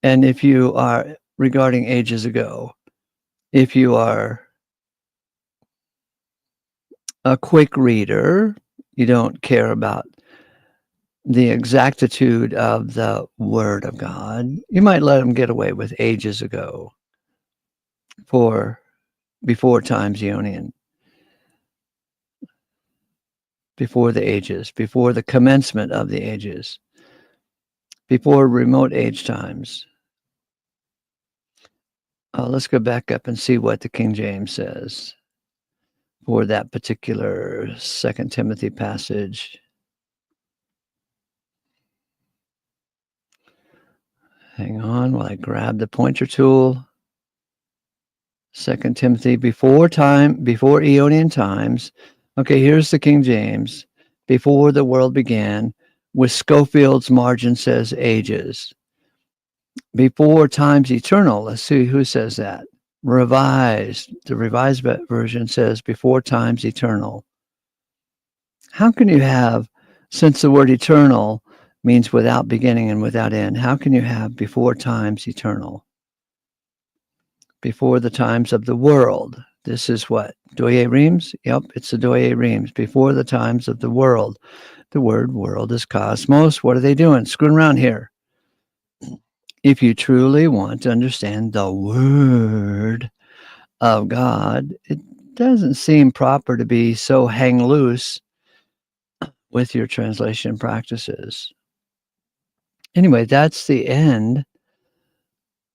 Speaker 1: And if you are, regarding ages ago, if you are a quick reader, you don't care about the exactitude of the word of God, you might let them get away with ages ago for before times Eonian, before the ages, before the commencement of the ages, before remote age times. Let's go back up and see what the King James says for that particular 2 Timothy passage. Hang on while I grab the pointer tool. 2 Timothy, before Eonian times. Okay, here's the King James. Before the world began, with Schofield's margin says ages. Before times eternal. Let's see who says that. Revised. The revised version says before times eternal. How can you have, since the word eternal means without beginning and without end, how can you have before times eternal? Before the times of the world. This is what? Douay Rheims? Yep, it's the Douay Rheims. Before the times of the world. The word world is cosmos. What are they doing? Screwing around here. If you truly want to understand the word of God, it doesn't seem proper to be so hang loose with your translation practices. Anyway, that's the end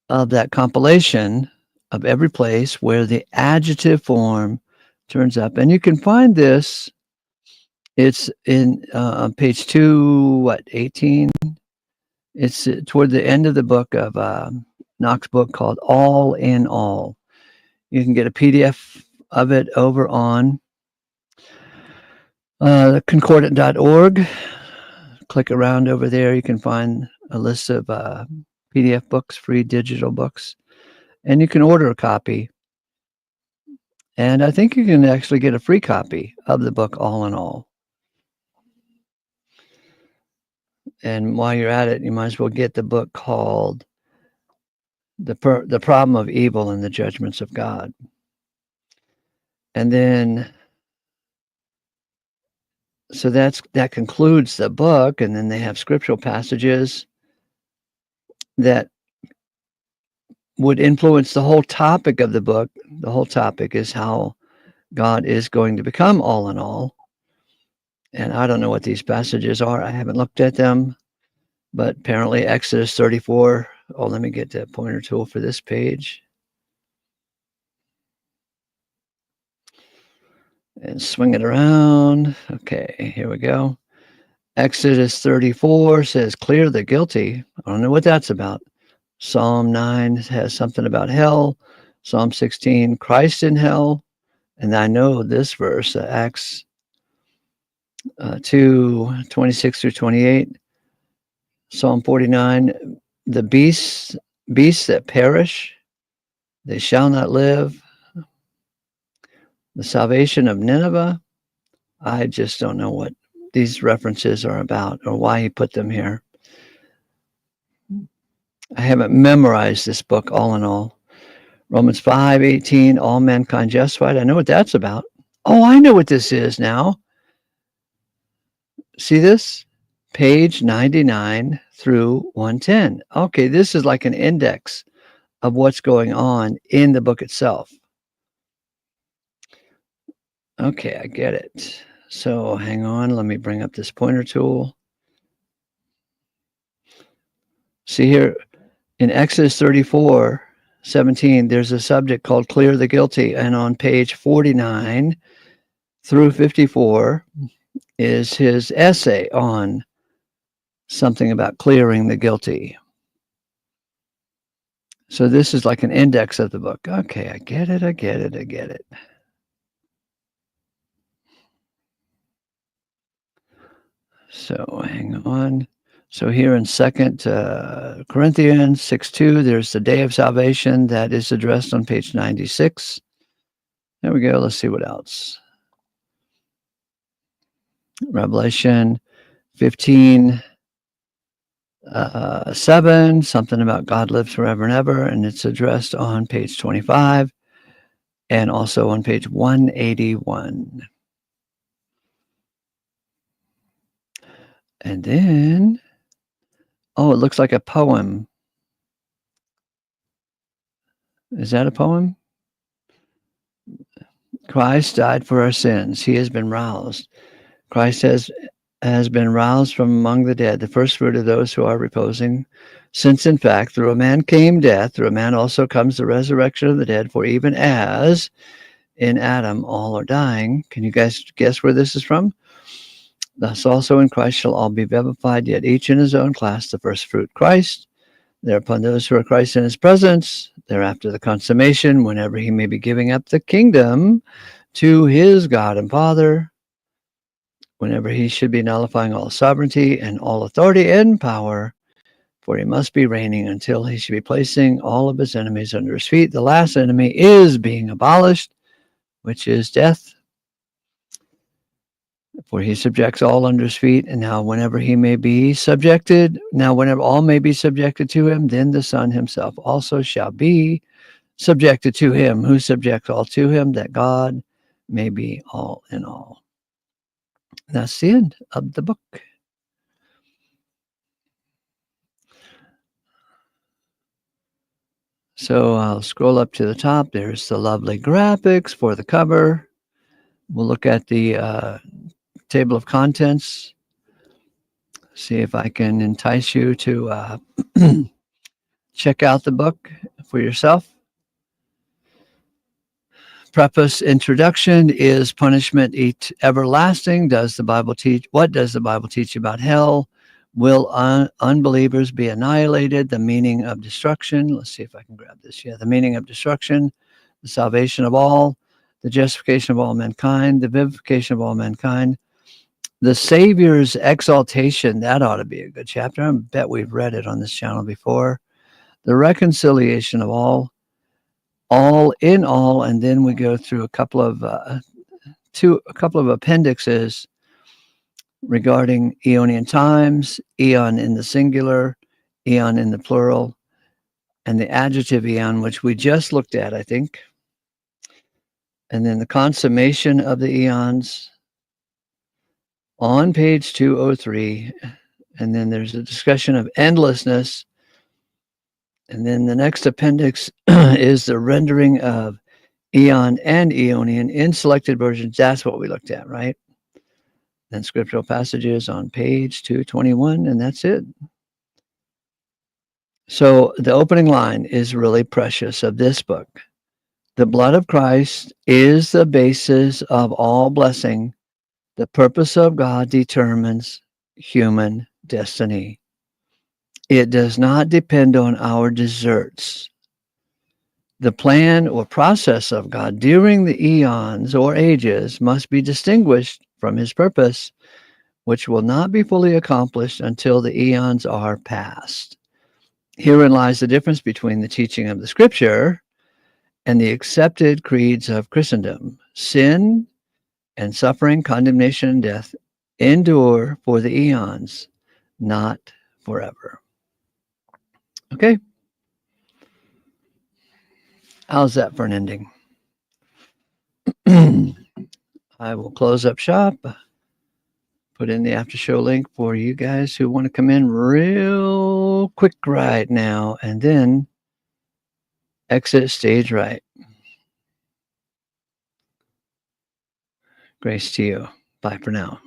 Speaker 1: of that compilation of every place where the adjective form turns up. And you can find this. It's in on page 18. It's toward the end of the book of Knox's book called All in All. You can get a PDF of it over on concordant.org. Click around over there. You can find a list of PDF books, free digital books, and you can order a copy. And I think you can actually get a free copy of the book, All in All. And while you're at it, you might as well get the book called The Problem of Evil and the Judgments of God. And then, so that concludes the book. And then they have scriptural passages that would influence the whole topic of the book. The whole topic is how God is going to become all in all. And I don't know what these passages are. I haven't looked at them, but apparently Exodus 34. Oh, let me get the pointer tool for this page. And swing it around. Okay, here we go. Exodus 34 says, clear the guilty. I don't know what that's about. Psalm 9 has something about hell. Psalm 16, Christ in hell. And I know this verse, Acts 2, 26 through 28. Psalm 49, the beasts that perish, they shall not live. The salvation of Nineveh. I just don't know what these references are about or why he put them here. I haven't memorized this book, All in All. Romans 5:18, all mankind justified. I know what that's about. Oh, I know what this is now. See this? Page 99 through 110. Okay, this is like an index of what's going on in the book itself. Okay, I get it. So hang on, let me bring up this pointer tool. See here, in Exodus 34:17, there's a subject called Clear the Guilty. And on page 49 through 54 is his essay on something about clearing the guilty. So this is like an index of the book. Okay, I get it. So hang on. So here in 2 Corinthians 6:2, there's the day of salvation that is addressed on page 96. There we go. Let's see what else. Revelation 15:7, something about God lives forever and ever, and it's addressed on page 25 and also on page 181. And then, oh, it looks like a poem. Is that a poem? Christ died for our sins. He has been roused. Christ has been roused from among the dead, the first fruit of those who are reposing. Since, in fact, through a man came death, through a man also comes the resurrection of the dead. For even as in Adam all are dying. Can you guys guess where this is from? Thus also in Christ shall all be vivified, yet each in his own class, the first fruit Christ. Thereupon those who are Christ in his presence, thereafter the consummation, whenever he may be giving up the kingdom to his God and Father, whenever he should be nullifying all sovereignty and all authority and power, for he must be reigning until he should be placing all of his enemies under his feet. The last enemy is being abolished, which is death. For he subjects all under his feet, and now whenever all may be subjected to him, then the Son himself also shall be subjected to him, who subjects all to him, that God may be all in all. That's the end of the book. So I'll scroll up to the top. There's the lovely graphics for the cover. We'll look at the table of contents. See if I can entice you to check out the book for yourself. Preface introduction: is punishment everlasting? Does the Bible teach? What does the Bible teach about hell? Will unbelievers be annihilated? The meaning of destruction. Let's see if I can grab this. Yeah, the meaning of destruction, the salvation of all, the justification of all mankind, the vivification of all mankind, the Savior's exaltation. That ought to be a good chapter. I bet we've read it on this channel before. The reconciliation of all in all, and then we go through a couple of appendixes regarding Eonian times, Aeon in the singular, Aeon in the plural, and the adjective Aeon, which we just looked at, I think. And then the consummation of the eons on page 203. And then there's a discussion of endlessness. And then the next appendix is the rendering of Aeon and Eonian in selected versions. That's what we looked at, right? Then scriptural passages on page 221, and that's it. So the opening line is really precious of this book. The blood of Christ is the basis of all blessing. The purpose of God determines human destiny. It does not depend on our deserts. The plan or process of God during the eons or ages must be distinguished from his purpose, which will not be fully accomplished until the eons are past. Herein lies the difference between the teaching of the scripture and the accepted creeds of Christendom. Sin and suffering, condemnation, and death endure for the eons, not forever. Okay. How's that for an ending? I will close up shop, put in the after show link for you guys who want to come in real quick right now, and then exit stage right. Grace to you. Bye for now.